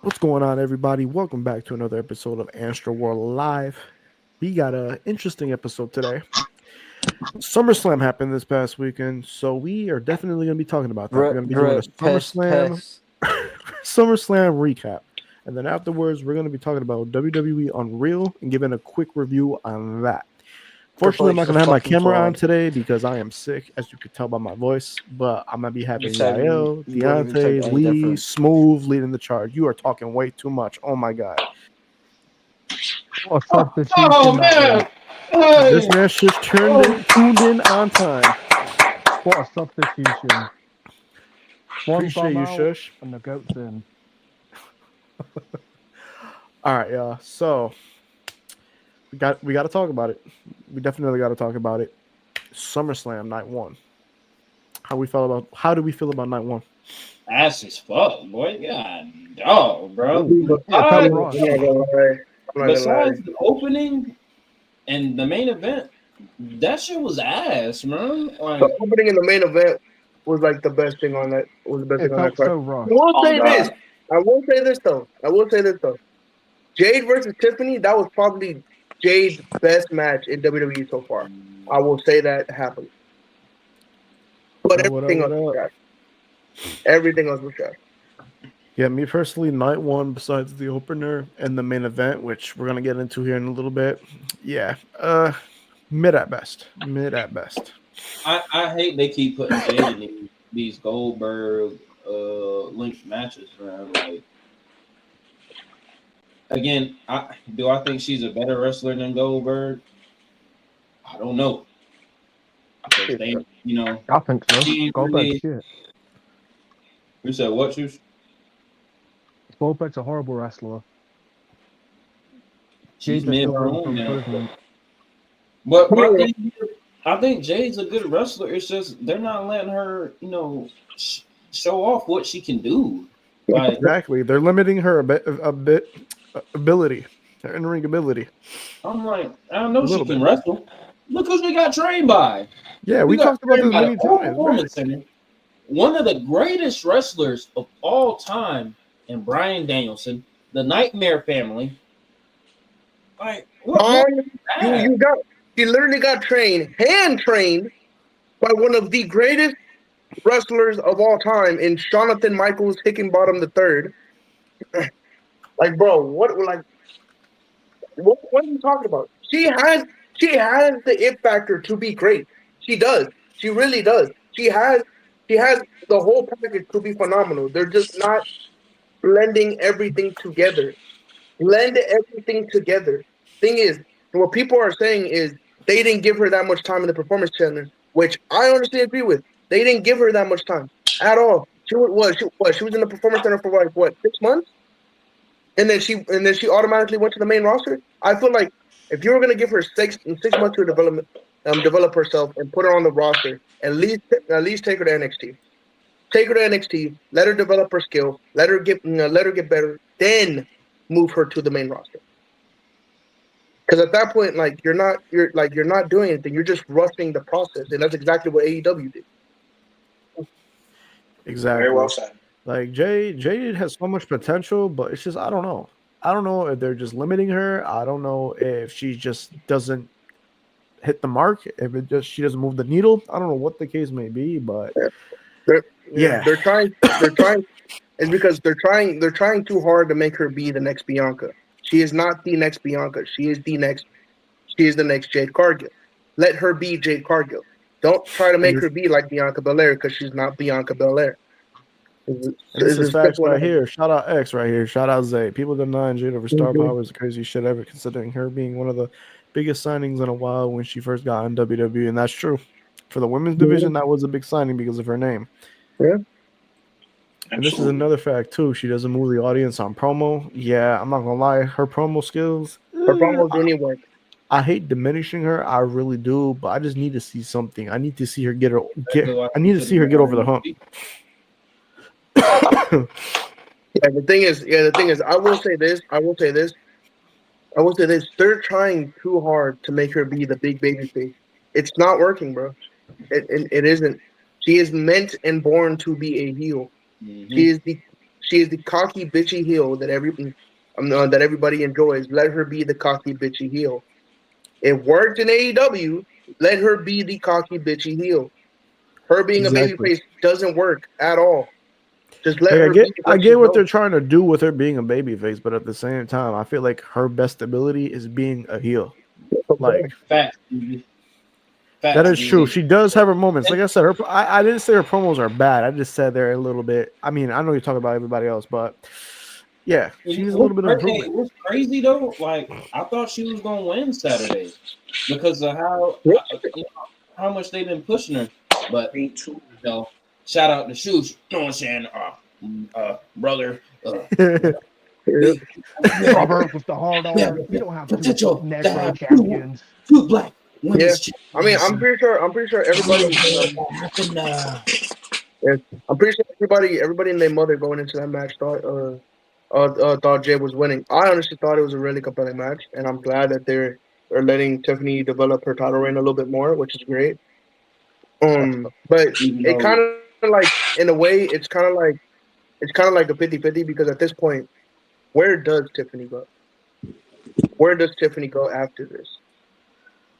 What's going on, everybody? Welcome back to another episode of Antstroworld Live. We got an interesting episode today. Summerslam happened this past weekend, so we are definitely going to be talking about that. We're going to be doing a Pest, SummerSlam pest. SummerSlam recap, and then afterwards, we're going to be talking about WWE Unreal and giving a quick review on that. Triple Fortunately, I'm H not is a going to have my fucking camera on fraud. today because I am sick, as you could tell by my voice. But I'm going to be You having said Yael, you wouldn't expect Deontay, any Lee, different. Smooth leading the charge. You are talking way too much. Oh my God. What a Oh substitution that was. man! Hey! This man just Oh, tuned in on time. What a substitution. Swans Appreciate bomb you, out Shush. and the goat's in. All right, y'all. So we got to talk about it. We definitely got to talk about it. SummerSlam night one. How do we feel about night one? ass as fuck, boy. God, dog, bro. Ooh, Yeah, tough Besides, rush. I'm not gonna lie. I'm not gonna lie. besides the opening and the main event, that shit was ass, man. The Like, opening in the main event was like the best thing on that. Was the best It thing on that felt card. so I rushed. will oh say this. god, I will say this though. I will say this though. Jade versus Tiffany. That was probably Jade's best match in WWE so far. I will say that happened. But what up? everything What else was up? trash. Everything else was trash. Yeah, me personally, night one, besides the opener and the main event, which we're gonna get into here in a little bit. Yeah, mid at best. Mid at best. I hate they keep putting Jade in these Goldberg linked matches, man. Like, again, I think she's a better wrestler than Goldberg? I don't know because they, I think so. she ain't Goldberg's really. shit. You said what? You Goldberg's a horrible wrestler. she's Jade just mid still her room own for now. improvement. But my thing, I think Jade's a good wrestler. It's just they're not letting her, show off what she can do. Like, Exactly. They're limiting her a bit ability, her in-ring ability. I'm like, I A know she little can bit. wrestle. Look who she got trained by. Yeah, We we got talked about trained this by the many Pro times, man. Performance Center, one of the greatest wrestlers of all time, and Brian Danielson, the Nightmare Family. Like, what Um, that? you got. She literally got hand trained by one of the greatest wrestlers of all time in Jonathan Michaels Hickenbottom the third. Like, bro, what are you talking about? She has the it factor to be great. She does. She really does. She has the whole package to be phenomenal. They're just not blending everything together. Blend everything together. Thing is, what people are saying is they didn't give her that much time in the performance center, which I honestly agree with. They didn't give her that much time at all. She was in the performance center for like what 6 months, and then she automatically went to the main roster. I feel like if you were gonna give her 6 months to develop herself and put her on the roster, at least take her to NXT. Take her to NXT. Let her develop her skill. Let her get better. Then move her to the main roster. Because at that point, like you're not doing anything. You're just rushing the process, and that's exactly what AEW did. Very well Exactly. said. Like Jade has so much potential, but it's just I don't know. I don't know if they're just limiting her. I don't know if she just doesn't hit the mark. If it just she doesn't move the needle. I don't know what the case may be, but They're yeah, they're trying. They're trying. It's because they're trying too hard to make her be the next Bianca. She is not the next Bianca. She is the next Jade Cargill. Let her be Jade Cargill. Don't try to and make her be like Bianca Belair because she's not Bianca Belair. this It's is as facts simple right as here. Shout out X right here. Shout out Zay. People denying Jade over Star that. Power is the craziest shit ever, considering her being one of the biggest signings in a while when she first got in WWE, and that's true. For the women's division, that was a big signing because of her name. Yeah. And this is Absolutely. another fact too. She doesn't move the audience on promo. Yeah, I'm not gonna lie. Her promo skills. Her promos didn't work. I hate diminishing her. I really do. But I just need to see something. I need to see her get her get. Exactly why I she need to should see have her been get over on the hump. NXT. The thing is, I will say this. They're trying too hard to make her be the big baby face. It's not working, bro. It isn't. She is meant and born to be a heel. She Mm-hmm. is the She is the cocky bitchy heel that everybody enjoys. Let her be the cocky bitchy heel. It worked in AEW. Let her be the cocky bitchy heel. Her being a Exactly. babyface doesn't work at all. Just let Like her be I what she's get what they're known. trying to do with her being a babyface, but at the same time, I feel like her best ability is being a heel. Like Facts, BB. that Facts, is true. BB. She does have her moments. And Like I said, I didn't say her promos are bad. I just said they're a little bit. I mean, I know you're talking about everybody else, but yeah, she needs a little bit of improvement. what's crazy though? Like I thought she was gonna win Saturday because of how much they've been pushing her. But Me too. shout out to Shoosh. You know what I'm saying? Brother. Yeah. We, we have, Robert with the hard we have R. You don't have two potential to Negro have champions. two black Yeah. women's I mean, champions. I'm pretty sure everybody. Happen, Yeah, I'm pretty sure everybody and their mother going into that match thought Jay was winning. I honestly thought it was a really compelling match, and I'm glad that they're letting Tiffany develop her title reign a little bit more, which is great. But even it kind though of like in a way, it's kind of like a 50-50 because at this point, where does Tiffany go? Where does Tiffany go after this?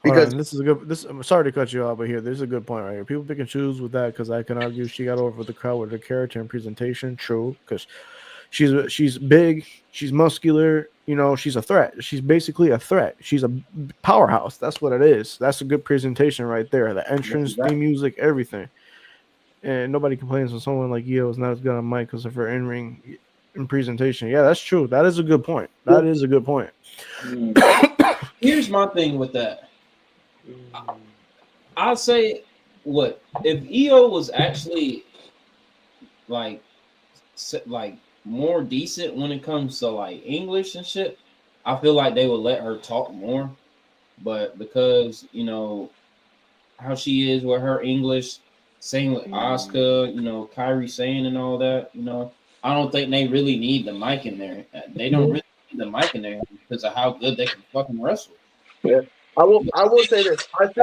Hold Because on, this is a good. This I'm sorry to cut you off, but here, there's a good point right here. People pick and choose with that because I can argue she got over the crowd with her character and presentation. True, because she's big, she's muscular. You know, she's a threat. She's basically a threat. She's a powerhouse. That's what it is. That's a good presentation right there. The entrance, theme music, everything. And nobody complains when someone like Io is not as good on mic because of her in ring in presentation. Yeah, that's true. That is a good point. That is a good point. here's my thing with that. I'll say what if EO was actually like like more decent when it comes to like English and shit. I feel like they would let her talk more, but because how she is with her English, same with Oscar, Kyrie Sane and all that, I don't think they really need the mic in there. They don't really need the mic in there because of how good they can fucking wrestle. yeah, I will say this. That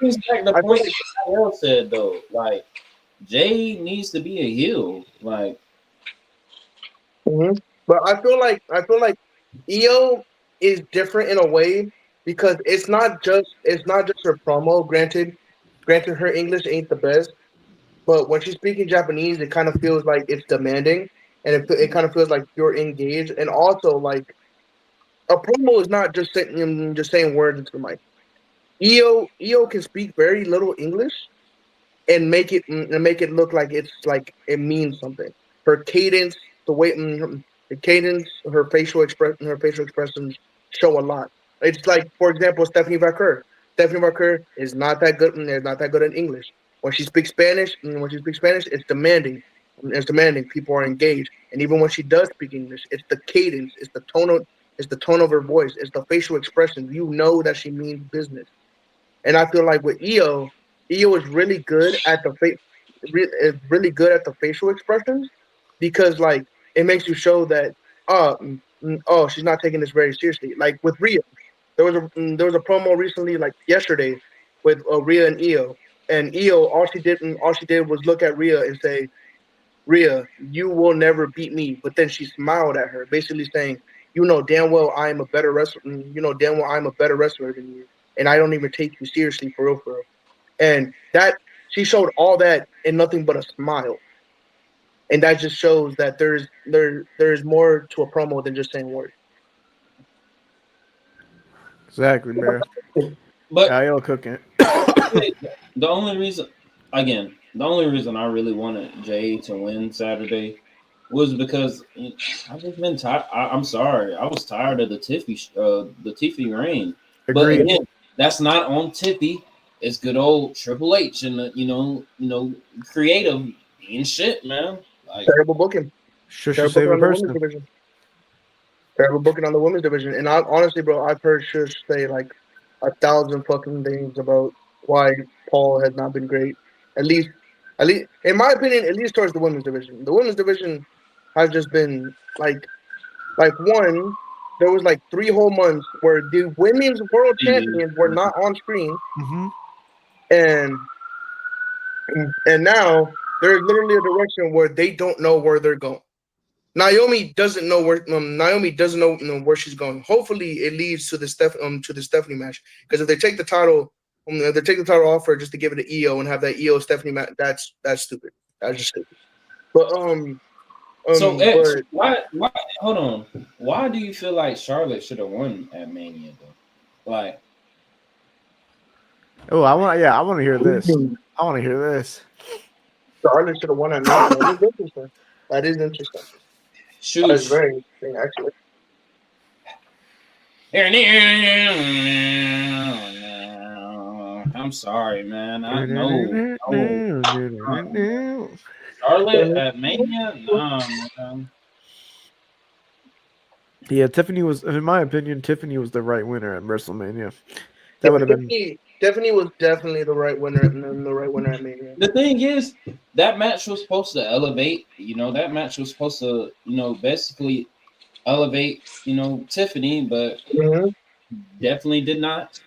brings back the I feel point that Kyle said though. Like Jay needs to be a heel. Like But I feel like EO is different in a way because it's not just her promo. Granted, her English ain't the best, but when she's speaking Japanese, it kind of feels like it's demanding, and it kind of feels like you're engaged. And also, like a promo is not just saying words into the mic. EO can speak very little English, and make it look like it's like it means something. Her cadence, the cadence, her facial expressions show a lot. It's like, for example, Stephanie Vaquer. Stephanie Vaquer is not that good in English. When she speaks Spanish, it's demanding. It's demanding. People are engaged, and even when she does speak English, it's the cadence, it's the tone of her voice, it's the facial expression. You know that she means business. And I feel like with EO is really good at is really good at the facial expressions because like it makes you show that she's not taking this very seriously. Like with Rhea, there was a promo recently, like yesterday, with Rhea and EO. And EO, all she did was look at Rhea and say, "Rhea, you will never beat me." But then she smiled at her, basically saying, "You know damn well I am a better wrestler. You know damn well I'm a better wrestler than you, and I don't even take you seriously for real, for real." And that she showed all that in nothing but a smile, and that just shows that there's more to a promo than just saying words. Exactly, man. but IO cooking. the only reason the only reason I really wanted Jay to win Saturday was because I've just been tired. I'm sorry, I was tired of the Tiffy reign. But Agreed. again, that's not on Tiffy. It's good old Triple H and creative being shit, man. Like Terrible booking, Shush your terrible booking favorite on the women's person. division. Terrible booking on the women's division. And I honestly, bro, I've heard Shush say like 1,000 fucking things about why Paul has not been great. At least, at least, in my opinion, at least towards the women's division. The women's division has just been like one. There was like 3 whole months where the women's world champions were not on screen, Mm-hmm. and now there's literally a direction where they don't know where they're going. Naomi doesn't know where where she's going. Hopefully, it leads to the Stephanie match. Because if they take the title, if they take the title off her just to give it to EO and have that EO Stephanie match, that's stupid. That's just stupid. But So X, but why? Hold on. Why do you feel like Charlotte should have won at Mania though? Like, Oh, I want to hear this. I want to hear this. Charlotte should have won at Mania. That is interesting. That is interesting. That is shoot. very interesting, actually. I'm sorry, man. I know. Charlotte at Mania? Man. Yeah, Tiffany was, in my opinion, Tiffany was the right winner at WrestleMania. That would have been. Tiffany was definitely the right winner and the right winner at Mania. The thing is, that match was supposed to elevate. That match was supposed to, basically elevate, Tiffany, but definitely did not.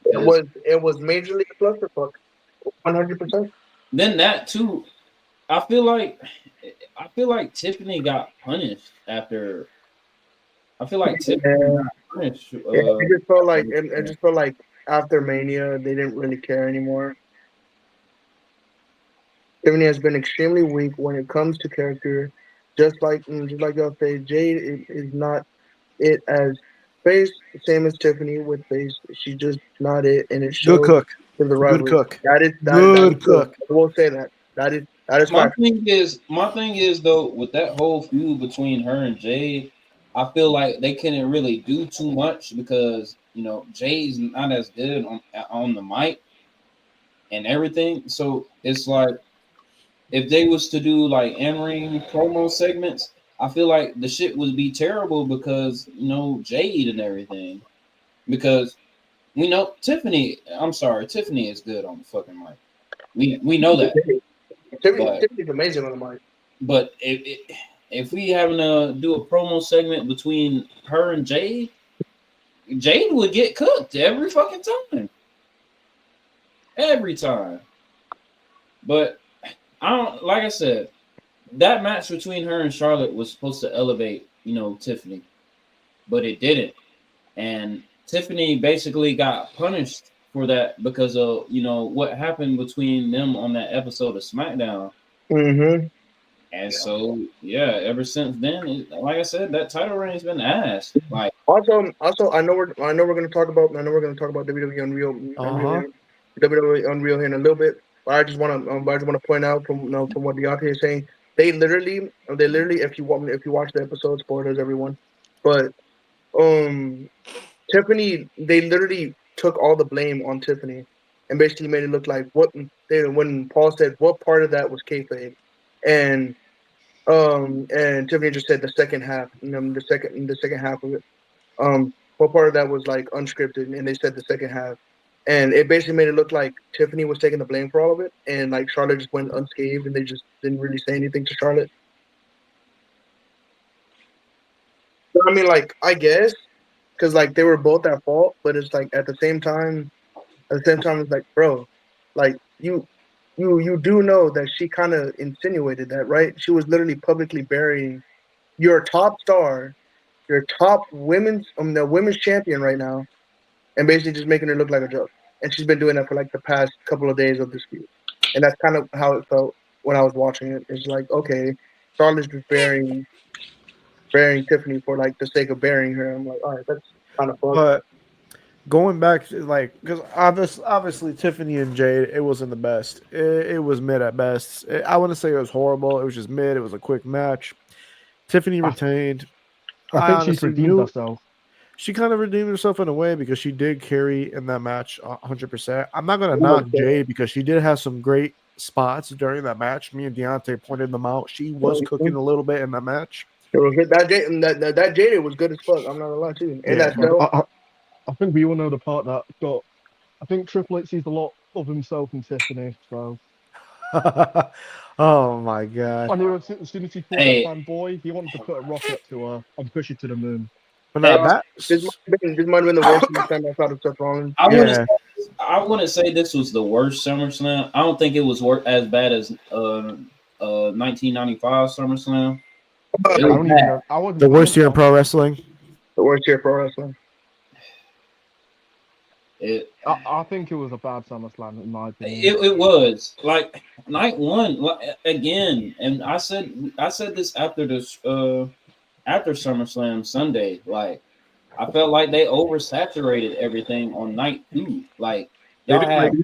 It was majorly a clusterfuck, 100%. Then that too, I feel like Tiffany got punished after. I feel like Tiffany got punished. It just felt like after Mania they didn't really care anymore. Tiffany has been extremely weak when it comes to character. Just like y'all say, Jade is not it as face, same as Tiffany with face. She's just not it, and it shows Good cook. in the rivalry. Good cook. That is Good cook. I will say that. That is my fact. thing is though, with that whole feud between her and Jade, I feel like they couldn't really do too much because Jade's not as good on the mic and everything. So it's like if they was to do like in-ring promo segments, I feel like the shit would be terrible because Jade and everything. Because we know Tiffany. I'm sorry, Tiffany is good on the fucking mic. We know that. Tiffany's amazing on the mic. But if we having to do a promo segment between her and Jade would get cooked every fucking time. Every time. But I don't, like I said, that match between her and Charlotte was supposed to elevate, Tiffany, but it didn't. And Tiffany basically got punished for that because of, what happened between them on that episode of SmackDown. Mm-hmm. And so, yeah, ever since then, like I said, that title reign's been ass. Like also, I know we're going to talk about WWE Unreal, WWE Unreal here in a little bit. But I just want to point out from what Deontay is saying, they literally, if you watch the episode, spoilers everyone, but Tiffany, they literally took all the blame on Tiffany and basically made it look like when Paul said what part of that was kayfabe, and Tiffany just said the second half, the second half of it. What part of that was like unscripted, and they said the second half, and it basically made it look like Tiffany was taking the blame for all of it, and like Charlotte just went unscathed, and they just didn't really say anything to Charlotte. I mean, like, I guess because like they were both at fault, but it's like at the same time, it's like, bro, like you do know that she kind of insinuated that, right? She was literally publicly burying your top star, your top the women's champion right now, and basically just making her look like a joke. And she's been doing that for like the past couple of days of this feud, and that's kind of how it felt when I was watching it. It's like, okay, Charlotte's just burying Tiffany for like the sake of burying her. I'm like, all right, that's kind of fun. But going back to like, because obviously Tiffany and Jade, it wasn't the best. It was mid at best. I wouldn't say it was horrible. It was just mid. It was a quick match. Tiffany retained. I think she's redeemed herself. She kind of redeemed herself in a way because she did carry in that match 100%. I'm not going to knock Jade because she did have some great spots during that match. Me and Deontay pointed them out. She was cooking a little bit in that match. It was good. That Jade was good as fuck. I'm not gonna lie to you. And that I think we all know the part that got. I think Triple H sees a lot of himself in Tiffany. So. Oh my god! I knew as soon as he thought that fanboy, he wanted to put a rocket to her and push it to the moon. But now this might have been the worst time I thought of Seth Rollins. I wouldn't say this was the worst SummerSlam. I don't think it was as bad as 1995 SummerSlam. I It was don't even bad. know. I wasn't The worst year in pro. pro wrestling. The worst year pro wrestling. I think it was a bad SummerSlam in my opinion. It was like night one again, and I said this after after SummerSlam Sunday. Like I felt like they oversaturated everything on night two. Like They y'all did,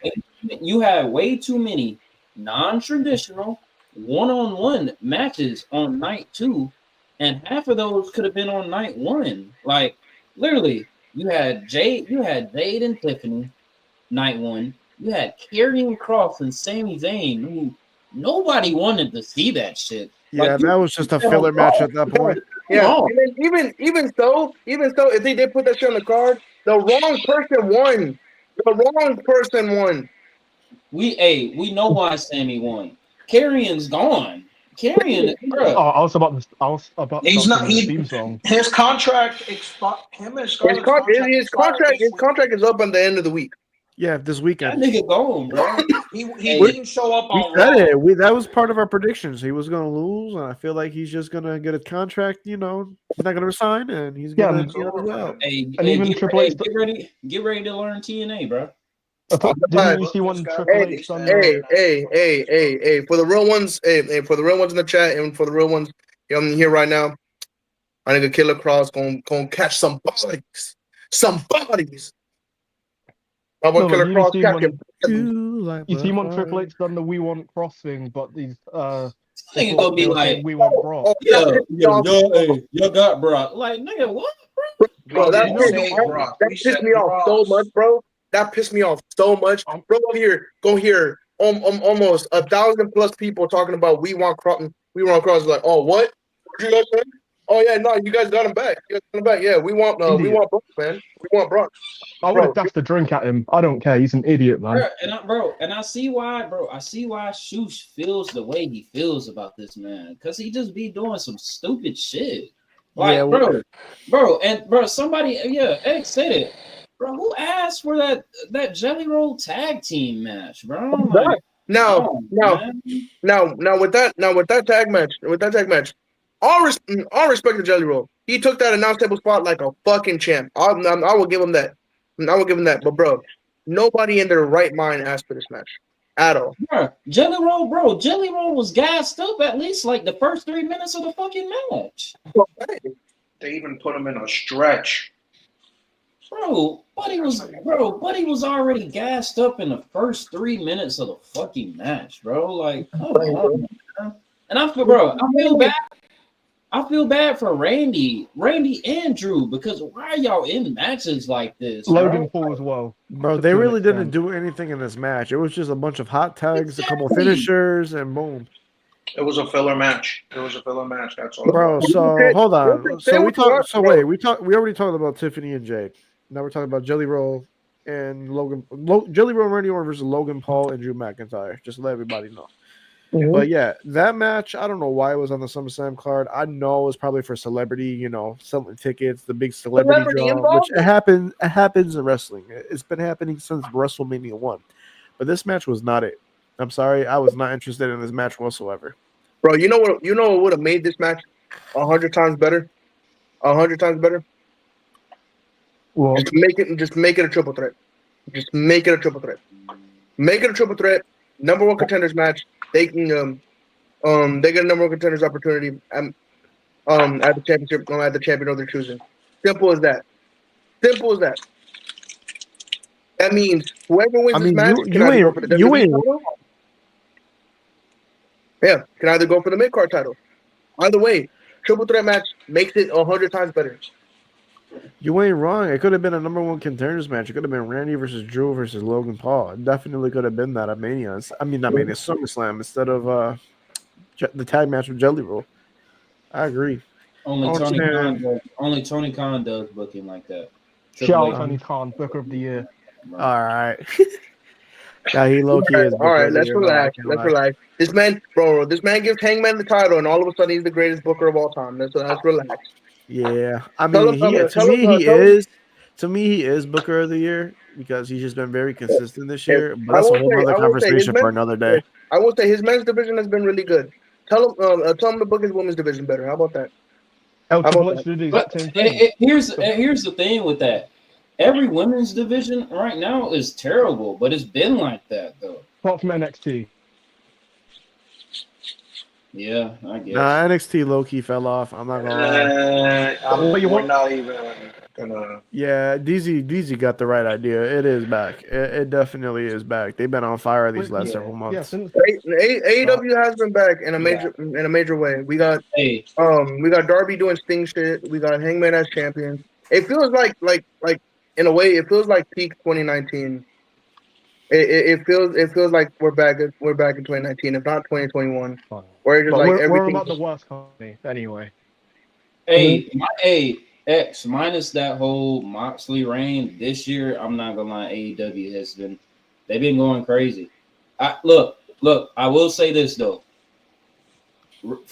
like, you had way too many non-traditional one-on-one matches on night two, and half of those could have been on night one. Like literally, you had Jade and Tiffany night one. You had Karrion Kross and Sami Zayn, who nobody wanted to see that shit. yeah, Like that was just a filler match at that point. Yeah, on. and then even so, if they did put that shit on the card, the wrong person won. The wrong person won. We know why Sammy won. Carrion's gone. Carrion, Oh, bruh. I was about to He's start not. singing the theme song. His contract him and His, Scarlett's con- contract his expired contract this his contract is up on the end of the week. Yeah, this That weekend. nigga gone, bro. He Hey, didn't show up We on said Raw. it. That was part of our predictions. He was going to lose, and I feel like he's just going to get a contract. You know, he's not going to resign, and he's Yeah, going and- to be on his way out. Hey, And hey, even Triple H. get ready to learn TNA, bro. Didn't you see when Triple Hey, H done? hey, for the real ones, hey, for the real ones in the chat, and for the real ones here right now, I think a Killer Cross gonna catch some bodies. Some bodies. I want No, but Killer you Cross seen when- catching. You see when Triple H done the "We Want Cross" thing, but these Nigga gonna be they were like, saying, "We want Brock." you got Brock. Like, nigga, what? Bro, that Didn't no, say no, Brock. that We pissed said me off so Ross. much, bro. That pissed me off so much, bro. Go here. Almost 1,000 plus people talking about we want Cross. We want Cross. Like, oh, what? What you guys say? Oh yeah, no, you guys got him back. You guys got him back. Yeah, we want Brock, man. We want Brock. I would have dashed a drink at him. I don't care. He's an idiot, man. And I see why, bro. I see why Shoosh feels the way he feels about this man, because he just be doing some stupid shit. Like, Yeah, bro, somebody, X said it, bro. Who asked for that Jelly Roll tag team match, bro? Like, Now with that tag match, all respect to Jelly Roll. He took that announce table spot like a fucking champ. I will give him that. But bro, nobody in their right mind asked for this match at all. bro, Jelly Roll was gassed up at least like the first 3 minutes of the fucking match. They even put him in a stretch. Bro, Buddy was already gassed up in the first 3 minutes of the fucking match, bro. Like, come on, man. And I feel bad for Randy and Drew, because why are y'all in matches like this, Logan bro? Paul as well. Bro, they really didn't do anything in this match. It was just a bunch of hot tags, a couple Exactly. finishers, and boom. It was a filler match. That's all. Bro, so hold on. So we talked. So wait, we already talked about Tiffany and Jade. Now we're talking about Jelly Roll and Logan. Jelly Roll and Randy Orton versus Logan Paul and Drew McIntyre. Just to let everybody know. Mhm. But yeah, that match, I don't know why it was on the SummerSlam card. I know it was probably for celebrity, you know, selling tickets, the big celebrity draw, which it happens in wrestling. It's been happening since WrestleMania 1. But this match was not it. I'm sorry, I was not interested in this match whatsoever. Bro, you know what would have made this match 100 times better? 100 times better? Well, Just make it a triple threat. Just make it a triple threat. Make it a triple threat. Number one contenders match. They can they get a number one contenders opportunity at the championship, at the champion of their choosing. Simple as that. That means whoever wins this match can either go for the WWE title. Yeah, can either go for the mid card title. Either way, triple threat match makes it 100 times better. You ain't wrong. It could have been a number one contenders match. It could have been Randy versus Drew versus Logan Paul. It definitely could have been that at Mania. I mean, not Mania, SummerSlam instead of the tag match with Jelly Roll. I agree. Only Tony Khan does booking like that. shout out Tony Khan, Booker of the Year. Bro. All right. Yeah, he low key is. All right, let's relax. This man gives Hangman the title, and all of a sudden he's the greatest booker of all time. Let's relax. Yeah, I mean, to me, he is Booker of the Year because he's just been very consistent this year. But that's a whole other conversation for another day. I will say his men's division has been really good. tell him to book his women's division better. How about that? El How Triple about H did the But exact same thing. here's the thing with that. Every women's division right now is terrible, but it's been like that though. Apart from NXT. Yeah, I guess. Nah, NXT low key fell off. I'm not gonna lie. We're not even gonna. Yeah, DZ got the right idea. It is back. It definitely is back. They've been on fire these last Yeah. several Yeah, months. since AEW has been back in a major way. We got Hey, Darby doing Sting shit. We got Hangman as champion. It feels like in a way, it feels like peak 2019. It feels like we're back in 2019, if not 2021. fine. Where it's just But like we're everything. about the worst company anyway. hey, X minus that whole Moxley reign this year. I'm not gonna lie, AEW they've been going crazy. Look. I will say this though.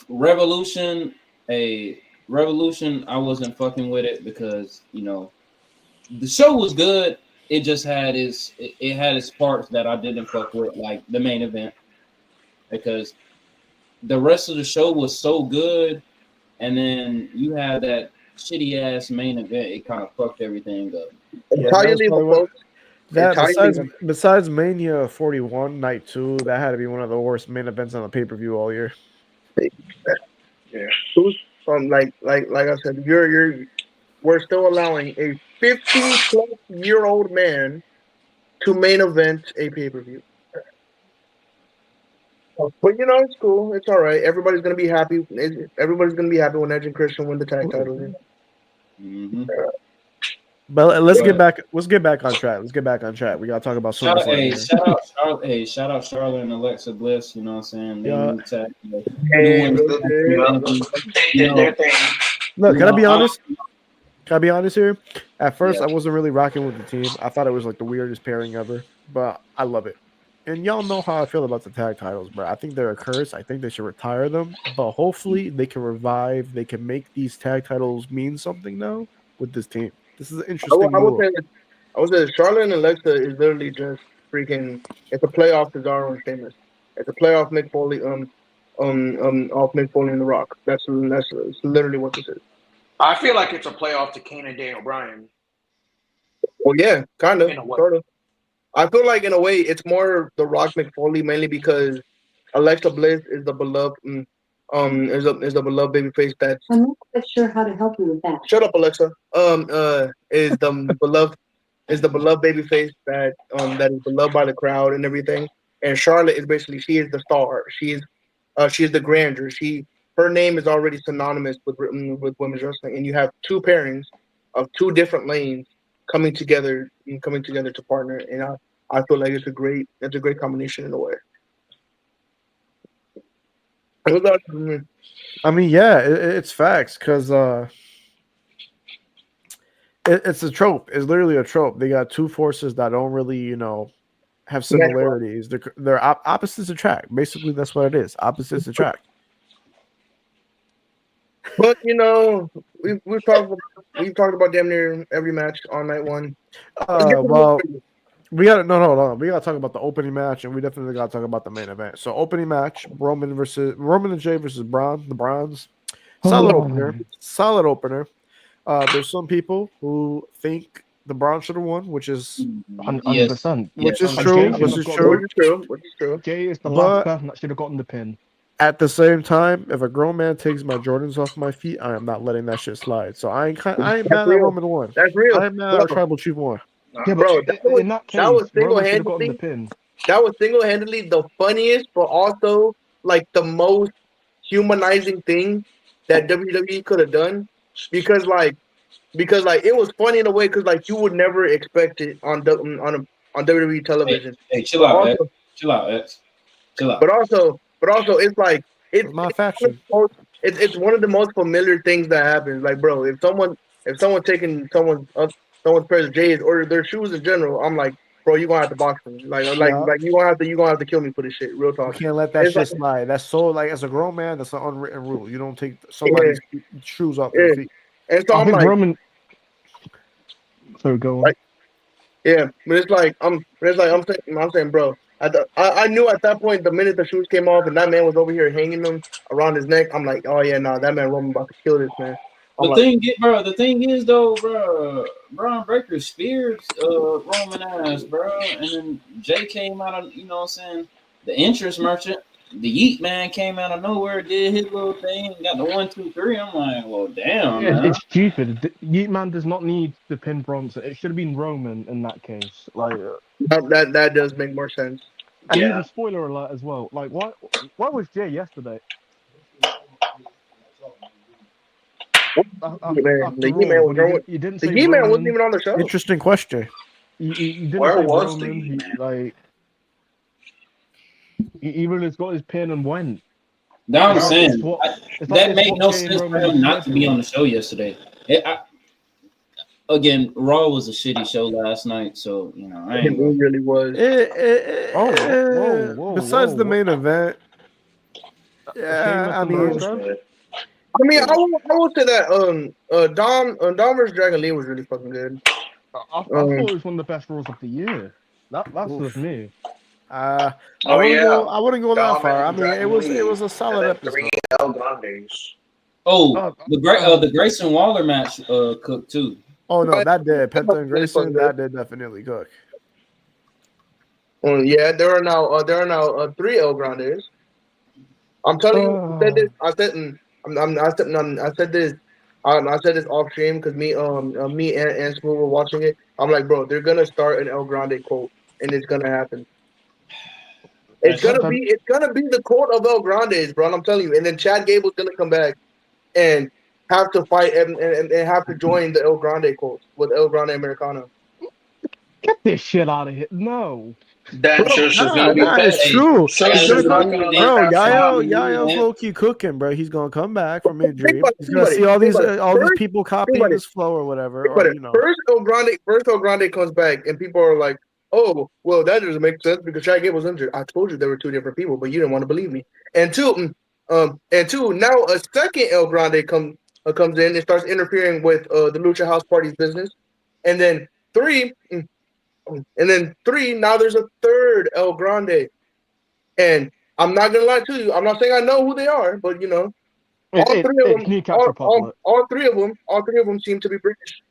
Revolution. I wasn't fucking with it because the show was good. It just had its parts that I didn't fuck with, like the main event, because the rest of the show was so good, and then you had that shitty ass main event. It kind of fucked everything up. Yeah, How that you was leave probably them, one- folks? That Entirely- besides Mania 41 Night 2, that had to be one of the worst main events on the pay-per-view all year. Yeah. Like I said, we're still allowing a 50-plus-year-old man to main event a pay-per-view. But it's cool. It's all right. Everybody's gonna be happy. Everybody's gonna be happy when Edge and Christian win the tag titles. Mm-hmm. But let's get But- back. Let's get back on track. We gotta talk about Shout Summerslam. here. out Charlotte and Alexa Bliss. You know what I'm saying? They Yeah. new tag, Hey, new bro, They did their thing. Look, can I be No, honest? Can I be honest here? At first, Yeah. I wasn't really rocking with the team. I thought it was like the weirdest pairing ever, but I love it. And y'all know how I feel about the tag titles, bro. I think they're a curse. I think they should retire them. But hopefully, they can revive. They can make these tag titles mean something now with this team. This is an interesting I move. would say Charlotte and Alexa is literally just freaking. It's a playoff Cesaro and Sheamus. It's a playoff Mick Foley off Mick Foley and The Rock. That's literally what this is. I feel like it's a playoff to Kane and Daniel Bryan. Well, yeah, kind of, In a way. sort of. I feel like in a way it's more The Rock McFoley mainly because Alexa Bliss is the beloved is the beloved babyface that's I'm not quite sure how to help you with that. shut up Alexa is the beloved babyface that is beloved by the crowd and everything. And Charlotte is basically she is the star. She is the grandeur. Her name is already synonymous with women's wrestling, and you have two pairings of two different lanes coming together to partner, and I feel like it's a great combination in a way. I mean, yeah, it's facts because it's a trope. It's literally a trope. They got two forces that don't really, have similarities. They're opposites attract. Basically, that's what it is. Opposites attract. But we've talked about damn near every match on night one. Well, we got no. We got to talk about the opening match, and we definitely got to talk about the main event. So, opening match: Roman and Jay versus Braun. The Browns. Solid opener. There's some people who think the Braun should have won, which is 100%. which is Yes. true. Jay Which should is have true. Which is true. Jay is the But- last person that should have gotten the pin. At the same time, if a grown man takes my Jordans off my feet, I am not letting that shit slide. So I ain't mad that real. Roman won. That's real. I am mad that Tribal Chief won. Yeah, Bro, but that was- in that case, that was Roman should have gotten single-handedly- the pin. That was single-handedly the funniest, but also like the most humanizing thing that WWE could have done, because it was funny in a way because like you would never expect it on WWE television. Hey, chill But out, also- X. Chill out, X. Chill out. But also, it's like It's my faction. it's one of the most familiar things that happens. Like, bro, if someone taking someone's pair of J's or their shoes in general, I'm like, bro, you gonna have to box me. Like Yeah. you gonna have to kill me for this shit. Real You talk. can't let that It's shit like- slide. That's so like as a grown man, that's an unwritten rule. You don't take somebody's shoes off their Yeah. feet. And so I I'm think like, Roman. So go on. Like- yeah, but it's like I'm saying, bro, I knew at that point the minute the shoes came off and that man was over here hanging them around his neck. I'm like, oh yeah, nah, that man Roman about to kill this man. I'm like, The thing is though, bro, Braun Breaker speared Roman ass, bro, and then Jay came out of, you know what I'm saying, the interest merchant, the Yeet man came out of nowhere, did his little thing, got the 1, 2, 3. I'm like, well, damn, Yeah, man. it's stupid. Yeet Man does not need to pin Bronson. It should have been Roman in that case. Like, that does make more sense. and Yeah. even spoiler alert as well. Like, why was Jay yesterday? After The Raw, He-Man was when going. you didn't The say He-Man Roman. wasn't even on the show. Interesting question. You didn't Where say was the Roman. He-Man? He really got his pin and went. That's what I'm It's saying. what- it's That it's made what no Jay and sense for Roman him not to be scheduled. on the show yesterday. Again, Raw was a shitty show last night, so you know I It ain't gonna. really was. Whoa, Besides the whoa. main event, Sheamus yeah, I and mean, Roscoe? I mean, I will say that Dom versus Dragon Lee was really fucking good. I thought it was one of the best Raws of the year. That's Oof. just me. I Oh, wouldn't yeah. go. I wouldn't go that Dom far. I and mean, Dragon it was Lee, a solid and then episode. 3 El Grandes. Oh, the Grayson Waller match cooked too. Oh no, that did Penta and Really fucking Grayson. That did definitely cook. Yeah, there are now 3 El Grandes. I'm telling you, I said this. I said this. I said this off stream because me and Smooth were watching it. I'm like, bro, they're gonna start an El Grande quote, and it's gonna happen. It's gonna be the quote of El Grandes, bro. I'm telling you. And then Chad Gable's gonna come back and have to fight and have to join the El Grande quote with El Grande Americano. Get this shit out of here. No. Then Shush is gonna be It's pissed. true. Shush He's is gonna not come, gonna bro. let that fly. Yayo's low key cooking, bro. He's gonna come back from injury. He's gonna Think see all these about it. all these First- people think copying about it. his flow or whatever, But or you know. first El Grande comes back, and people are like, "Oh, well, that doesn't make sense because Chad Gable was injured." I told you there were 2 different people, but you didn't want to believe me. And two, now a second El Grande comes in and starts interfering with the Lucha House Party's business, and then 3, now there's a third El Grande, and I'm not gonna lie to you. I'm not saying I know who they are, but you know, all 3 of them, It's Newcastle Republic. all 3 of them seem to be British.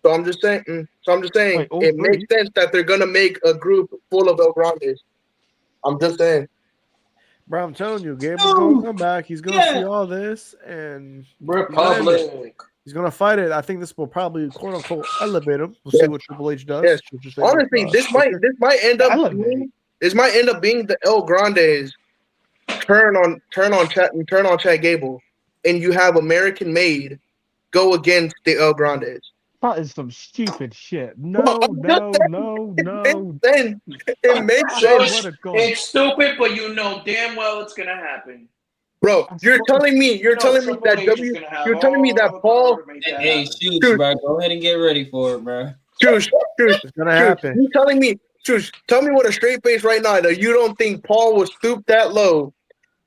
So I'm just saying. Wait, all It 3? makes sense that they're gonna make a group full of El Grandes. I'm just saying. Bro, I'm telling you, Gable's gonna come back. He's gonna see all this, and Republic. he's gonna fight it. I think this will probably quote unquote elevate him. We'll see what Triple H does. Yes. Triple H Honestly, this might end up being the El Grandes turn on Chad Gable, and you have American Made go against the El Grandes. That is some stupid shit. No. Then it makes sense. What a god. It's stupid, but you know damn well it's gonna happen. Bro, you're telling me that Paul Hey, shoot, bro. Go ahead and get ready for it, bro. Juice, It's gonna happen. you telling me, Juice, tell me with a straight face right now that you don't think Paul would stoop that low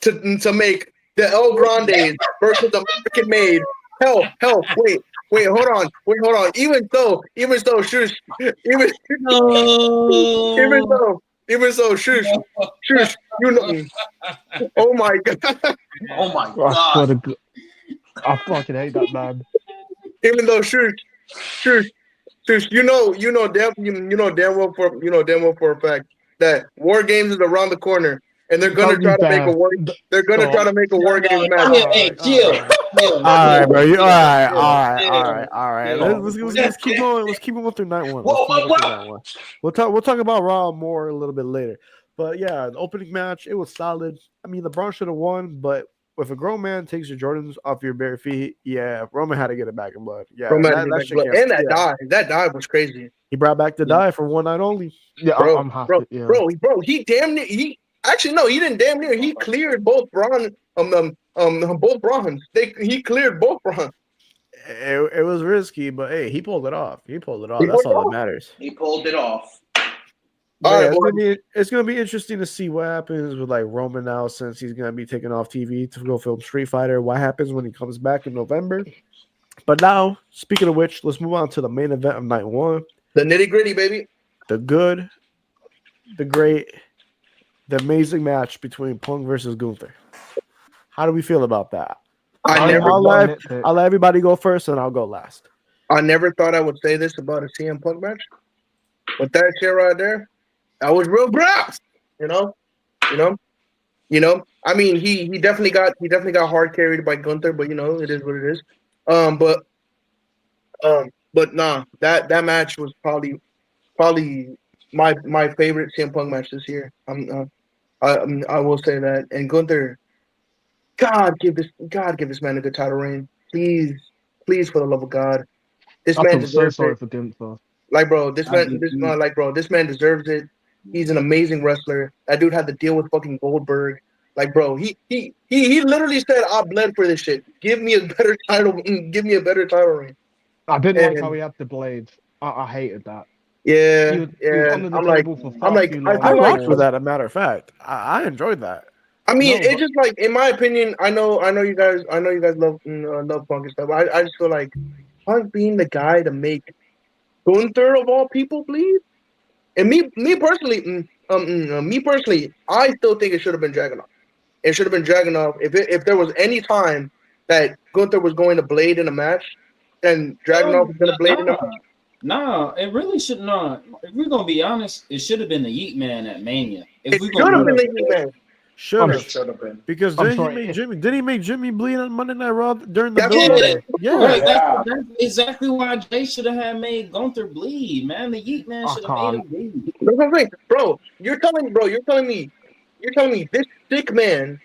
to make the El Grandes versus American Made. Hell, wait, hold on. Even so, Shush, even so, Shush, you know. Oh my god. Oh my I swear god. to God. I fucking hate that man. Even though Shush, you know damn well for a fact that War Games is around the corner, and they're gonna try to make a war. They're gonna try to make a War Games match. Hey, chill. All right, bro. All right. Let's keep going. Let's keep going through night one. We'll talk about Raw more a little bit later. But yeah, the opening match, it was solid. I mean, LeBron should have won, but if a grown man takes your Jordans off your bare feet, yeah, Roman had to get it back in blood. Yeah, that dive was crazy. He brought back the dive for one night only. Yeah, Bro, I'm happy. bro, he damn near. He didn't damn near. He cleared both Braun. Both Brahms. He cleared both Brahms. It was risky, but hey, he pulled it off. That's all that matters. He pulled it off. Yeah, it's gonna be interesting to see what happens with like Roman now, since he's gonna be taken off TV to go film Street Fighter. What happens when he comes back in November? But now, speaking of which, let's move on to the main event of night one. The nitty gritty, baby. The good, the great, the amazing match between Punk versus Gunther. How do we feel about that? I I never, I'll got let nitpick. I'll let everybody go first, and I'll go last. I never thought I would say this about a CM Punk match, but that shit right there, that was real brass. You know, you know, you know. I mean, he definitely got hard carried by Gunther, but you know, it is what it is. Um, but but nah, that match was probably my favorite CM Punk match this year. I will say that. And Gunther, God give this man a good title reign, please, please, for the love of God, this I man feel so deserves sorry it. for Gunther. Like, bro, this I man, do too. this man deserves it. He's an amazing wrestler. That dude had to deal with fucking Goldberg. Like, bro, he literally said, "I bled for this shit. Give me a better title. Give me a better title reign." I didn't like how And he had the blade. I hated that. yeah, He was yeah, under the table for I'm far like, too I long I feel like, rocked with before. that. As a matter of fact, I enjoyed that. I mean, No, it's but just like, in my opinion, I know you guys, love love Punk and stuff. I just feel like Punk being the guy to make Gunther of all people, please. And me personally, me personally, I still think it should have been Dragunov. It should have been Dragunov. If there was any time that Gunther was going to blade in a match, and Dragunov No, was going to blade in a match, nah, it really should not. If we're gonna be honest, it should have been the Yeet Man at Mania. If it we're should gonna have be been no, the He-Man. Should I'm It have, should have been. because I'm didn't he sorry. make Jimmy? Didn't he make Jimmy bleed on Monday Night Raw during the That's build what up? I'm Yeah, saying. Yeah, that's exactly why Jay should have had made Gunther bleed, man. The Yeet Man I should have made him can't. bleed. That's what I'm saying, bro. You're telling me this sick man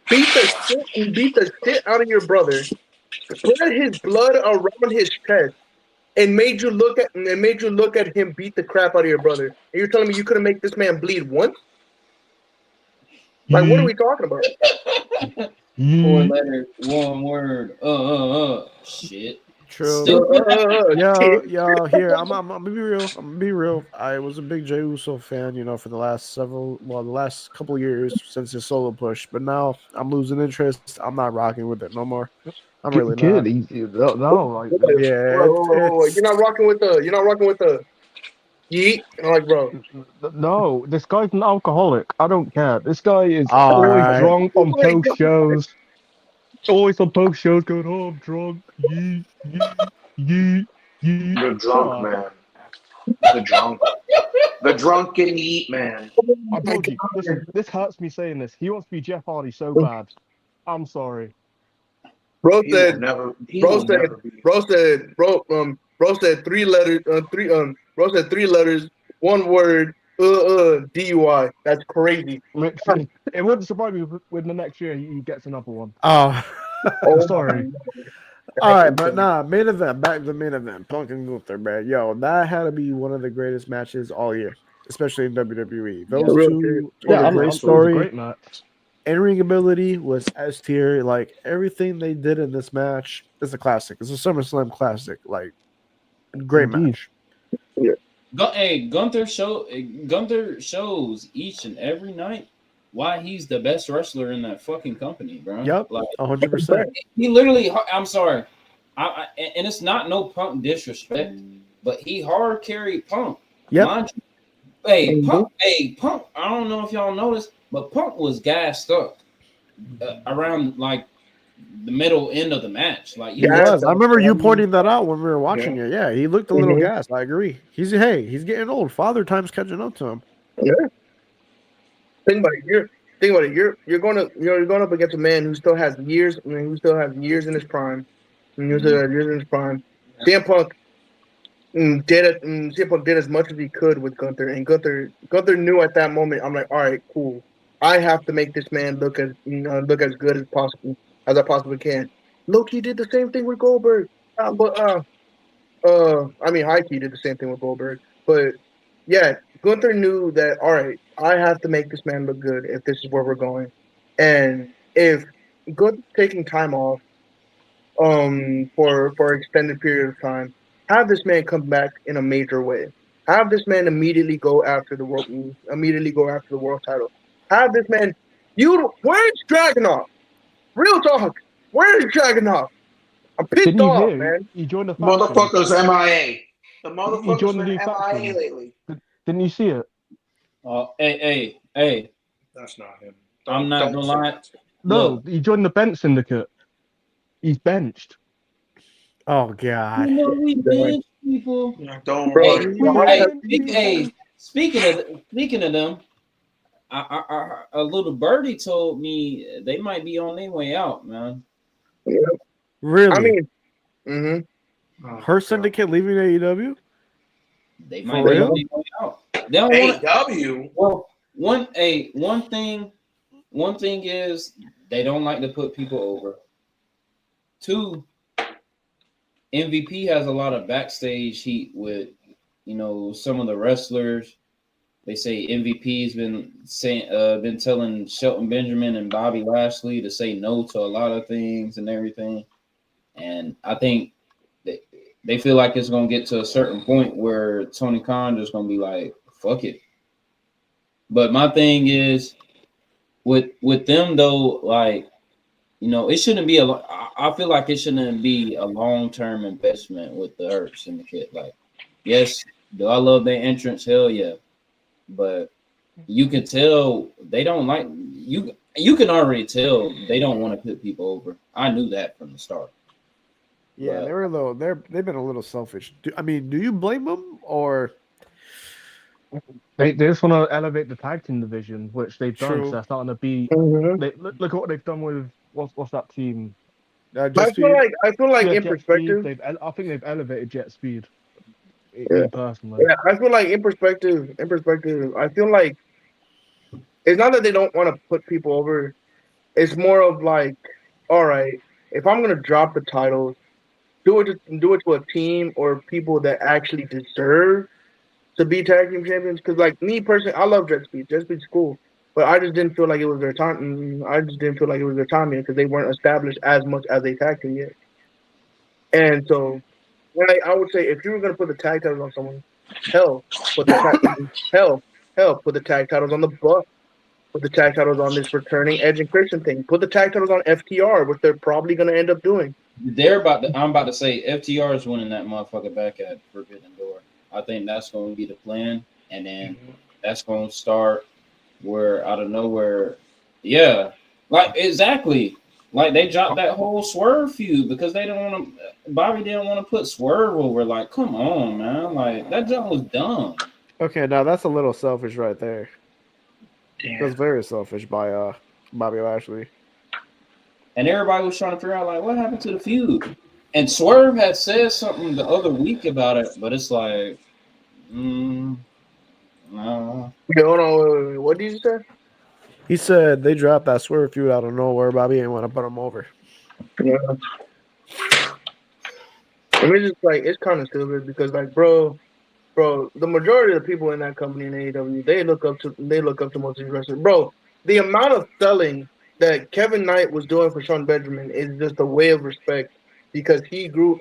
beat the shit out of your brother, spread his blood around his chest, and made you look at him beat the crap out of your brother. And you're telling me you couldn't make this man bleed once? Like, what are we talking about? Four letter, one word. Shit. true. Stupid. Yo, Shit. yo, here, I'm gonna be real. I'm gonna be real. I was a big Jey Uso fan, for the last couple of years since his solo push. But now I'm losing interest. I'm not rocking with it no more. I'm really Kid, not. no, like Yeah, You're it's not rocking with the yeet. I'm like, bro. no. This guy's an alcoholic. I don't care. This guy is all always right. drunk Oh on my post God. shows. Always on post shows going, "Oh, I'm drunk." Yeet, yeet, yeet, yeet. The Shut drunk up. man. The drunk. The drunken eat man. Oh I my told you. God. This hurts me saying this. He wants to be Jeff Hardy so bad. I'm sorry. Bro He will said, never. He bro will said, never be. bro said three letters, bro said three letters, one word, DUI. That's crazy. Literally, it wouldn't surprise me when the next year he gets another one. Oh, I'm Oh my sorry. all right, God. but nah, main event. Back to the main event. Punk and Gunther, man. Yo, that had to be one of the greatest matches all year, especially in WWE. Yeah, Those real shit. two Real told a Yeah, shit. great it was a story. great match. In-ring ability was S tier. Like everything they did in this match is a classic. It's a SummerSlam classic. Like great Indeed. match. Gunther shows each and every night why he's the best wrestler in that fucking company, bro. Yep, Like 100%. he literally. I'm sorry, and it's not no Punk disrespect, but he hard carried Punk. Yep. Mind you, hey Mhm. Punk. I don't know if y'all noticed, but Punk was gassed up around like the middle end of the match. Like He Gas was. I remember you pointing that out when we were watching Yeah. it. Yeah, he looked a little Mhm. gassed. I agree. He's getting old. Father time's catching up to him. Yeah. Think about it. You're going up against a man who still has years. I mean, who still has years in his prime. Who still has years in his prime. CM Punk CM Punk did as much as he could with Gunther, and Gunther knew at that moment. I'm like, all right, cool. I have to make this man look as good as possible as I possibly can. Loki did the same thing with Goldberg, I mean, Heike did the same thing with Goldberg, but yeah, Gunther knew that. All right, I have to make this man look good if this is where we're going, and if Gunther's taking time off, for an extended period of time, have this man come back in a major way. Have this man immediately go after the world title. Have this man. Where's Dragunov? Real talk. Where's Dragunov? I'm pissed Didn't you off, hear? man. He joined the faction. Motherfuckers MIA. The He motherfuckers joined the been new MIA faction. lately. Didn't you see it? Hey. That's not him. I'm not gonna say lie. that. No, Look. he joined the bench syndicate. He's benched. Oh God. You know we bench people. Yeah, don't Bro, worry. Speaking of them, a little birdie told me they might be on their way out, man. Yeah. Really? I mean, mm-hmm. Oh, Her God. syndicate leaving AEW? They For might be real? on their way out. They don't want to. AW. Well, one thing is they don't like to put people over. Two, MVP has a lot of backstage heat with, some of the wrestlers. They say MVP's been telling Shelton Benjamin and Bobby Lashley to say no to a lot of things and everything. And I think they feel like it's gonna get to a certain point where Tony Khan is gonna be like, fuck it. But my thing is with them though, like, it shouldn't be I feel like it shouldn't be a long-term investment with the Hurt Syndicate. Like, yes, do I love their entrance? Hell yeah. But you can tell they don't like you. You can already tell they don't want to put people over. I knew that from the start. Yeah, But they were a little. They've been a little selfish. Do you blame them or? They just want to elevate the tag team division, which they've done. True. So they're starting to be. Mm-hmm. Look at what they've done with what's that team? Just I feel like Yeah, in Jet Speed. perspective, I think they've elevated Jet Speed. Yeah. Me personally. yeah, I feel like in perspective, I feel like it's not that they don't want to put people over. It's more of like, all right, if I'm gonna drop the titles, do it to a team or people that actually deserve to be tag team champions. Because like me personally, I love Jet Speed. Jet Speed's cool, but I just didn't feel like it was their time. I just didn't feel like it was their time yet because they weren't established as much as a tag team yet. And so, I would say if you were gonna put the tag titles on someone, hell, put the put the tag titles on the Buck. Put the tag titles on this returning Edge and Christian thing. Put the tag titles on FTR, which they're probably gonna end up doing. I'm about to say FTR is winning that motherfucker back at Forbidden Door. I think that's going to be the plan, and then that's going to start where out of nowhere, yeah, like exactly. Like they dropped that whole Swerve feud because they didn't want to. Bobby didn't want to put Swerve over. Like, come on, man. Like that jump was dumb. Okay, now that's a little selfish right there. Damn. That's very selfish by Bobby Lashley. And everybody was trying to figure out like what happened to the feud. And Swerve had said something the other week about it, but it's like, no. Okay, hold on. Wait. What did you say? He said they dropped that Swerve feud out of nowhere. Bobby didn't want to put him over. Yeah. I mean, it's like it's kind of stupid because, like, bro, the majority of the people in that company in AEW, they look up to most of these wrestlers. Bro, the amount of selling that Kevin Knight was doing for Sean Benjamin is just a way of respect because he grew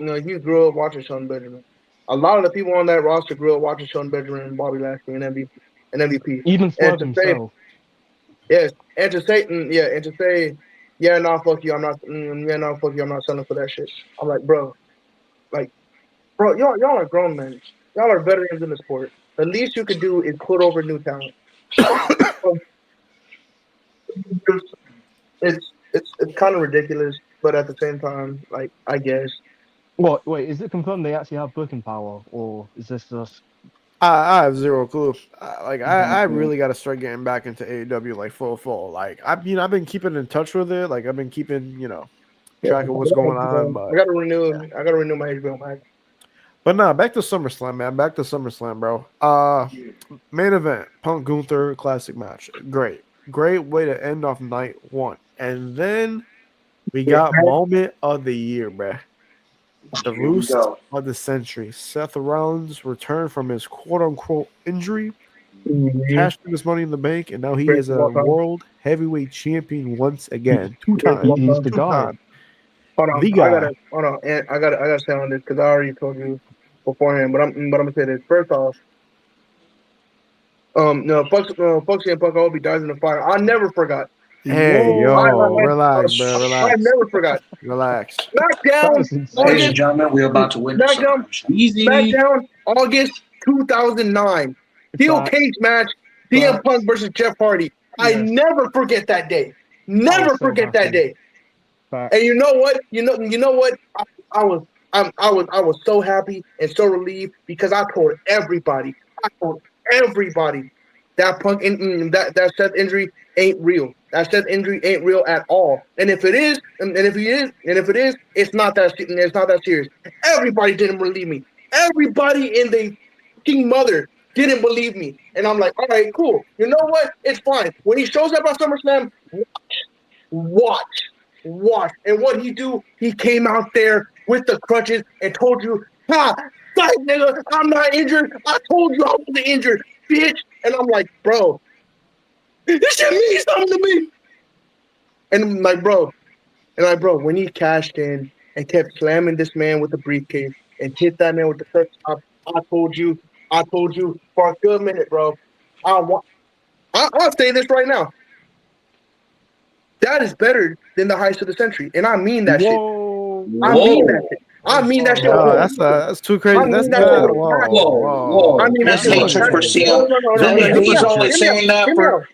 up watching Sean Benjamin. A lot of the people on that roster grew up watching Sean Benjamin and Bobby Lashley and MVP. Even And Swerve to say, himself. yes, and to say, yeah, no, fuck you, I'm not, fuck you, I'm not selling for that shit. I'm like, bro, y'all are grown men. Y'all are veterans in the sport. The least you could do is put over new talent. it's kind of ridiculous, but at the same time, like I guess. What? Wait, is it confirmed they actually have booking power, or is this just? I have zero clue. I really got to start getting back into AEW like full. Like I've been keeping in touch with it. Like I've been keeping track of what's going on. But I gotta renew my HBO Max. But nah, back to SummerSlam, man. Back to SummerSlam, bro. Main event, Punk Gunther classic match. Great way to end off night one. And then we got moment of the year, bruh. The roost of the century. Seth Rollins returned from his quote-unquote injury, cashed in his money in the bank, and now he is a world heavyweight champion once again. Two times. He's the guy. Hold on, The guy. I gotta say on this because I already told you beforehand, but I'm gonna say this. First off, no, fuck CM Punk. I hope he dies in the fire. I never forgot. Hey, yo, relax, bro. Relax. I never forgot. Relax. SmackDown, Ladies and gentlemen, we're about to witness SmackDown, Easy. SmackDown, August 2009. Steel cage match. CM Punk versus Jeff Hardy. I Yes. never forget that day. Never so forget that happy. day. Facts. And you know what? You know what? I was so happy and so relieved because I told everybody that Punk that Seth injury ain't real. That Seth injury ain't real at all. And if it is, it's not that serious. Everybody didn't believe me. Everybody in the fucking mother didn't believe me. And I'm like, all right, cool. You know what? It's fine. When he shows up at SummerSlam, watch. And what he do? He came out there with the crutches and told you, "Ha, guys, nigga, I'm not injured. I told you I wasn't injured, bitch." And I'm like, bro, this shit means something to me. And I'm like, bro, when he cashed in and kept slamming this man with the briefcase and hit that man with the first top, I told you for a good minute, bro. I'll say this right now. That is better than the heist of the century, and I mean that shit. Whoa. I mean that shit. I mean that shit. No, that's too crazy. I mean That's that not. shit with a Whoa. I mean that His shit with hatred for CM.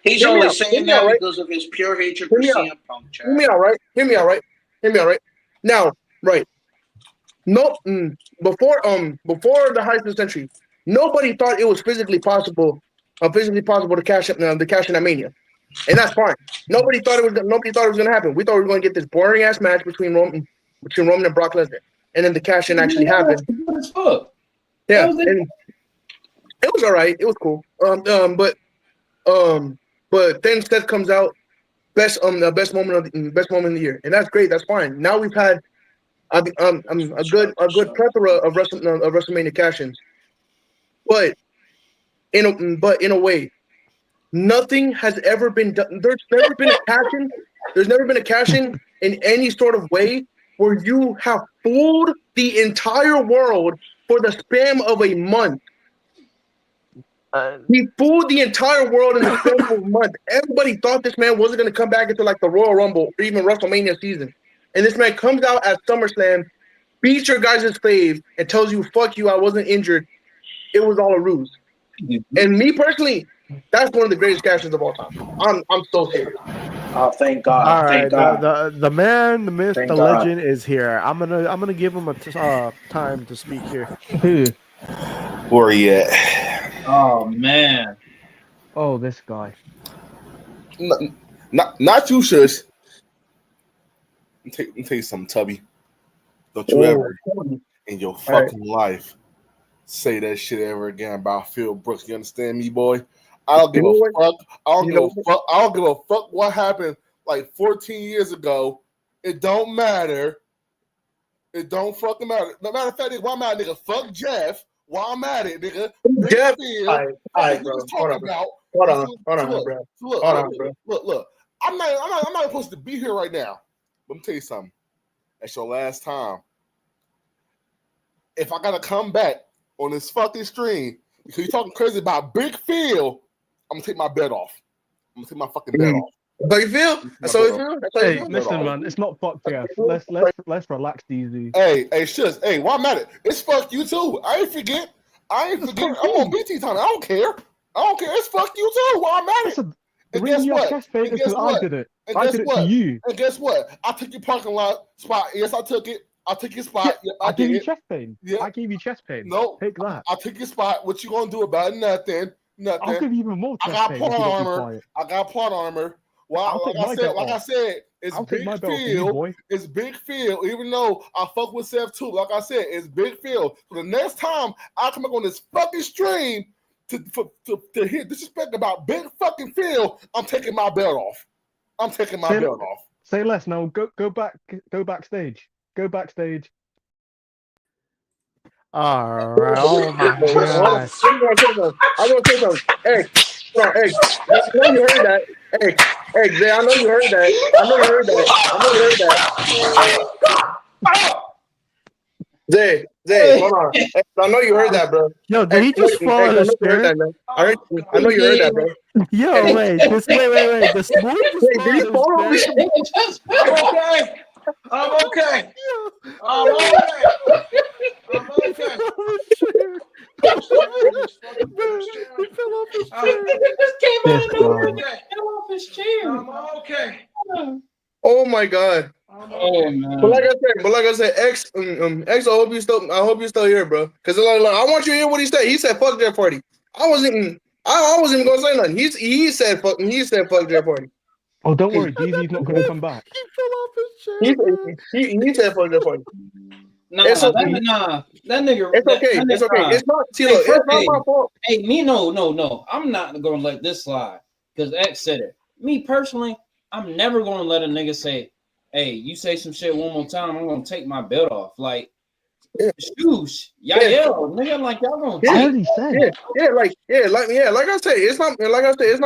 He's only saying that because of his pure hatred for CM Punk. Chad. Hear me out, right? Now, right. No, before the heist of the century, nobody thought it was physically possible to cash in at Mania, and that's fine. Nobody thought it was going to happen. We thought we were going to get this boring ass match between Roman and Brock Lesnar, and then the cash in actually happened. Yeah, and it was all right. It was cool. But then Seth comes out, best moment of the year, and that's great. That's fine. Now we've had a good plethora of WrestleMania cash-ins, but in a way, nothing has ever been done. There's never been a cash-in. There's never been a cash-in in any sort of way where you have fooled the entire world for the span of a month. He fooled the entire world in the span of a month. Everybody thought this man wasn't going to come back into like the Royal Rumble or even WrestleMania season. And this man comes out at SummerSlam, beats your guys' fave, and tells you, "Fuck you, I wasn't injured. It was all a ruse." And me personally, that's one of the greatest cash-ins of all time. I'm so serious. Oh, thank God! All right, Thank God! the man, the myth, Thank the God. legend is here. I'm gonna give him a time to speak here. Who? Where are you at? Oh man. Oh, this guy. Not you, shush. Let me tell you something, Tubby. Don't you ever in your fucking life say that shit ever again about Phil Brooks. You understand me, boy? I don't give a fuck. I don't give a fuck what happened like 14 years ago. It don't matter. It don't fucking matter. No matter of fact, why I'm at it, nigga. Fuck Jeff. While I'm at it, nigga. Jeff. Phil, All right, bro. Hold on, bro. Look. I'm not supposed to be here right now. Let me tell you something. That's your last time. If I gotta come back on this fucking stream because you're talking crazy about Big Phil, I'm gonna take my bed off. I'm gonna take my fucking bed off. That's how you feel? That's how you feel? Hey, listen, man. It's not fuck Jeff. Let's relax, easy. Hey, shush. Hey, while I'm at it, it's fuck you too. I ain't forget. I'm on BT time. I don't care. It's fuck you too. While I'm at it. Listen, and guess what? I did it. I did it to you. And guess what? I took your parking lot spot. Yes, I took it. I took your spot. Yeah, I gave did you chest pain. Yeah. I gave you chest pain. No. Take that. I took your spot. What you gonna do about it? Nothing. I'll give you even more chest I got pain. plot armor. Well, like I said, it's Big Phil. It's Big Phil. Even though I fuck with Seth too, like I said, it's Big Phil. So the next time I come back on this fucking stream to hear disrespect about Big fucking Phil, I'm taking my belt off. Say less now. Go backstage. Go backstage. All right. Oh my god. I'm gonna say something. Hey, I know you heard that. Hey, Zay, I know you heard that. Zay, hold on. Hey, I know you heard that, bro. Yo, did he just fall on his chair? I know you heard that, bro. Yo, wait. The smooth just did you fall on his I'm okay. He fell off his chair. my god. Oh man. But like I said, X, X. I hope you still here, bro. Because like, I want you to hear what he said. He said, "Fuck Jeff Hardy." I wasn't even gonna say nothing. He said, "Fuck." He said, "Fuck Jeff Hardy." Oh, don't worry, DZ's not going to come back. He fell off his chair. He said, "Fuck Jeff Hardy." Nah, It's okay. that nigga. It's okay. It's okay. It's not. See, look, it's not my fault. Hey, me, no. I'm not gonna let this slide because X said it. Me personally, I'm never gonna let a nigga say, "Hey, you say some shit one more time, I'm gonna take my belt off." Like, shoosh, y'all, nigga, like y'all gonna. I already said. Like I said, it's not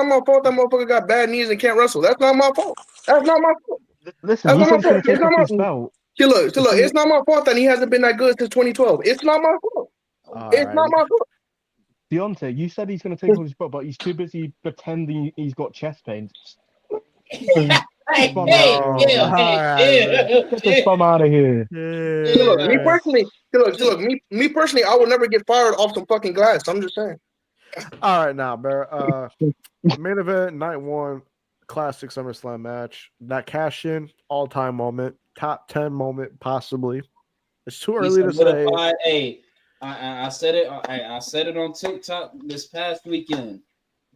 my fault that motherfucker got bad knees and can't wrestle. That's not my fault. Listen, you said he's going to take off his belt. See, look, it's not my fault that he hasn't been that good since 2012. It's not my fault. It's not my fault. Deontay, you said he's going to take off his belt, but he's too busy pretending he's got chest pains. Hey, Get this bum out of here. Look, me personally, I will never get fired off some fucking glass. I'm just saying. All right, now, Bear. Main event, night one, classic SummerSlam match. That cash in, all time moment, top 10 moment, possibly. It's too early to say. Hey, I said it. I said it on TikTok this past weekend.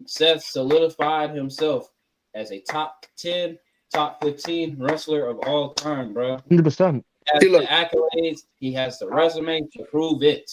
Seth solidified himself as a top 10, top 15 wrestler of all time, bro. 100%. He has the accolades. He has the resume to prove it.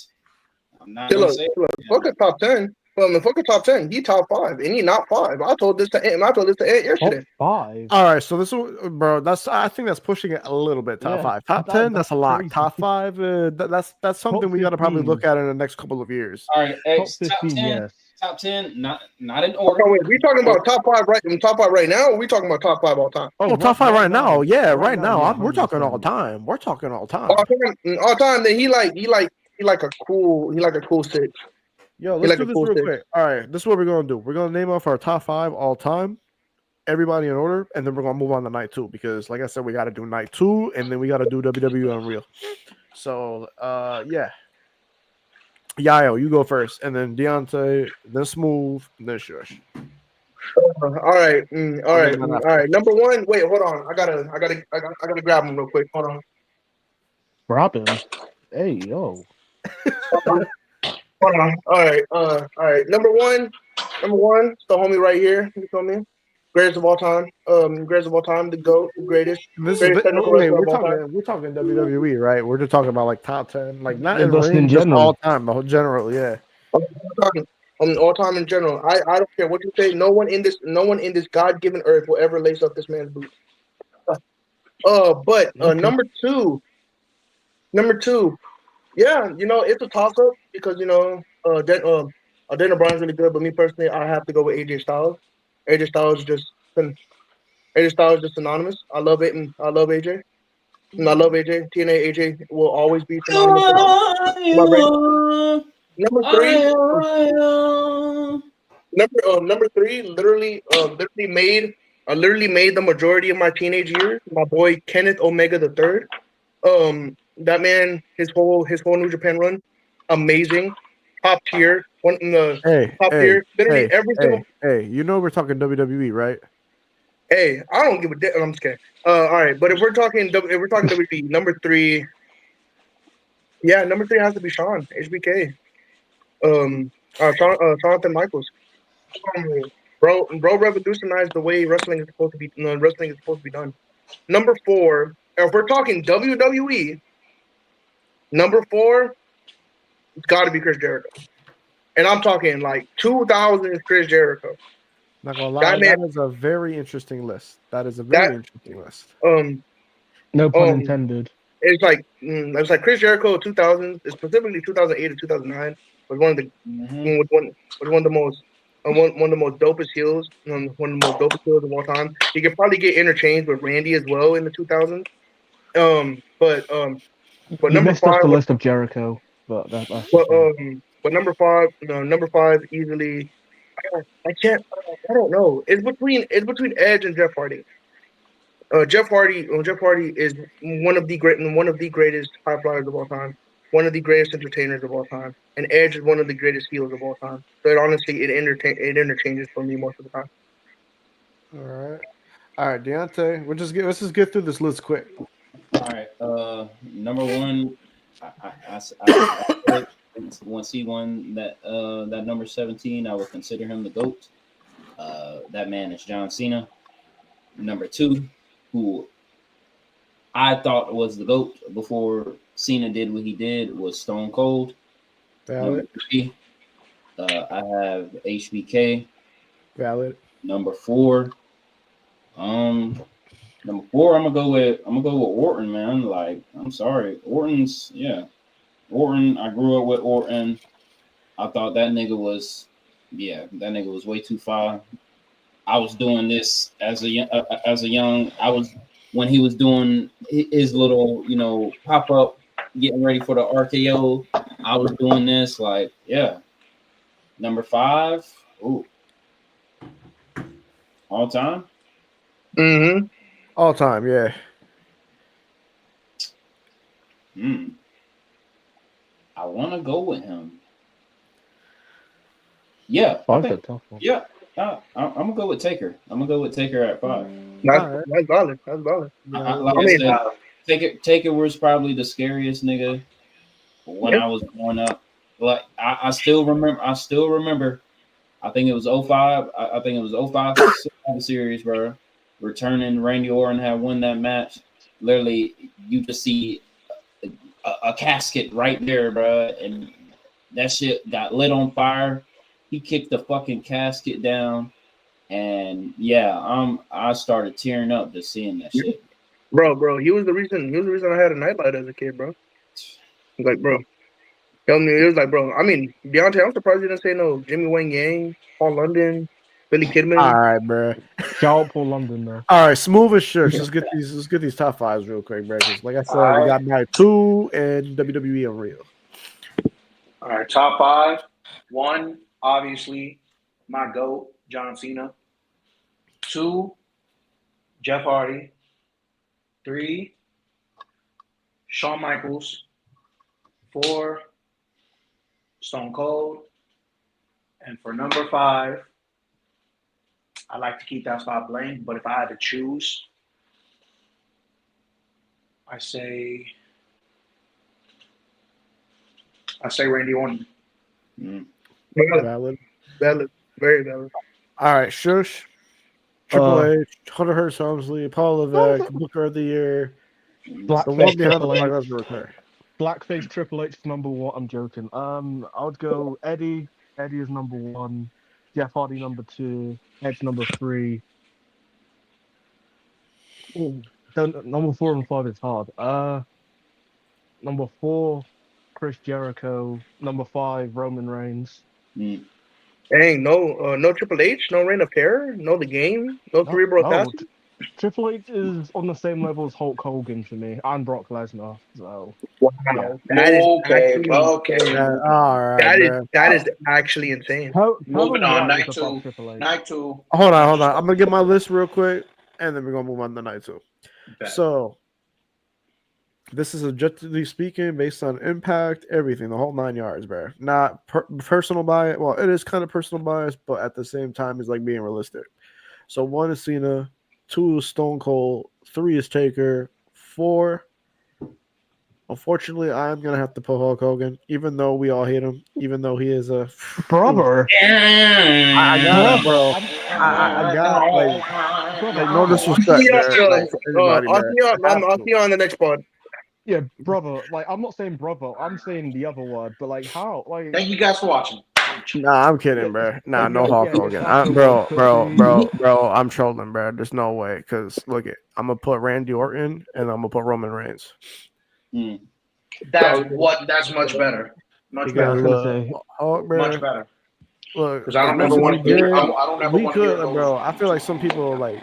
I'm not gonna say fuck a top 10. Well, fuck a top 10. He top 5, and he not 5. I told this to Ant yesterday. Top 5. All right, so this one, bro. I think that's pushing it a little bit. Top 5, top 10. That's a lot. Crazy. Top 5. That's something we got to probably look at in the next couple of years. All right, X, top 15, yes. Top 10, not in order. Oh, wait, we talking about top 5 right now? Or we talking about top 5 all time? Oh, top 5 right now. Yeah, right now. Yeah, we're talking all time. We're talking all time. All time. Then he like a cool 6. Yo, let's do this real quick. All right, this is what we're gonna do. We're gonna name off our top 5 all time, everybody in order, and then we're gonna move on to night 2 because, like I said, we got to do night 2, and then we got to do WWE Unreal. So, yeah. Yayo, you go first, and then Deontay, then Smooth, and then Shush. All right. Number 1. Wait, hold on. I gotta grab him real quick. Hold on. Grab him. Hey, yo. Hold on. All right. Number one, the homie right here. You feel me? Greatest of all time. The GOAT, the greatest. We're talking WWE, right? We're just talking about like top 10, like not in ring, just all time, but general, yeah. All time in general. I don't care what you say. No one in this God-given earth will ever lace up this man's boots. Number two. Yeah, it's a toss-up because Daniel Bryan's really good, but me personally, I have to go with AJ Styles. AJ Styles is just synonymous. I love it, and I love AJ. And I love AJ. TNA AJ will always be synonymous. Number three, literally made the majority of my teenage years. My boy Kenneth Omega III. That man, his whole New Japan run, amazing, top tier. Top tier. Literally every single. Hey, we're talking WWE, right? Hey, I don't give a damn. I'm just kidding. All right, but if we're talking WWE, number 3. Yeah, number 3 has to be Sean HBK. Jonathan Michaels. Bro revolutionized the way wrestling is supposed to be done. Number 4, if we're talking WWE, number 4, it's got to be Chris Jericho. And I'm talking like 2000s Chris Jericho. Not gonna lie, that is a very interesting list. Interesting list. No pun intended. It's like Chris Jericho 2000, specifically 2008 to 2009 was one of the most dopest heels, one of the most dopest heels of all time. He could probably get interchanged with Randy as well in the 2000s. But you number messed 5 up the list of Jericho, but but number 5 easily. I don't know. It's between Edge and Jeff Hardy. Jeff Hardy is one of the greatest high flyers of all time, one of the greatest entertainers of all time, and Edge is one of the greatest heels of all time. So it interchanges for me most of the time. All right. All right, Deontay. Let's just get through this list quick. All right. Number one, I said once he won that number 17, I would consider him the GOAT. That man is John Cena. Number two, who I thought was the GOAT before Cena did what he did, was Stone Cold. Number Valid. three, I have HBK. Valid. Number four, I'm gonna go with Orton, man. Like, I'm sorry, Orton's Orton. I grew up with Orton. I thought that nigga was way too far. I was doing this as a young. I was when he was doing his little, pop up, getting ready for the RKO. I was doing this, like, yeah. Number five, all time. Mm-hmm. All time, yeah. I want to go with him. Yeah, That's a tough one. Yeah, I'm gonna go with Taker. I'm gonna go with Taker at 5. That's valid. That's valid. Taker was probably the scariest nigga when I was growing up. Like, I still remember. I think it was 05. I think it was 05 Survivor Series, bro. Returning, Randy Orton had won that match. Literally, you just see a casket right there, bro, and that shit got lit on fire. He kicked the fucking casket down, and I started tearing up just seeing that shit. Bro, he was the reason I had a nightlight as a kid, bro. Like, bro. Tell me, it was like, bro. I mean, Deontay, I'm surprised you didn't say no Jimmy Wang Yang, Paul London, Billy Kidman. All right, bro. Shout out Paul London, though. All right, smooth as shit. Let's get these top fives real quick, bro. Like I said, we got night 2 and WWE Unreal. All right, top 5. 1, obviously, my GOAT, John Cena. 2, Jeff Hardy. 3, Shawn Michaels. 4, Stone Cold. And for number 5, I like to keep that spot blank, but if I had to choose, I say Randy Orton. Valid. Very valid. All right, Shush, Triple H, Hunter Hearst Helmsley, Paul Levesque, Booker of the Year. Blackface Triple H is number 1. I'm joking. I would go Eddie. Eddie is number 1. Jeff Hardy number 2. Edge number 3. Number 4 and 5 is hard. Number 4, Chris Jericho. Number 5, Roman Reigns. Dang, no Triple H, no Reign of Terror, no The Game, no Cerebral Assassin. Triple H is on the same level as Hulk Hogan for me and Brock Lesnar. So wow, yeah. Okay. All right, that is actually insane. Moving on, night 2. Hold on. I'm gonna get my list real quick, and then we're gonna move on to night 2. Bet. So this is objectively speaking, based on impact, everything, the whole 9 yards, bro. Not personal bias. Well, it is kind of personal bias, but at the same time, it's like being realistic. So 1 is Cena, 2 is Stone Cold, 3 is Taker, 4. Unfortunately, I'm gonna have to put Hulk Hogan, even though we all hate him, even though he is a brother. I got it, bro. I got like no disrespect. I'll see you on the next pod. Yeah, brother. Like, I'm not saying brother. I'm saying the other word. But like, how? Like, thank you guys for watching. Nah, I'm kidding, bro. Nah, no Hulk Hogan. Bro. I'm trolling, bro. There's no way. Cause look it, I'm gonna put Randy Orton and I'm gonna put Roman Reigns. That's much better. Much better. Hulk, bro. Much better. Look, because I don't ever want to hear. I don't ever want to hear those. Bro, I feel like some people like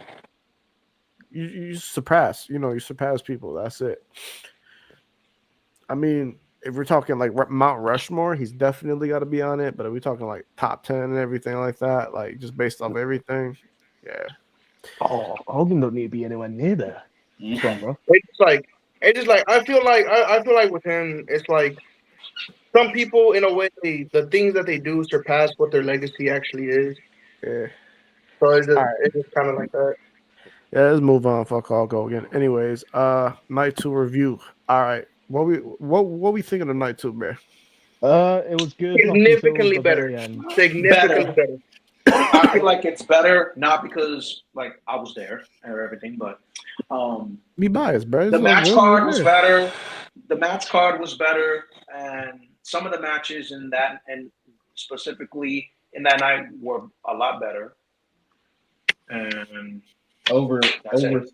you surpass. You surpass people. That's it. I mean, if we're talking like Mount Rushmore, he's definitely got to be on it. But if we're talking like top 10 and everything like that, like just based off everything, yeah. Oh, Hogan don't need to be anywhere near there. Come on, bro. It's just like I feel like with him, it's like some people in a way the things that they do surpass what their legacy actually is. Yeah. So it's just kind of like that. Yeah, let's move on. Fuck Hulk Hogan. Anyways, night 2 review. All right, what we thinking of night 2, man? It was good up until Significantly the better. very end. Significantly better. I feel like it's better, not because like I was there or everything, but Be biased, bro. the It's match all card good. was better. The match card was better, and some of the matches in that, and specifically in that night, were a lot better. And oversaturated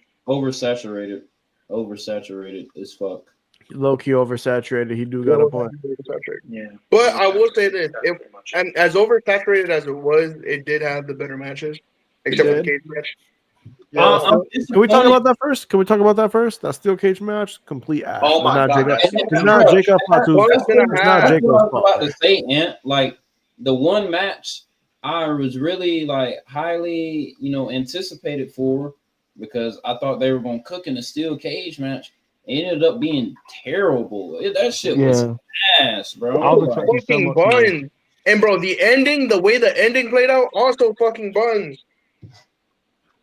as fuck. Low key oversaturated. He do got a point. Yeah, But I will say this: That's if pretty much and as oversaturated as it was, it did have the better matches, except for the did. cage match. I'm Can we talk disappointed. about that first? Can we talk about that first? That steel cage match, complete ass. Oh my God, It's that's- not Bro, Jacob Fatu's One fault. and a It's half. not That's Jacob's what I was fault. about to say, Ant. Like the one match I was really like highly, anticipated for because I thought they were going to cook in a steel cage match. It ended up being terrible. That shit was ass, bro. I was Like, expecting so Fucking much more. buns. And bro, the way the ending played out, also fucking buns.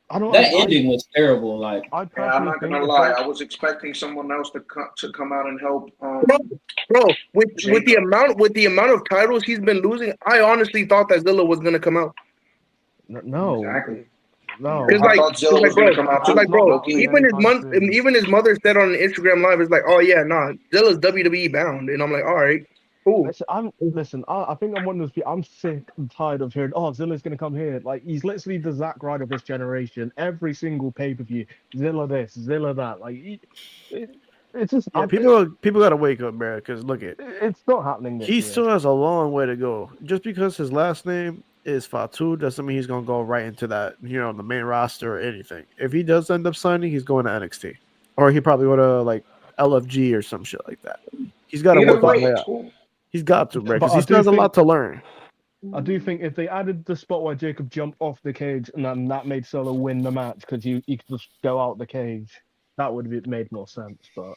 I don't. that ending was terrible. Like, I Yeah, I'm personally not think gonna the lie. first- I was expecting someone else to come out and help. Bro, with the Jacob. amount of titles he's been losing, I honestly thought that Zilla was gonna come out. No, Exactly. no. It's I like, thought Zilla was bro, gonna come out it's too. like, bro, Not happening anytime soon. even his mother said on Instagram Live, it's like, oh yeah, nah, Zilla's WWE bound, and I'm like, all right, cool. Listen. I think I'm one of those people. I'm sick and tired of hearing, "Oh, Zilla's gonna come here." Like he's literally the Zack Ryder of this generation. Every single pay-per-view, Zilla this, Zilla that. Like it's just Yeah, people gotta wake up, man. Because look at it's not happening this he year. still has a long way to go. Just because his last name is Fatu doesn't mean he's gonna go right into that, the main roster or anything. If he does end up signing, he's going to NXT, or he probably go to like LFG or some shit like that. He's got to Either work his way, way it's up. cool. He's got to, bro, But because I he still do has a think- lot to learn. I do think if they added the spot where Jacob jumped off the cage and then that made Solo win the match because he could just go out the cage, that would have made more sense. But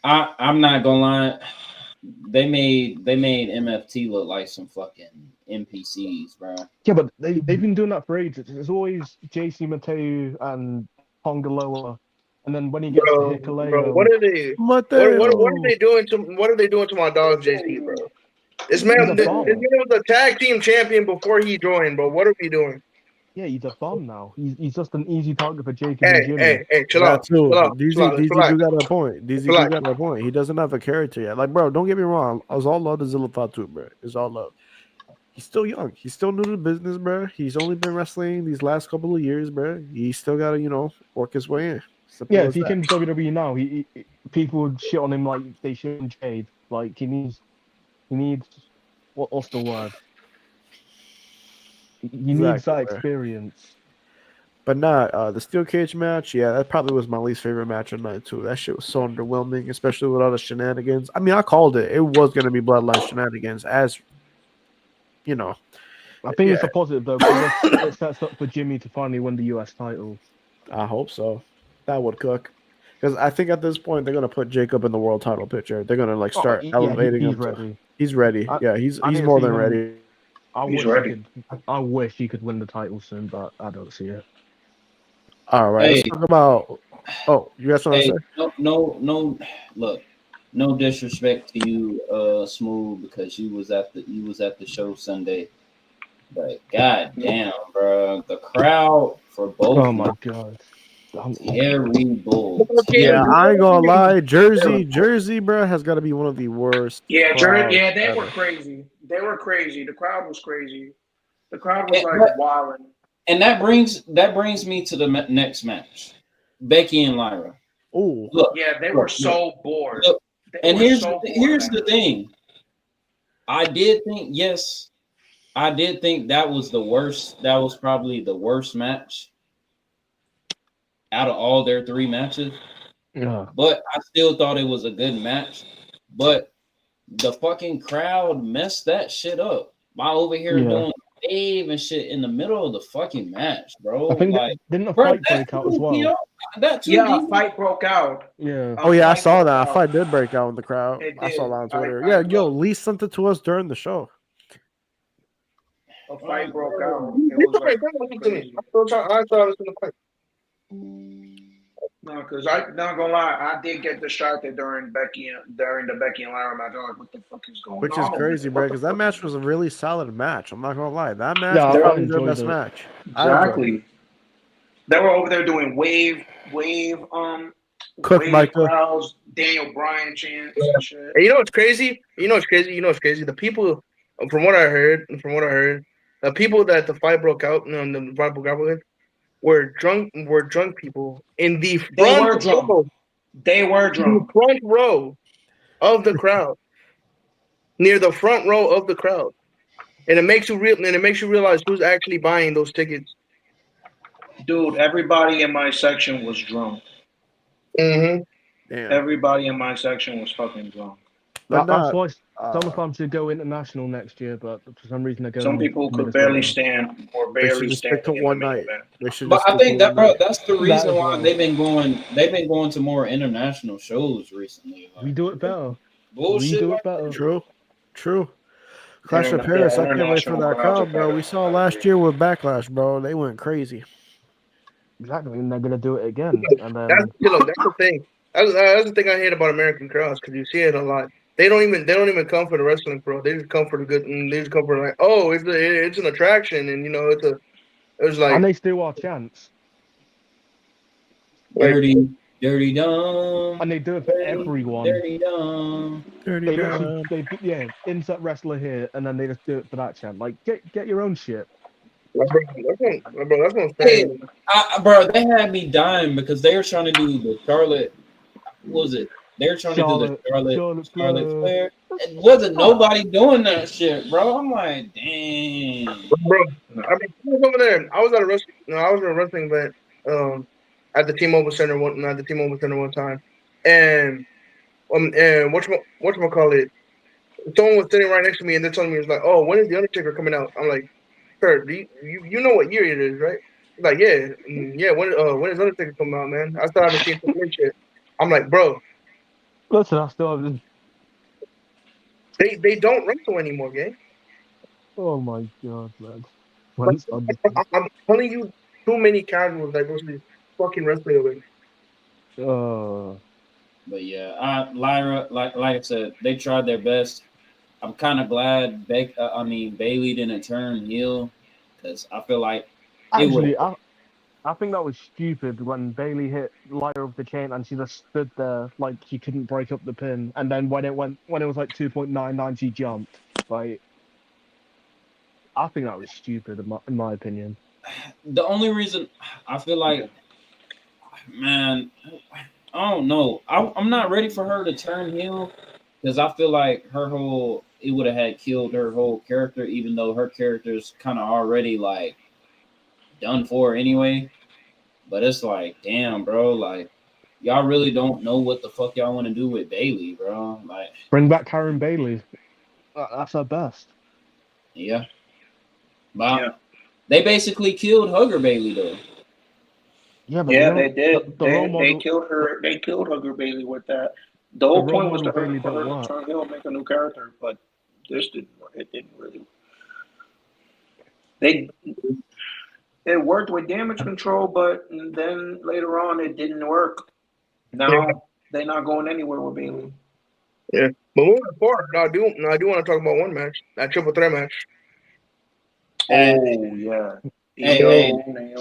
I'm not gonna lie. They made MFT look like some fucking NPCs, bro. yeah, but they've been doing that for ages. It's always JC Mateu and Pongaloa, and then when he gets to Hikaleo, Bro, what are they? What are they doing to? What are they doing to my dog JC, bro? This man was a tag team champion before he joined, bro. What are we doing? Yeah, he's a bum now. He's just an easy target for Jacob Hey, and Jimmy. chill out. DZ do got a point. DZ do got a point. He doesn't have a character yet. Like, bro, don't get me wrong. I was all love to Zilla Fatu, bro. It's all love. He's still young. He's still new to the business, bro. He's only been wrestling these last couple of years, bro. He's still got to, work his way in. Yeah, if he came to WWE now, he people would shit on him like they shit on Jade. Like he needs what's the word? He needs that experience. But the steel cage match, yeah, that probably was my least favorite match of night too. That shit was so underwhelming, especially with all the shenanigans. I mean, I called it. It was gonna be bloodline shenanigans, as I think it's a positive though, because it sets up for Jimmy to finally win the US title. I hope so. That would cook. Because I think at this point they're gonna put Jacob in the world title picture. They're gonna start elevating him. Ready. He's ready. He's more than ready. I wish he could win the title soon, but I don't see it. All right, let's talk about. Oh, you got something to say? No. Look, no disrespect to you, Smooth, because you was at the show Sunday, but goddamn, bro, the crowd for both. Oh my god. Terrible. Yeah, I ain't gonna lie. Jersey, bro, has got to be one of the worst. Yeah, they were crazy. They were crazy. The crowd was crazy. The crowd was wilding. And that brings me to the next match, Becky and Lyra. Oh, they were so bored. Look, and here's the thing. I did think that was the worst. That was probably the worst match out of all their 3 matches. Yeah. But I still thought it was a good match. But the fucking crowd messed that shit up by over here doing wave and shit in the middle of the fucking match, bro. I think didn't a fight break out as well? A fight broke out. Yeah. Oh yeah, I saw that. A fight did break out in the crowd. I saw that on Twitter. Lease something to us during the show. A fight broke out. I thought I was gonna fight. No, because I not gonna lie, I did get distracted during the Becky and Lara match. I was like, what the fuck is going Which on? is over crazy, there? bro, What the because that fuck match is- was a really solid match. I'm not gonna lie. That match Yeah, was I probably their enjoyed best it. match. I enjoyed it. Exactly. They were over there doing Cook wave Micah. crowds, Daniel Bryan chants and shit. And you know what's crazy? You know what's crazy? You know what's crazy? The people, from what I heard, the people that the fight broke out, the fight broke out with, were drunk people in the They were drunk. row, They were drunk. front row of the crowd, near the front row of the crowd, and it makes you realize who's actually buying those tickets. Dude, everybody in my section was drunk. Mm-hmm. Damn. Everybody in my section was fucking drunk. But That's not. why Summerslam should go international next year, but for some reason they're going. Some people to could Minnesota. barely stand or They should barely just stick to standing in the one main night. event. They should But just I stick to think that, one bro, night. that's the reason as why well. they've been going to more international shows recently. We do it better. Bullshit. We do like it better. True. Clash of Paris. I can't wait for that crowd, bro. We saw last year with Backlash, bro. They went crazy. Exactly, and they're gonna do it again. And then That's the thing. That's the thing I hate about American crowds, because you see it a lot. They don't even come for the wrestling, bro. They just come for the good. They just come for like, oh, it's an attraction, and it's like, and they steal our chance. dirty dumb. And they do it for everyone. Dirty dumb. Dirty They dumb. literally, insert wrestler here, and then they just do it for that chant. Like, get your own shit. that's what I'm Hey, saying. bro, they had me dying because they were trying to do the Charlotte. What was it? They were trying to do the Charlotte Flair. It wasn't nobody doing that shit, bro. I'm like, damn. Bro, I was over there. I was at a wrestling. No, I was at a wrestling event. At the T-Mobile Center one time, and whatchamacallit, someone was sitting right next to me, and they're telling me, it's like, oh, when is the Undertaker coming out? I'm like, sir, you know what year it is, right? He's like, yeah, yeah. When is Undertaker coming out, man? I still haven't seen some great shit. I'm like, bro, Listen, I still have. they don't wrestle anymore, gang. Oh my god, man. I'm telling you, too many casuals that go to this fucking wrestling event. But yeah, Lyra, like I said, they tried their best. I'm kind of glad Bailey didn't turn heel, because I feel like actually, I think that was stupid when Bailey hit Lyra with the chain and she just stood there like she couldn't break up the pin, and then when it was like 2.99, she jumped. Like, I think that was stupid in my opinion. The only reason I feel like, man, I don't know. I'm not ready for her to turn heel, because I feel like it would have had killed her whole character, even though her character's kind of already like done for anyway. But it's like, damn, bro, like, y'all really don't know what the fuck y'all want to do with Bailey, bro. Like, bring back Karen Bailey. That's her best. Yeah. But they basically killed Hugger Bailey though. Yeah, but they did. They killed her. They killed Hugger Bailey with that. The whole point was for her to turn heel and make a new character, but this didn't. It didn't really. It worked with Damage Control, but then later on it didn't work. Now they're not going anywhere with Bailey. Yeah, but moving forward, I do want to talk about one match, that triple threat match. Oh yeah,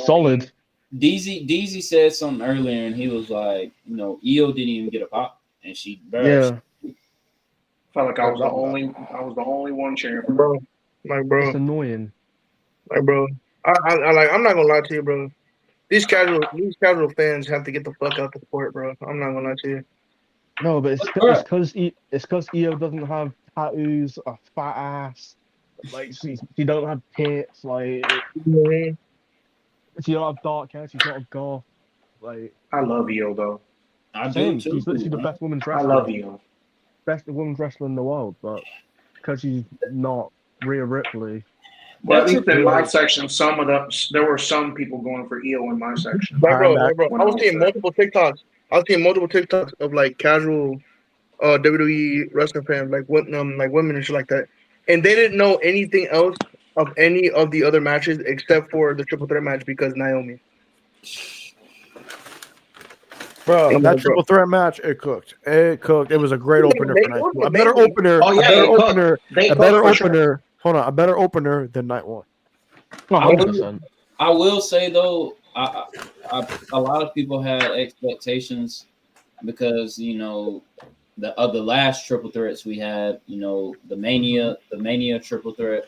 solid. DZ said something earlier, and he was like, Io didn't even get a pop, and she Yeah. Felt like I was the only one cheering for her. Bro. Like, bro, it's annoying. Like, bro, I'm not gonna lie to you, bro. These casual fans have to get the fuck out the sport, bro. I'm not gonna lie to you. No, but it's because Io doesn't have tattoos, a fat ass, like she don't have tits, like she don't have dark hair, she's not a goth. Like, I love Io though. I do too. She's literally the best women's I wrestler. love Io. Best women's wrestler in the world, but because she's not Rhea Ripley. Well, at least in my section, there were some people going for Io in my section. Bro. I was seeing multiple TikToks of like casual WWE wrestling fans, like women and shit like that, and they didn't know anything else of any of the other matches except for the triple threat match because Naomi. Bro, that triple threat match, it cooked. It cooked. It was a great opener for night 2. A better opener. Oh, yeah, a better they cooked. opener. They A cooked better for sure. opener. Hold on. A better opener than night 1. 100%. I will say though, a lot of people had expectations because the last triple threats we had, the Mania triple threat,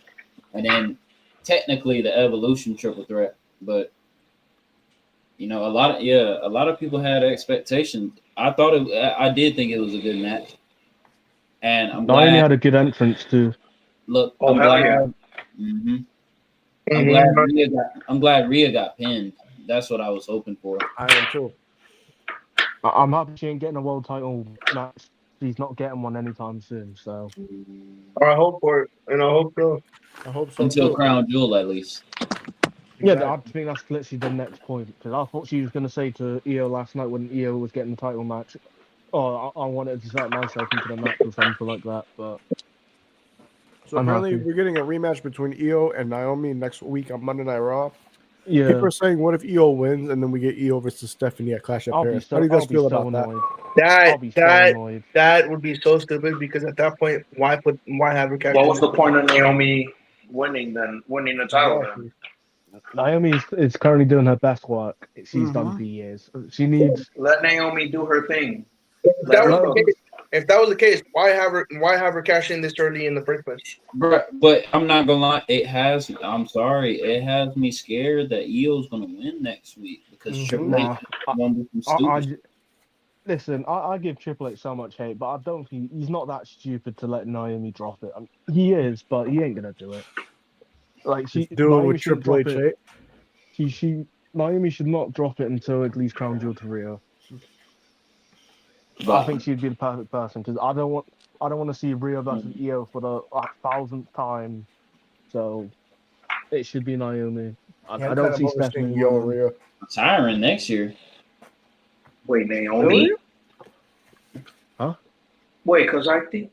and then technically the Evolution triple threat, but a lot of people had expectations. I did think it was a good match, and I'm glad. Naomi had a good entrance too. Look, Oh, I'm hell glad. yeah. Mhm. I'm glad Rhea got pinned. That's what I was hoping for. I am too. I'm happy she ain't getting a world title match. She's not getting one anytime soon. So I hope for it, and I hope so. I hope so Until too. Crown Jewel, at least. yeah, Exactly. I think that's literally the next point because I thought she was going to say to Io last night when Io was getting the title match, "Oh, I wanted to set myself into the match or something like that." But So I'm apparently happy. we're getting a rematch between Io and Naomi next week on Monday Night Raw. Yeah, People are saying, what if Io wins and then we get Io versus Stephanie at Clash of I'll be Paris? so How do you guys feel so about that? annoyed. I'll be so annoyed. That would be so stupid because at that point, why have her cash What in was the it? point of Naomi winning the title Exactly. then? Naomi is currently doing her best work she's done Mhm. for years. She needs. Let Naomi do her thing. If Let that her was the cook. case, if that was the case, why have her cash in this early in the first place? But I'm not gonna lie, I'm sorry, it has me scared that Io's gonna win next week because Mhm. Triple H Nah, is gonna do some I, stupid. listen. I give Triple H so much hate, but I don't think he's not that stupid to let Naomi drop it. I mean, he is, but he ain't gonna do it. Like Just do it Naomi with shouldn't Triple drop H. it. Naomi should not drop it until at least Crown Jewel to Rhea. I think she'd be the perfect person because I don't want to see Rhea versus Io for the 1000th time. So it should be Naomi. I I'm don't kind of see overseeing Stephanie Io winning. Rhea. Retiring next year. Wait, Naomi? Huh? Wait, because I think.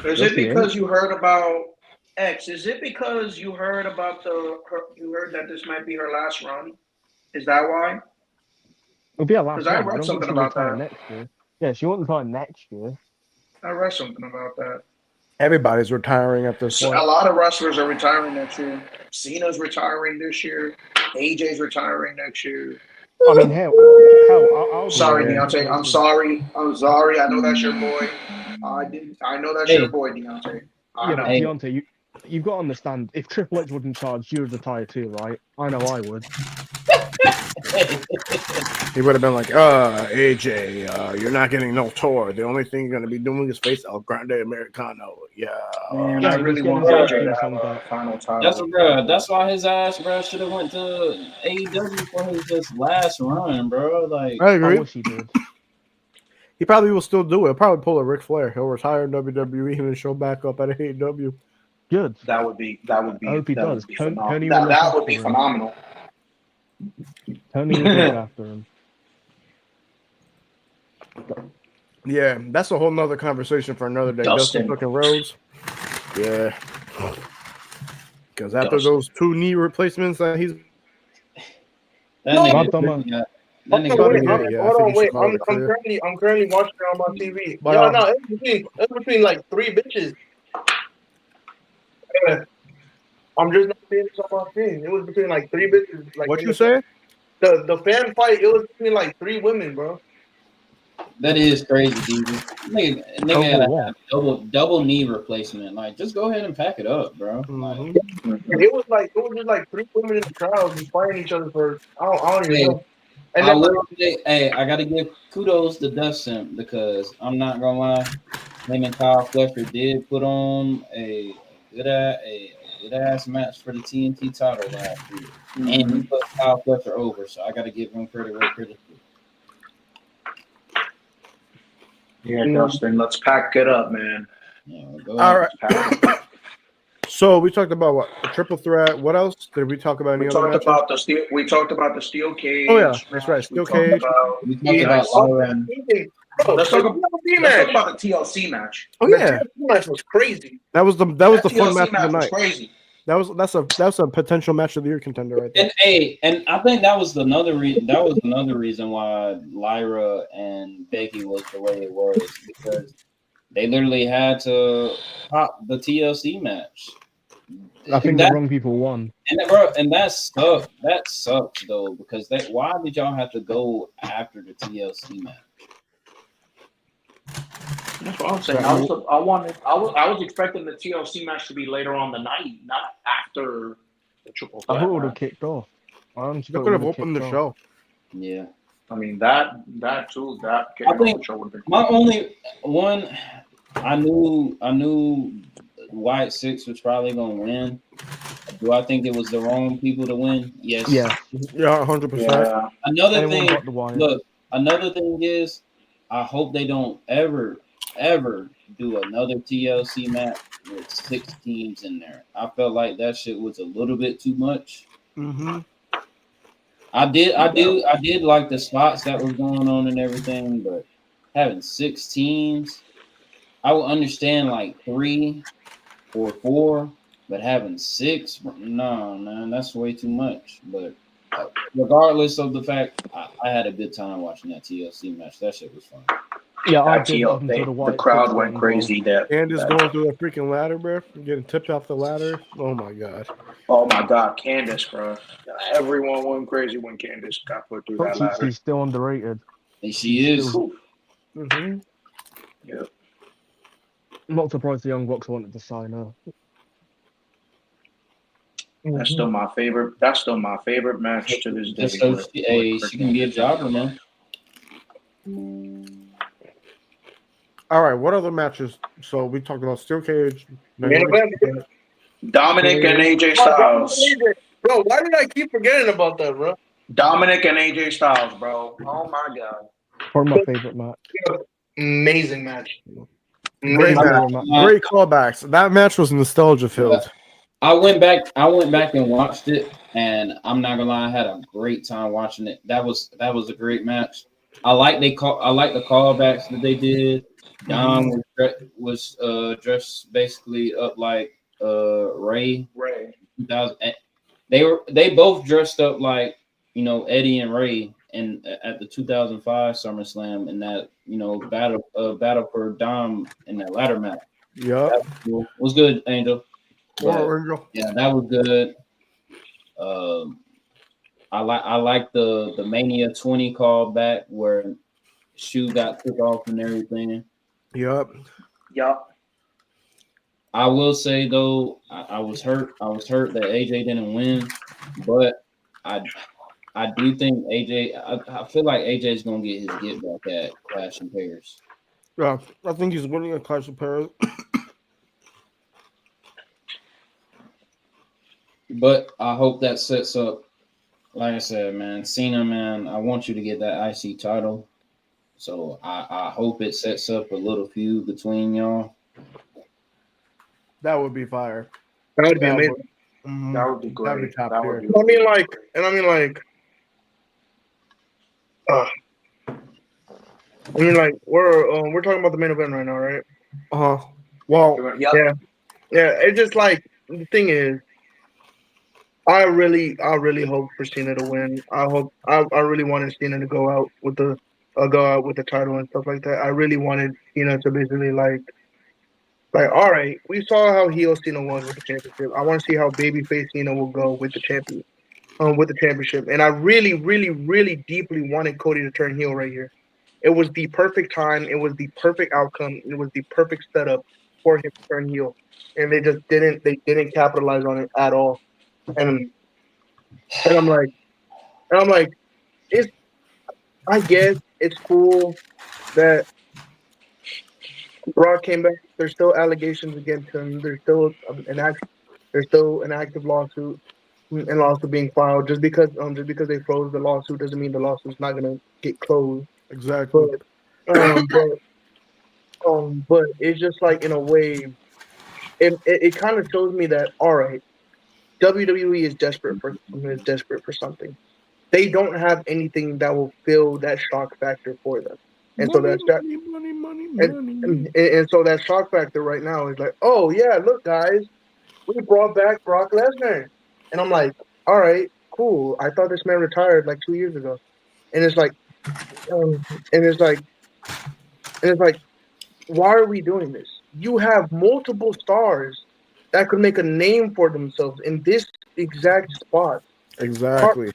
Is Yes, it he because you heard about X? Is it because you heard about you heard that this might be her last run? Is that why? It'll be her last Because I run. I read don't think something she'll about retire that. next year. Yeah, she won't retire next year. I read something about that. Everybody's retiring at this So point. a lot of wrestlers are retiring next year. Cena's retiring this year. AJ's retiring next year. I mean, hell, I'll be Sorry, honest. Deontay. I'm sorry. I'm sorry. I know that's your boy. I know that's your Hey, boy, Deontay. I Yeah, but know. hey, Deontay, you've got to understand. If Triple H was in charge, you would retire too, right? I know I would. He would have been like, AJ, you're not getting no tour. The only thing you're going to be doing is face El Grande Americano. Yeah. Man, Yeah, I he really was getting want his AJ own to theme have song a back. final title. That's why his ass, bro, should have went to AEW for his just last run, bro. Like, I I agree. wish he did. He probably will still do it. He'll probably pull a Ric Flair. He'll retire in WWE and then show back up at AEW. Good. That would be I hope he does. phenomenal. Tony will look That would be after him. phenomenal. Tony would look after him. Yeah, that's a whole nother conversation for another day. Dustin Dustin. fucking Rhodes. Yeah. Because after Dustin. those 2 knee replacements that he's that No, nigga, Madonna. that Hold nigga, on, wait, yeah, yeah, I hold think on, you should wait. call it I'm clear. currently watching it on my TV. But, Yo, no, it's between like 3 bitches. Yeah. I'm just not seeing this on my screen. It was between like 3 bitches. Like what you say? the fan fight, it was between like 3 women, bro. that is crazy, dude. Nigga Over gotta what? have double knee replacement. Like, just go ahead and pack it up, bro. Like, Mm-hmm. And it was just like 3 women in the crowd just fighting each other for I don't even hey, know. And I then will say, hey, I gotta give kudos to Dustin because I'm not gonna lie, him and Kyle Fletcher did put on a good ass match for the TNT title last year, and he put Kyle Fletcher over. So I gotta give him credit where credit is. Yeah, Dustin, let's pack it up, man. Yeah, go All ahead. right. So we talked about what? A triple threat. What else? Did we talk about any We other talked matches? about the steel. We talked about the steel cage. Oh, yeah, that's right, steel We talked cage. about We talked about Lauren. bro, Let's the talk TLC about match. the TLC match. Oh, The yeah. TLC match was crazy. That was the That fun TLC match of the match was night. crazy. That's a potential match of the year contender right there. And I think that was another reason why Lyra and Becky was the way it was, because they literally had to pop the TLC match. I think the wrong people won. And that sucks. That sucks though, because why did y'all have to go after the TLC match? That's what I'm saying. I was expecting the TLC match to be later on the night, not after the triple I threat. thought it would have kicked off. They could have opened the show. Yeah. I mean that too. That I think show would have been my only one. I knew White Six was probably gonna win. Do I think it was the wrong people to win? Yes. Yeah. Yeah, 100%. Yeah. Another Anyone thing. but the Wyatt. Look. Another thing is, I hope they don't ever do another TLC match with 6 teams in there. I felt like that shit was a little bit too much. Mm-hmm. I did like the spots that were going on and everything, but having 6 teams, I would understand like 3 or 4, but having 6, no, man, that's way too much. But regardless of the fact, I had a good time watching that TLC match. That shit was fun. Yeah, I That did. TL, the crowd went crazy. Candace going through a freaking ladder, bro. Getting tipped off the ladder. Oh my god. Oh my god, Candace, bro. Everyone went crazy when Candace got put through that ladder. She's still underrated. And she is. Mm-hmm. Yeah. I'm not surprised the Young Bucks wanted to sign her. That's still my favorite. That's still my favorite match to this day. Just so she can be a jobber, man. All right, what other matches? So we talked about Steel Cage, Dominic and AJ Styles. Bro, why did I keep forgetting about that, bro? Dominic and AJ Styles, bro. Oh my god. Probably my favorite match. Amazing match. Great match. Great callbacks. That match was nostalgia filled. I went back and watched it, and I'm not gonna lie, I had a great time watching it. That was a great match. I like the callbacks that they did. Dom was dressed basically up like Ray. 2000. They both dressed up like, you know, Eddie and Ray at the 2005 SummerSlam in that, you know, battle for Dom in that ladder match. Yeah, cool. Was good, Angel. Angel. Yeah, that was good. I like the Mania 20 callback where Shoe got took off and everything. Yep. I will say though, I was hurt. I was hurt that AJ didn't win, but I do think AJ. I feel like AJ is gonna get his get back at Clash in Paris. Yeah, I think he's winning a Clash of Paris. But I hope that sets up. Like I said, man, Cena, man, I want you to get that IC title. So I hope it sets up a little feud between y'all. That would be fire. That would be amazing. That would be great. That would be top tier. I mean, we're talking about the main event right now, right? Well, yeah. It's just like the thing is, I really hope for Cena to win. I really wanted Cena to go out with the title and stuff like that. I really wanted Cena to basically like, all right, we saw how heel Cena was with the championship. I want to see how babyface Cena will go with the championship. And I really, really, really deeply wanted Cody to turn heel right here. It was the perfect time. It was the perfect outcome. It was the perfect setup for him to turn heel, and they just didn't. They didn't capitalize on it at all. And I'm like, I guess it's cool that Brock came back. There's still allegations against him. There's still an active lawsuit and lawsuit being filed. Just because they froze the lawsuit doesn't mean the lawsuit's not gonna get closed. Exactly. But it's just like, in a way, it kind of shows me that, all right, WWE is desperate for something. They don't have anything that will fill that shock factor for them. And so that shock factor right now is like, oh yeah, look guys, we brought back Brock Lesnar, and I'm like, all right, cool. I thought this man retired like 2 years ago, and it's like, um, and it's like, and it's like, why are we doing this? You have multiple stars that could make a name for themselves in this exact spot. Exactly.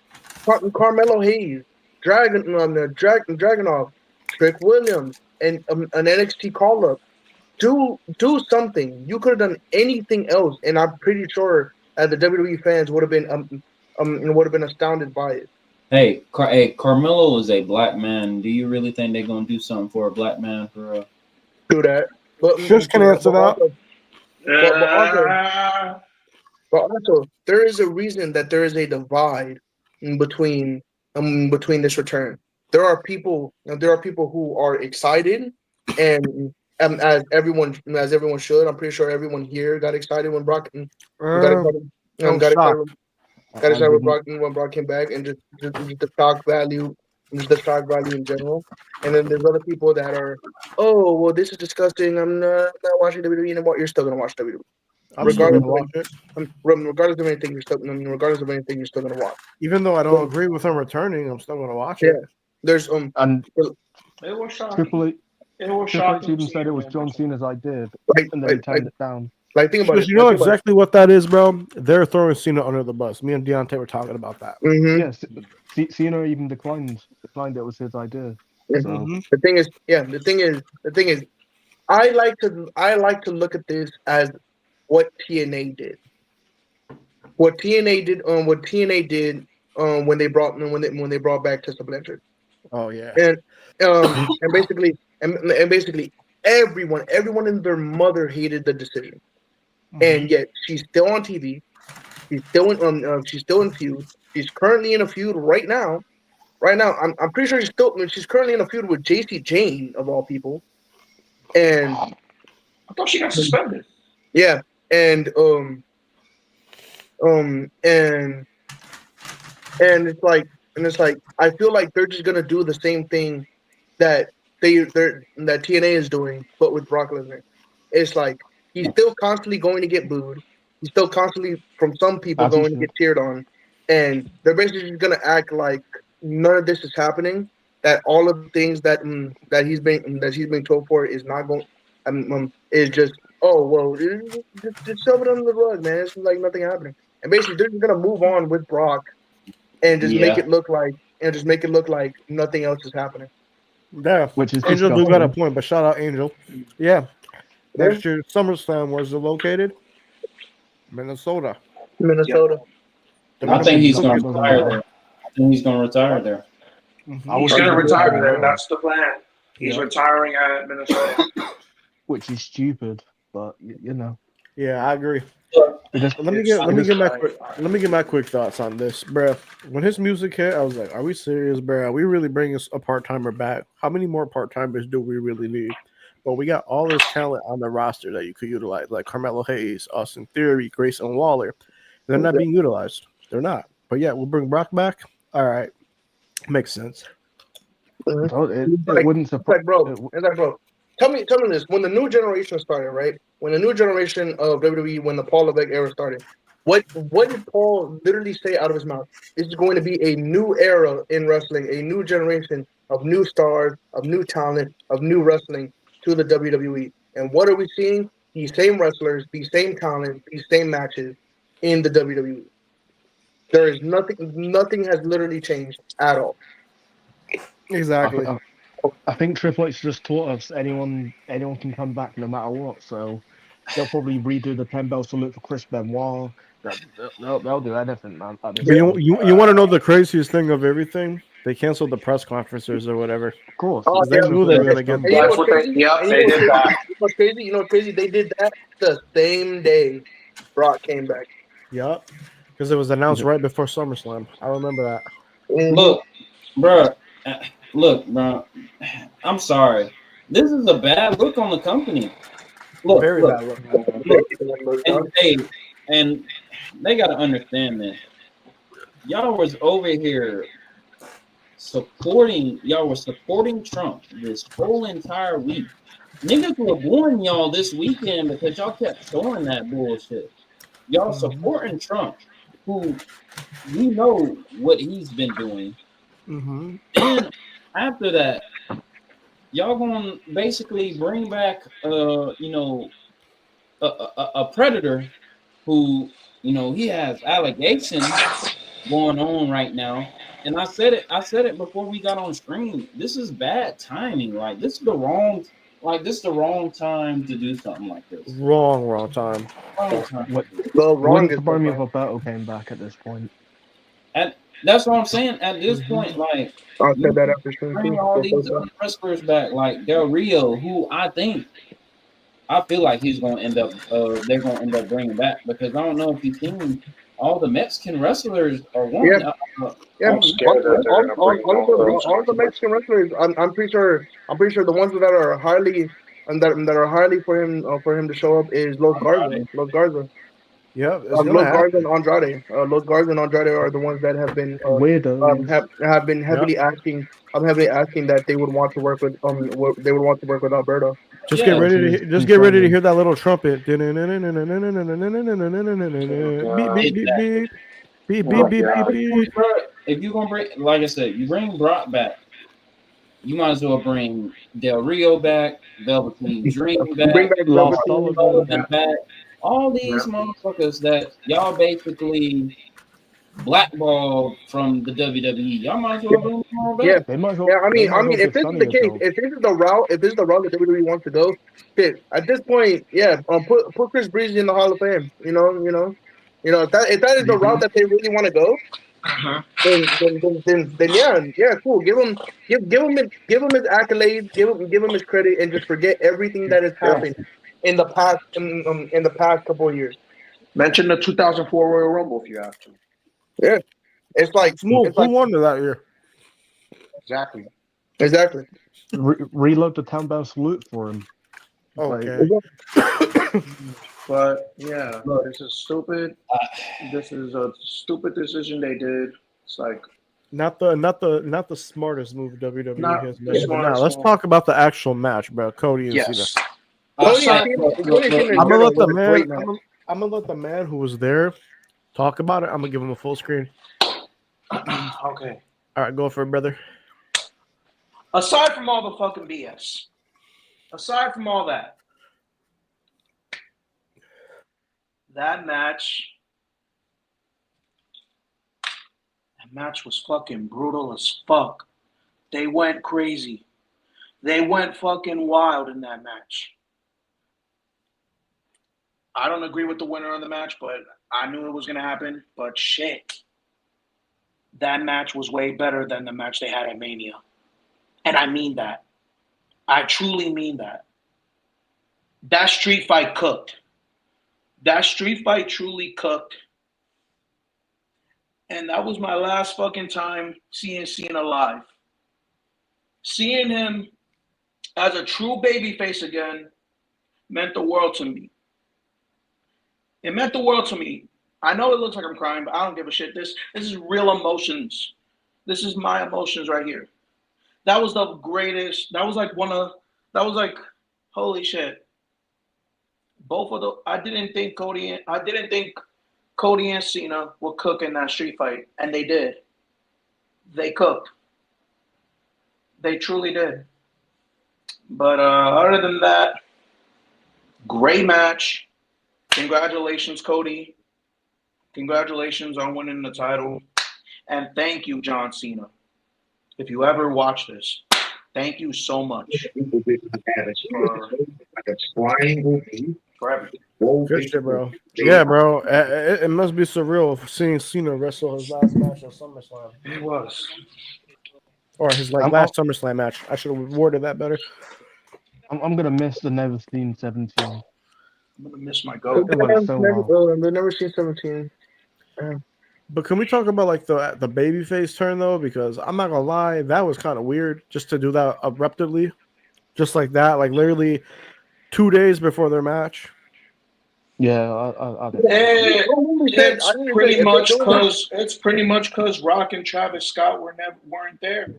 Carmelo Hayes, Dragunov, Trick Williams, and an NXT call up. Do something. You could have done anything else, and I'm pretty sure the WWE fans would have been astounded by it. Hey, Carmelo is a black man. Do you really think they're gonna do something for a black man for Do that, but Fish can answer that. But also, there is a reason that there is a divide between this return. There are people who are excited, and as everyone should. I'm pretty sure everyone here got excited when Brock got excited when Brock came back, and just the shock value, in general. And then there's other people that are, oh well, this is disgusting. I'm not watching WWE anymore. You're still gonna watch WWE. Regardless of anything, you're still gonna watch. Even though I don't agree with him returning, I'm still gonna watch it. There's and It was shocking. Triple H It was Triple H shocking. even said it was John Cena's idea, Like- and then he like- turned it down. like think about Because it. you know exactly what that is, bro. They're throwing Cena under the bus. Me and Deontay were talking about that. Mm-hmm. Yes, Cena even declined it was his idea. So Mhm. The thing is, I like to look at this as what TNA did. What TNA did when they brought back Tessa Blanchard. Oh yeah. And basically everyone and their mother hated the decision. And yet she's still on TV. She's still in feud. She's currently in a feud right now. I'm pretty sure she's currently in a feud with JC Jane of all people. And I thought she got suspended. yeah, and it's like I feel like they're just gonna do the same thing that that TNA is doing, but with Brock Lesnar. It's like he's still constantly going to get booed. He's still constantly, from some people, going to get cheered on, and they're basically just gonna act like none of this is happening. That all of the things that he's being told for is not going. Is just, oh well, just shove it under the rug, man. It's like nothing happening. And basically, they're just gonna move on with Brock and just make it look like nothing else is happening. Yeah, which is Angel do disgusting. got a point, but shout out Angel. Yeah. Next year, SummerSlam, where's it located? Minnesota. I think he's going to retire there. He's going to retire there. He's going to retire there. That's the plan. He's retiring at Minnesota. Which is stupid, but you know. Yeah, I agree. Let Let me get my quick thoughts on this, bro. When his music hit, I was like, "Are we serious, bro? Are we really bringing a part timer back? How many more part timers do we really need?" But we got all this talent on the roster that you could utilize, like Carmelo Hayes, Austin Theory, Grayson Waller. They're not being utilized. They're not. But yeah, we'll bring Brock back. All right, makes sense. It wouldn't surprise. Bro. Tell me this. When the new generation started, right? When the new generation of WWE, when the Paul Levesque era started, what did Paul literally say out of his mouth? This is going to be a new era in wrestling, a new generation of new stars, of new talent, of new wrestling to the WWE. And what are we seeing? These same wrestlers, these same talent, these same matches in the WWE. There is nothing has literally changed at all. Exactly. I think Triple H just taught us anyone can come back no matter what. So they'll probably redo the 10 bell salute for Chris Benoit. They'll do anything, man. You want to know the craziest thing of everything? They canceled the press conferences or whatever. Of course. They knew they were going to get. They did that. What's crazy? You know what's crazy? They did that the same day Brock came back. Yup. Because it was announced right before SummerSlam. I remember that. Look, bro. I'm sorry. This is a bad look on the company. Look, Very bad look. And they got to understand this. Y'all was over here supporting Trump this whole entire week. Niggas were warning y'all this weekend because y'all kept showing that bullshit. y'all supporting Trump, who we know what he's been doing. Mm-hmm. Then after that, y'all gonna basically bring back, a predator who, he has allegations going on right now. And I said it before we got on screen. This is bad timing. Like this is the wrong time to do something like this. Wrong time. Wrong time. The wrong Wouldn't is surprise me the if Alberto came back at this point. And that's what I'm saying. At this point, like I you said that after stream bring too. all these other wrestlers back, like Del Rio, who I feel like he's gonna end up. They're gonna end up bringing back because I don't know if you've seen all the Mexican wrestlers are one. Yeah. Yeah, I'm scared that they're gonna bring all the Mexican wrestlers. I'm pretty sure. The ones that are highly and that are highly for him to show up is Los Garza. Los Garza. Yeah, it's gonna Los happen. Garza and Andrade. Los Garza and Andrade are the ones that have been Weirdos. have been heavily asking. I'm heavily asking that they would want to work with they would want to work with Alberto. Just Yeah. get ready to He's get ready to training. hear that little trumpet. Beep beep beep beep beep beep. If you're gonna bring, like I said, you bring Brock back, you might as well bring Del Rio back, Velveteen Dream Bring back, back Lars Velveteen. Sullivan. back. All these motherfuckers that y'all basically blackballed from the WWE. Y'all might as well bring them all back. Yeah. They might as well. Yeah, I they mean, might as well if give this is Sonny the a case, job. if this is the route that WWE wants to go, shit. At this point, yeah, put Chris Breezy in the Hall of Fame. If that is the route that they really want to go, then yeah, cool. Give him his accolades, give him his credit, and just forget everything that has happened in the past in the past couple of years. Mention the 2004 Royal Rumble if you have to. Yeah, it's like Who won that year? Exactly. Reload the town-bound salute for him. Okay. But yeah, this is stupid. This is a stupid decision they did. It's like Not the smartest move WWE Not has the made. But smartest now let's move. talk about the actual match, bro. Cody and Cena. yes. Cody I- and look, Cena look, in look, I'm gonna general let the was a man. great match. I'm gonna let the man who was there talk about it. I'm gonna give him a full screen. Okay. All right, go for it, brother. Aside from all the fucking BS, aside from all that match was fucking brutal as fuck. They went crazy. They went fucking wild in that match. I don't agree with the winner of the match, but I knew it was going to happen. But shit, that match was way better than the match they had at Mania. And I mean that. I truly mean that. That street fight cooked. That street fight truly cooked. And that was my last fucking time seeing Cena live. Seeing him as a true babyface again meant the world to me. It meant the world to me. I know it looks like I'm crying, but I don't give a shit. This is real emotions. This is my emotions right here. That was the greatest. That was like holy shit. I didn't think Cody and Cena would cook in that street fight, and they did. They cooked. They truly did. But other than that, great match. Congratulations, Cody. Congratulations on winning the title. And thank you, John Cena. If you ever watch this, thank you so much for everything. Good shit, bro. Yeah, bro. It must be surreal seeing Cena wrestle his last match on SummerSlam. It was. Or his last SummerSlam match. I should have worded that better. I'm gonna miss the Never Seen 17. I'm gonna miss my goat. It went so well. They've never seen 17. But can we talk about like the babyface turn though? Because I'm not gonna lie, that was kind of weird just to do that abruptly, just like that, like literally 2 days before their match. Yeah, It's pretty much because Rock and Travis Scott weren't there.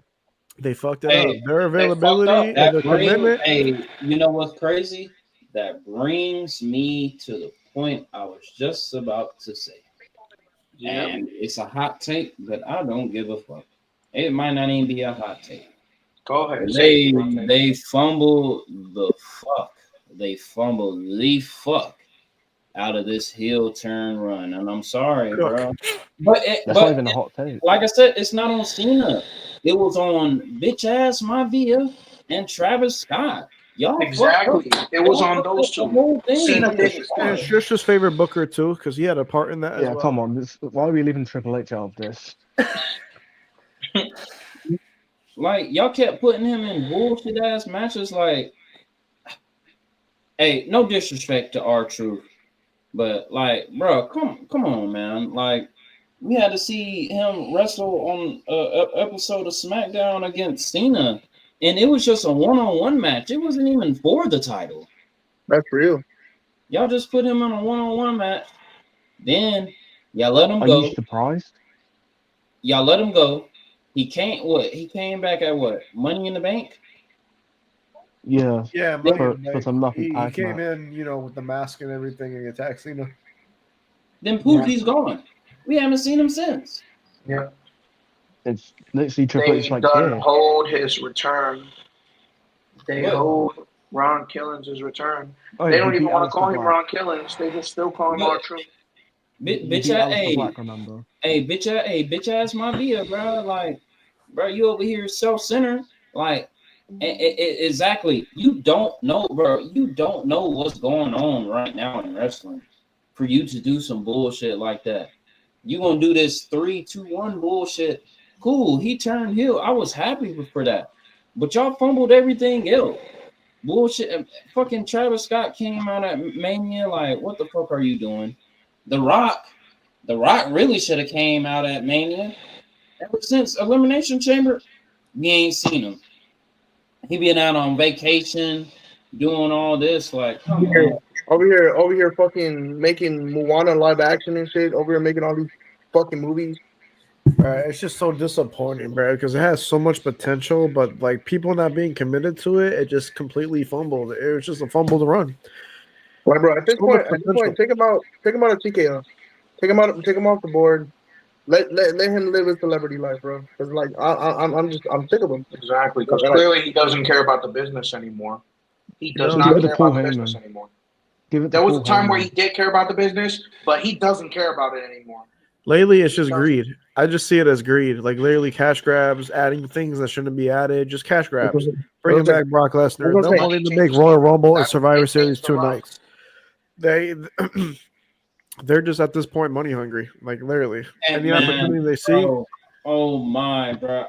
They fucked it up. Their availability and their commitment. Hey, you know what's crazy? That brings me to the point I was just about to say. And it's a hot take, but I don't give a fuck. It might not even be a hot take. Go ahead. They fumbled the fuck. They fumbled the fuck out of this heel turn run, and I'm sorry, bro. But That's not even a hot take. like I said, it's not on Cena. It was on bitch ass Maivia and Travis Scott. Y'all Exactly. It was on those two. Cena did it. And Trisha's favorite booker too, because he had a part in that as Yeah, well. come on. Why are we leaving Triple H out of this? Like y'all kept putting him in bullshit ass matches. Like, hey, no disrespect to R-Truth, but like, bro, come on, man. Like, we had to see him wrestle on a episode of SmackDown against Cena, and it was just a one-on-one match. It wasn't even for the title. That's real. Y'all just put him in a one-on-one match. Then y'all let him Are go. you surprised? Y'all let him go. He came back at what? Money in the Bank? Yeah. Yeah, For some nothing he tag came match. in, with the mask and everything, and he attacked Cena. Then poof, he's gone. We haven't seen him since. Yeah. It's literally Triple They H like, done yeah. hold his return. They What? hold Ron Killings' return. Oh, They don't he even beat want to Aleister call him Black. Ron Killings. They just still call him What? R-Truth. He Bitch, beat Aleister Black, remember? bitch ass my beer, bro. Like, bro, you over here self-centered. Like, exactly. You don't know, bro. You don't know what's going on right now in wrestling for you to do some bullshit like that. You gonna do this 3-2-1 bullshit? Cool. He turned heel. I was happy for that, but y'all fumbled everything else. Bullshit. Fucking Travis Scott came out at Mania. Like, what the fuck are you doing? The Rock really should have came out at Mania. Ever since Elimination Chamber, we ain't seen him. He been out on vacation, doing all this. Like, come on. Over here, fucking making Moana live action and shit. Over here making all these fucking movies. It's just so disappointing, bro, because it has so much potential, but like people not being committed to it, it just completely fumbled. It was just a fumble to run. Like, bro, at this So much point, take him out of TKO. Take him off the board. Let him live his celebrity life, bro. Because like I'm sick of him. Exactly, because Like, clearly he doesn't care about the business anymore. He does No, not give it care to Paul about the Heyman. business anymore. Give it There to was a Paul time where Heyman. he did care about the business, but he doesn't care about it anymore. Lately, it's just greed. I just see it as greed, like literally cash grabs, adding things that shouldn't be added, just cash grabs. Bringing back Brock Lesnar. They'll probably even make Royal Rumble and Survivor Series 2 nights. They're just at this point money hungry, like literally. And Any opportunity they see. Oh my, bro,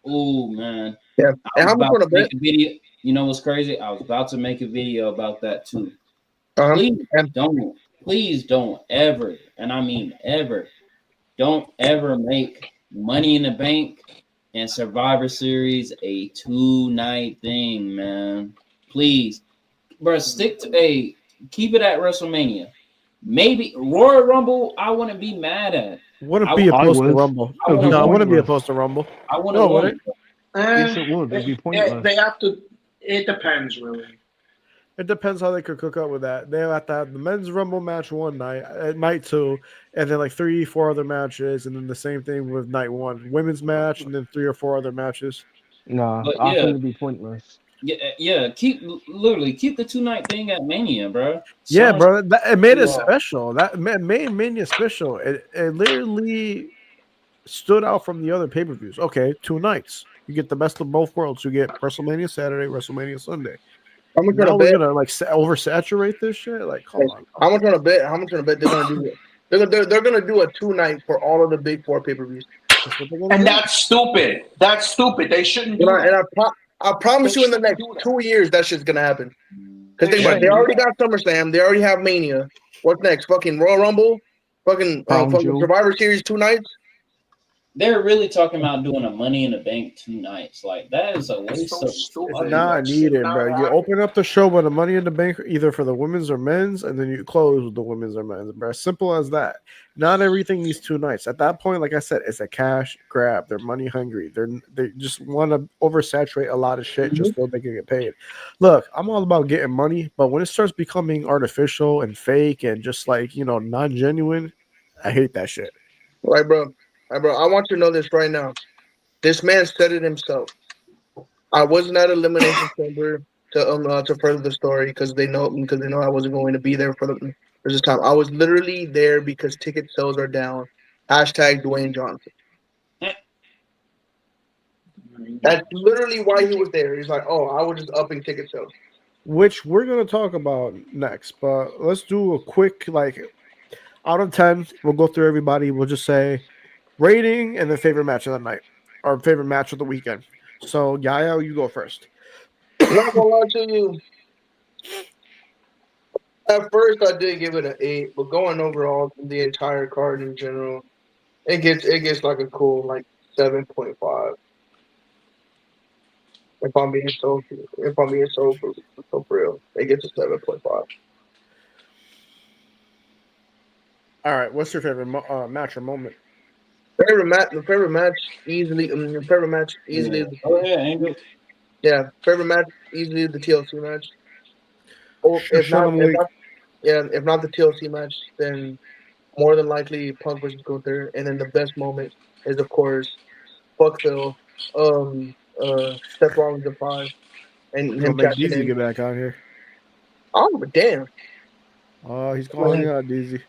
oh man. Yeah. I was And how much about for to the bet? make a video. You know what's crazy? I was about to make a video about that too. Please don't ever, and I mean ever, don't ever make Money in the Bank and Survivor Series a 2-night thing, man. Please, bro, keep it at WrestleMania. Maybe Royal Rumble, I wouldn't be mad at. Wouldn't be opposed to Rumble. No, I wouldn't be opposed to Rumble. I wouldn't want it. Yes, it would. It'd be pointless. They have to. It depends, really. It depends how they could cook up with that. They have to have the men's Rumble match one night, at night 2, and then like 3-4 other matches, and then the same thing with night 1, women's match, and then 3 or 4 other matches. Nah, I think it'd be pointless. Yeah. Keep the 2-night thing at Mania, bro. Yeah, bro. It made it special. That made Mania special. It literally stood out from the other pay-per-views. Okay, 2 nights. You get the best of both worlds. You get WrestleMania Saturday, WrestleMania Sunday. Now we're gonna like oversaturate this shit. Like, come on. How much on a bet? How much on a bet they're gonna do it? They're gonna do a 2-night for all of the big 4 pay-per-views. And that's stupid. That's stupid. They shouldn't do that. And I promise you, in the next 2 years, that shit's gonna happen. Because they already got SummerSlam. They already have Mania. What's next? Fucking Royal Rumble. Fucking Survivor Series 2 nights. they're really talking about doing a Money in the Bank 2 nights. Like that is a It's waste so of stupid. It's money. not needed, bro. You open up the show with the Money in the Bank either for the women's or men's, and then you close with the women's or men's, bro. Simple as that. Not everything needs 2 nights. At that point, like I said, it's a cash grab. They're money hungry. They just want to oversaturate a lot of shit just so they can get paid. Look, I'm all about getting money, but when it starts becoming artificial and fake and just like non genuine, I hate that shit. Right, bro. Right, bro. I want you to know this right now. This man said it himself. I wasn't at Elimination Chamber to further the story because they know I wasn't going to be there for this time. I was literally there because ticket sales are down. Hashtag Dwayne Johnson. That's literally why he was there. He's like, oh, I was just upping ticket sales. Which we're gonna talk about next, but let's do a quick out of 10. We'll go through everybody. We'll just say rating and then favorite match of the night or favorite match of the weekend. So Yaya, you go first. I'm not gonna lie to you. At first, I did give it an 8, but going overall, the entire card in general, it gets like a cool 7.5. If I'm being so for real, it gets a 7.5. All right, what's your favorite match or moment? Favorite match easily. Favorite match easily. Yeah. Oh yeah, Angel. Yeah, favorite match easily the TLC match. Or if not the TLC match, then more than likely Punk versus Gunther. And then the best moment is of course fuck Phil, Seth Rollins in 5, and We're gonna him make cashing DZ in. get back on here. Oh, but damn. Oh, he's calling out DZ.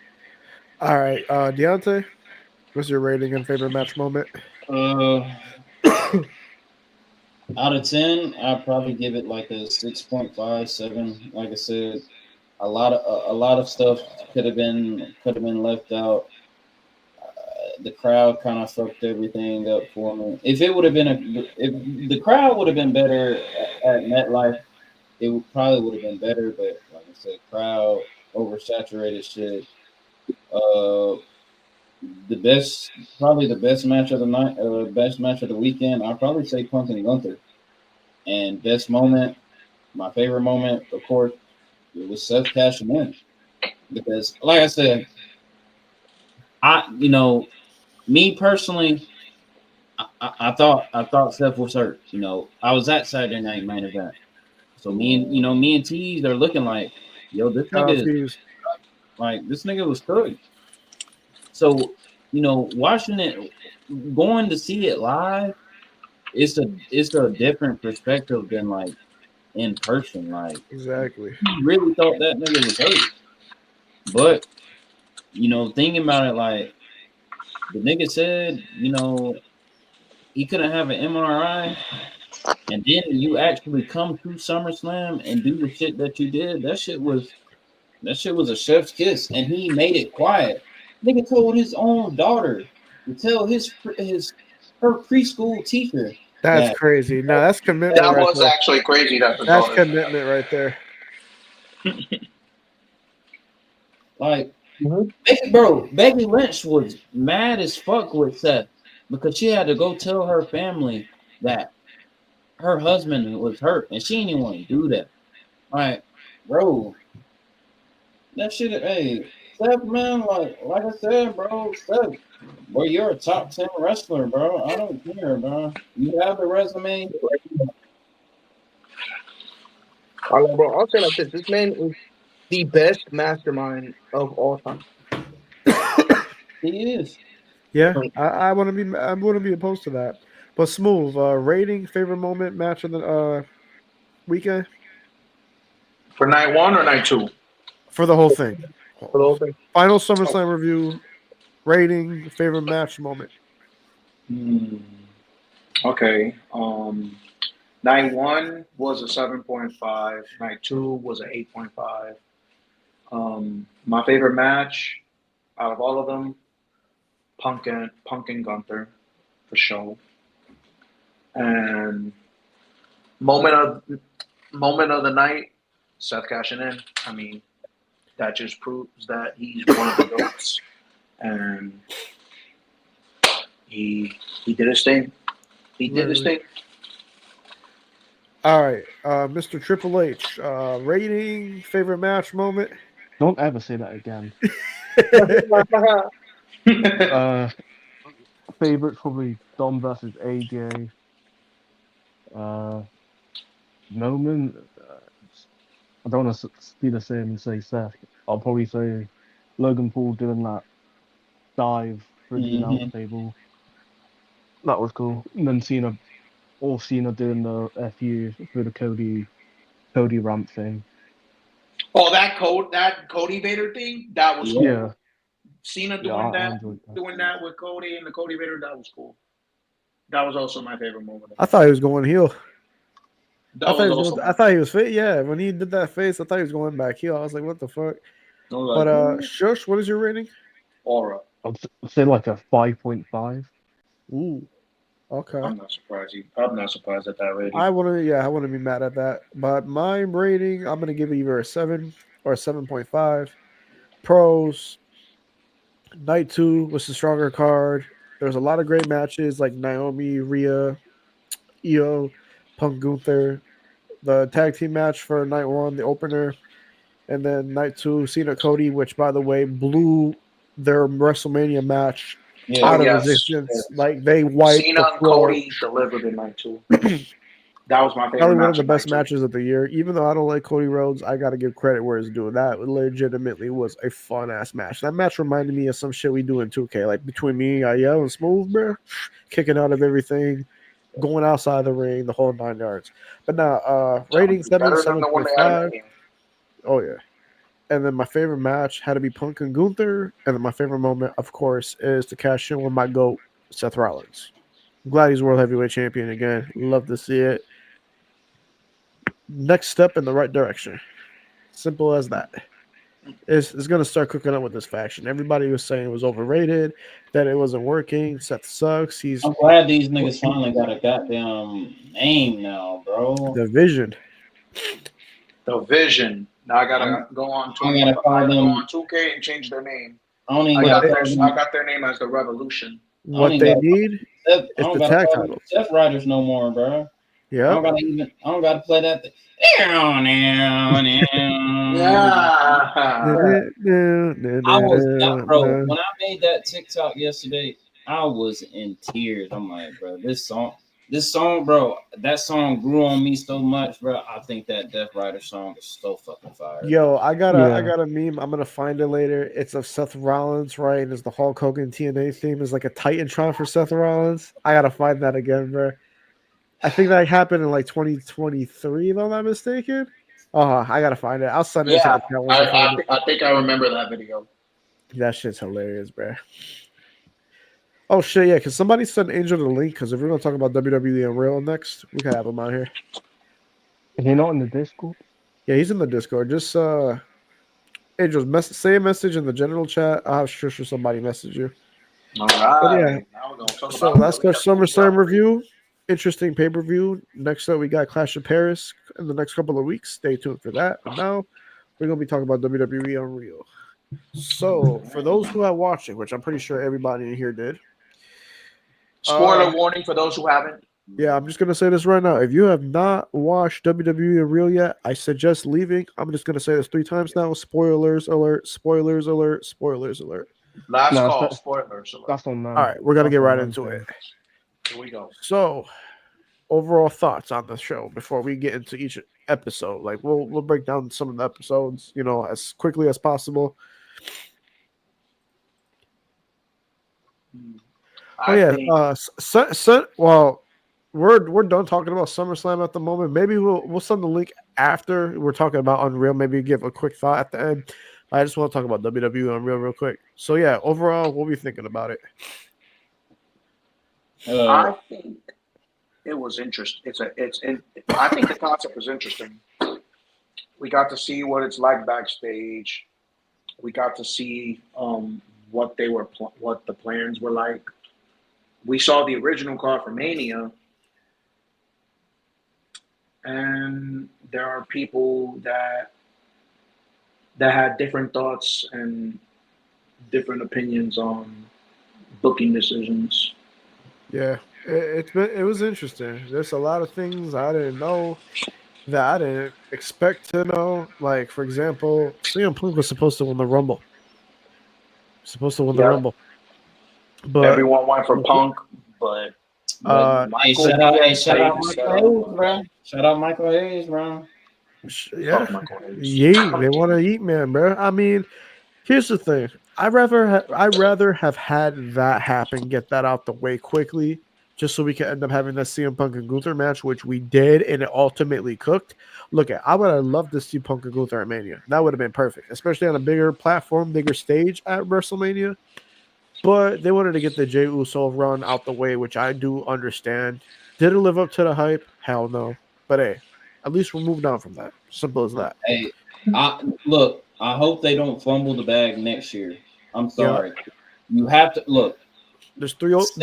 All right, Deontay, what's your rating and favorite match moment? Out of 10, I'd probably give it like a 6.5, 7. Like I said, a lot of stuff could have been left out. The crowd kind of fucked everything up for me. If the crowd would have been better at MetLife, probably would have been better. But like I said, crowd oversaturated shit. Uh, probably the best match of the night, best match of the weekend. I'll probably say Punk and Gunther. And best moment, my favorite moment, of course, it was Seth cashing in. Because, like I said, me personally, I thought Seth was hurt. I was at Saturday Night Main Event, so me and Tease are looking like, yo, this nigga was cooked. So, watching it, going to see it live, it's a different perspective than like in person. Like, Exactly. he really thought that nigga was hurt. But, thinking about it, like, the nigga said, he couldn't have an MRI, and then you actually come to SummerSlam and do the shit that you did. That shit was a chef's kiss, and he made it quiet. Nigga told his own daughter to tell her preschool teacher That's that. crazy. No, that's commitment That right was there. actually crazy. That's commitment right there. Like, Mm-hmm. Becky Lynch was mad as fuck with Seth because she had to go tell her family that her husband was hurt, and she didn't even want to do that. Like, bro, that shit. Hey, Seth, man, like I said, bro, Seth, boy, you're a top 10 wrestler, bro. I don't care, bro. You have the resume. Bro, I'll say like this: this man is the best mastermind of all time. He is. Yeah, I want to be. I wouldn't be opposed to that. But smooth. Rating, favorite moment, match of the weekend For night 1 or night 2? for the whole thing. For the whole thing. Final SummerSlam review. Rating, favorite match moment. Okay. Night 1 was a 7.5. Night 2 was an 8.5. My favorite match out of all of them, Punk and Gunther, for sure. And moment of the night, Seth cashing in. I mean, that just proves that he's one of the goats, and He did his thing. He did his thing. All right, Mr. Triple H, rating, favorite match moment. Don't ever say that again. Favorite probably Dom versus AJ. Moment. I don't want to be the same and say Seth. I'll probably say Logan Paul doing that dive through the announce table. That was cool. And then Cena doing the FU through the Cody ramp thing. Oh, that Cody Vader thing, that was cool. Yeah. Cena Yeah, I enjoyed that. doing that with Cody and the Cody Vader, that was cool. That was also my favorite moment. I thought he was going heel. I thought he was fit. Yeah, when he did that face, I thought he was going back heel. I was like, what the fuck? But Shush, what is your rating? Aura. I'd say like a 5.5. Ooh, okay. I'm not surprised. I'm not surprised at that rating. I wouldn't be mad at that. But my rating, I'm gonna give either a 7 or a 7.5. Pros. Night 2 was the stronger card. There was a lot of great matches like Naomi, Rhea, Io, Punk Gunther. The tag team match for night 1, the opener, and then night 2, Cena Cody, which by the way blew their WrestleMania match out of existence. Yes. Like they wiped Cena the floor. and Cody delivered in night 2. That was my favorite. Probably one of the best matches of the year. Even though I don't like Cody Rhodes, I got to give credit where it's due. That legitimately was a fun ass match. That match reminded me of some shit we do in 2K, like between me, Ayel, and Smooth, bro, kicking out of everything, going outside the ring, the whole 9 yards. But now, rating 7.5. Oh yeah. And then my favorite match had to be Punk and Gunther, and then my favorite moment, of course, is to cash in with my GOAT, Seth Rollins. I'm glad he's World Heavyweight Champion again. Love to see it. Next step in the right direction. Simple as that. It's going to start cooking up with this faction. Everybody was saying it was overrated, that it wasn't working. Seth sucks. I'm glad these niggas finally got a goddamn name now, bro. The Vision. The Vision. Now I gotta go on 2K and change their name. I got their name as the Revolution. What they need is the tag title. Death Riders no more, bro. Yeah. I don't gotta play that thing. Yeah. Bro, when I made that TikTok yesterday, I was in tears. I'm like, bro, this song, bro, that song grew on me so much, bro. I think that Death Rider song is so fucking fire. Yo, I got a meme. I'm gonna find it later. It's of Seth Rollins, right? And it's the Hulk Hogan TNA theme. Is like a Titantron for Seth Rollins. I gotta find that again, bro. I think that happened in like 2023, if I'm not mistaken. I gotta find it. I'll send it. Yeah, I think I remember that video. That shit's hilarious, bro. Oh shit, yeah. Can somebody send Angel the link? Because if we're gonna talk about WWE and Real next, we can have him out here. Is he not in the Discord? Yeah, he's in the Discord. Just Angel, say a message in the general chat. I'll have sure somebody message you. All right. But yeah. So that's our SummerSlam review. Interesting pay-per-view. Next up, we got Clash of Paris in the next couple of weeks. Stay tuned for that. But now we're gonna be talking about WWE Unreal. So for those who are watching, which I'm pretty sure everybody in here did. Spoiler warning for those who haven't. Yeah, I'm just gonna say this right now. If you have not watched WWE Unreal yet, I suggest leaving. I'm just gonna say this 3 times now. Spoilers alert! Spoilers alert! Spoilers alert! Last call. Spoilers alert. That's on. All right, we're gonna get right into it. Here we go. So, overall thoughts on the show before we get into each episode. Like we'll break down some of the episodes, as quickly as possible. Well, we're done talking about SummerSlam at the moment. Maybe we'll send the link after we're talking about Unreal. Maybe give a quick thought at the end. I just want to talk about WWE Unreal real quick. So yeah, overall, what are we thinking about it? I think it was interesting. I think the concept is interesting. We got to see what it's like backstage. We got to see what the plans were like. We saw the original card for Mania, and there are people that had different thoughts and different opinions on booking decisions. Yeah, it was interesting. There's a lot of things I didn't know that I didn't expect to know. Like for example, CM Punk was supposed to win the Rumble. Supposed to win the Yep. Rumble, but Everyone went for Punk, but But hey, Michael shout out stayed. Michael Hayes, bro. Shout out Michael Hayes, bro. yeah, Fuck Michael Hayes. yay, they want to eat man, bro. I mean, here's the thing. I'd rather have had that happen, get that out the way quickly, just so we could end up having that CM Punk and Gunther match, which we did, and it ultimately cooked. Look, I would have loved to see Punk and Gunther at Mania. That would have been perfect, especially on a bigger platform, bigger stage at WrestleMania. But they wanted to get the Jey Uso run out the way, which I do understand. Did it live up to the hype? Hell no. But hey, at least we're moved on from that. Simple as that. Hey, look. I hope they don't fumble the bag next year. I'm Yeah. sorry. You have to look. There's three open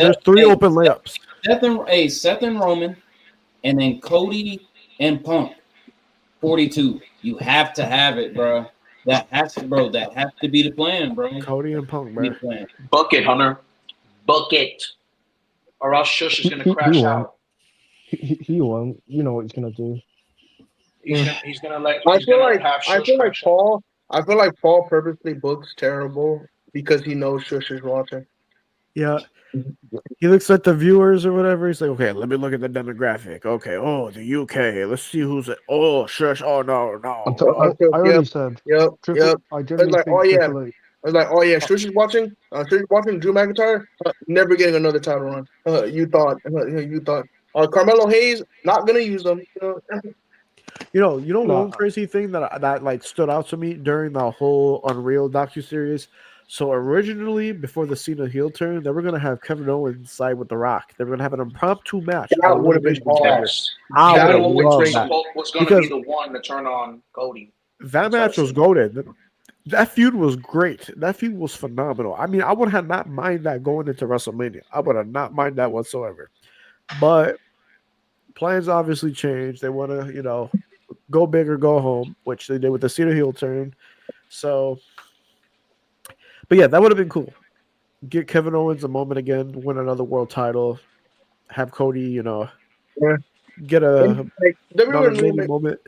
layups. Seth and Roman, and then Cody and Punk. 42. You have to have it, bro. That has to be the plan, bro. Cody and Punk, Be bro. the plan. Book it, Hunter. Book it. Or else Shush is gonna crash won't. out. He won't. You know what he's gonna do. He's gonna let. I He's feel gonna like have Shush crash out. Paul. I feel like Paul purposely books terrible because he knows Shush is watching. Yeah. He looks at the viewers or whatever. He's like, okay, let me look at the demographic. Okay, oh, the UK. Let's see who's it. Oh, shush. Oh, no. I already said. Yep. I It's genuinely like, think oh yeah. Triple H. I was like, oh yeah, Shush is watching. Shush is watching Drew McIntyre. Never getting another title run. You thought. You thought. Carmelo Hayes not gonna use them. One crazy thing that like stood out to me during the whole Unreal docuseries. So originally, before the Cena heel turn, they were gonna have Kevin Owens side with The Rock. They were gonna have an impromptu match. That would have been hard. Yes. I would Kevin have Owens loved that. was gonna Because be the one to turn on Cody. that match was goated. That feud was great. That feud was phenomenal. I mean, I would have not mind that going into WrestleMania. I would have not mind that whatsoever. But plans obviously changed. They want to, go big or go home, which they did with the Cena heel turn. So, but yeah, that would have been cool. Get Kevin Owens a moment again, win another world title, have Cody, get Like another mini moment.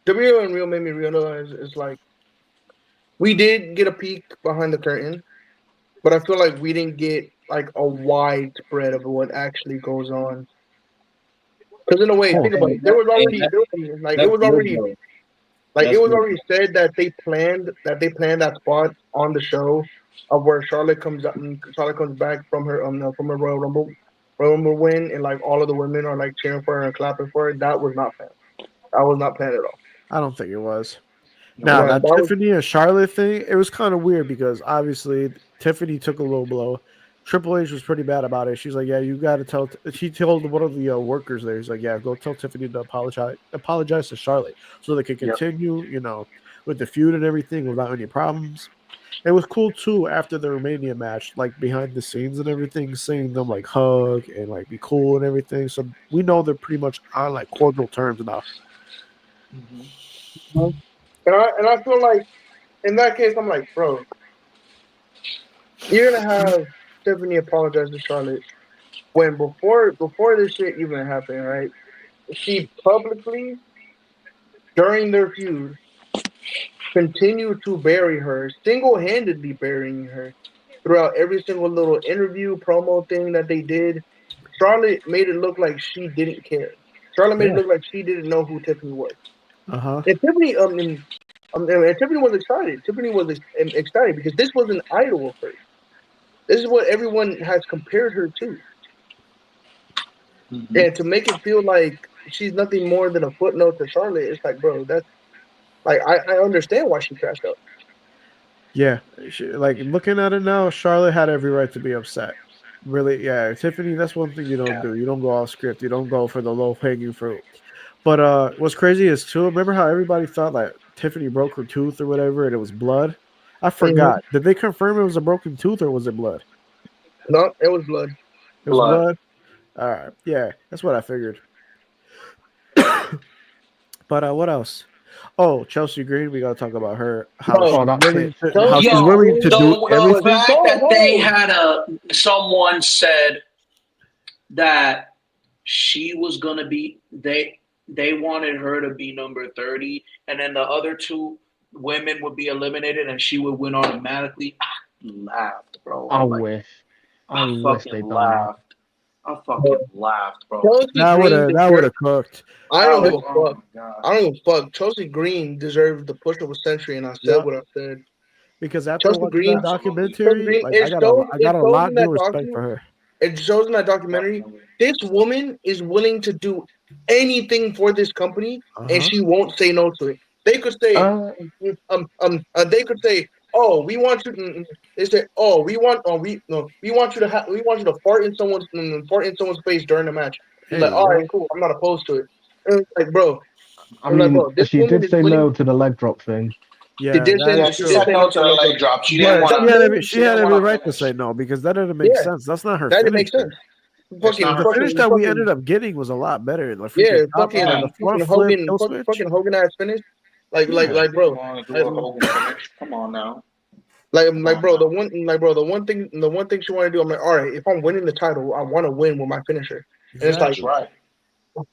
WWE and Real made me realize it's like we did get a peek behind the curtain, but I feel like we didn't get like a wide spread of what actually goes on. Because in a way, think about it. There was already it was already said that they planned that spot on the show of where Charlotte comes back from her Royal Rumble win, and like all of the women are like cheering for her and clapping for her. That was not planned. That was not planned at all. I don't think it was. Now, that Tiffany and Charlotte thing, it was kind of weird because obviously Tiffany took a low blow. Triple H was pretty bad about it. She's like, yeah, you got to tell. She told one of the workers there, he's like, yeah, go tell Tiffany to apologize to Charlotte so they can continue, with the feud and everything without any problems. It was cool too after the Romania match, like behind the scenes and everything, seeing them like hug and like be cool and everything. So we know they're pretty much on like cordial terms now. And I feel like in that case, I'm like, bro, you're gonna have Tiffany apologize to Charlotte when before this shit even happened, right? She publicly during their feud continued to bury her, single-handedly burying her throughout every single little interview promo thing that they did. Charlotte made it look like she didn't care. Charlotte made it look like she didn't know who Tiffany was. And Tiffany, and Tiffany was excited. Tiffany was excited because this was an idol of hers. This is what everyone has compared her to. And to make it feel like she's nothing more than a footnote to Charlotte, it's like, bro, that's like I understand why she crashed out. Yeah, like looking at it now, Charlotte had every right to be upset. Really, yeah, Tiffany, that's one thing you don't do. You don't go off script. You don't go for the low hanging fruit. But what's crazy is too. Remember how everybody thought like Tiffany broke her tooth or whatever, and it was blood. I forgot. Did they confirm it was a broken tooth or was it blood? No, it was blood. It was blood. All right, yeah, that's what I figured. But what else? Oh, Chelsea Green, we gotta talk about her. How she's willing to do everything. The fact that they had someone said that she was gonna be they wanted her to be number 30, and then the other two women would be eliminated, and she would win automatically. I laughed, bro. I Like wish. I I wish fucking they'd done that. laughed. I fucking laughed, bro. Chelsea Green That would deserves. have cooked. I don't give a Oh fuck. my god. I don't give a fuck. Chelsea Green deserved the push of a century, and I said Yeah, what I said. because after Chelsea watching that Green, Absolutely. Chelsea documentary, Green. like It shows. I It got a shows lot in new that respect for documentary. her. It shows in that documentary. Definitely. This woman is willing to do anything for this company, and Uh-huh. she won't say no to it. They could say, Uh, they could say, "Oh, we want you." They say, "Oh, we want, oh, we no, we want you to have, we want you to fart in someone's face during the match." He's There like, you "All right, go. cool. I'm not opposed to it." And it's like, bro, I I'm like, mean, bro, this she woman did is say willing. no to the leg drop thing. She Yeah, did say, that Yeah, is she she did true. said say no no to to the leg leg drop. drop. She didn't But That want move, she she had didn't every want to right to finish. say no because that didn't make yeah, sense. That's not her that didn't make finisher. sense. It's not Fucking, her The finish fucking, that finisher. we fucking, ended up getting was a lot better. Like yeah, freaking top fucking, and Yeah. the front fucking flip Hogan, kill switch. fucking Hogan ass finish. Yeah. Like, You bro, want to do like, a Hogan finish? Come on now. Come like, on bro, now. the one thing she want to do. I'm like, all right, if I'm winning the title, I want to win with my finisher. And it's like, That's Exactly. right. And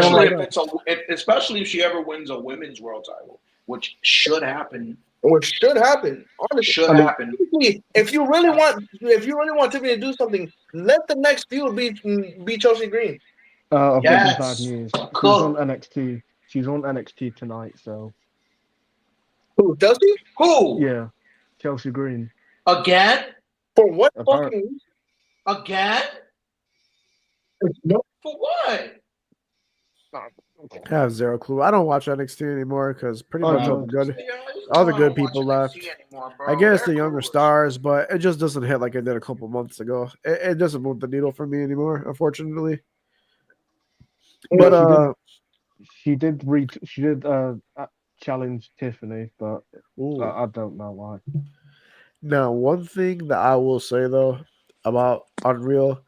I'm Especially like, if especially if she ever wins a women's world title, which should happen. which should happen. Honestly, Should I mean, happen. if you really want Tiffany to do something, let the next feud be Chelsea Green. I've got some bad Yes. news. She's on Cook. NXT. She's on NXT tonight, so Who, Chelsea? Who? yeah, Chelsea Green. Again? For what Apparent. fucking? Again? No, For what? I have zero clue. I don't watch NXT anymore because pretty Oh much Uh, all no, the good yeah, all the I good don't watch people NXT left. anymore, I bro. guess They're the younger clueless. stars, but it just doesn't hit like it did a couple months ago. It doesn't move the needle for me anymore, unfortunately. But she did challenge Tiffany, but ooh. I don't know why. Now one thing that I will say though about Unreal,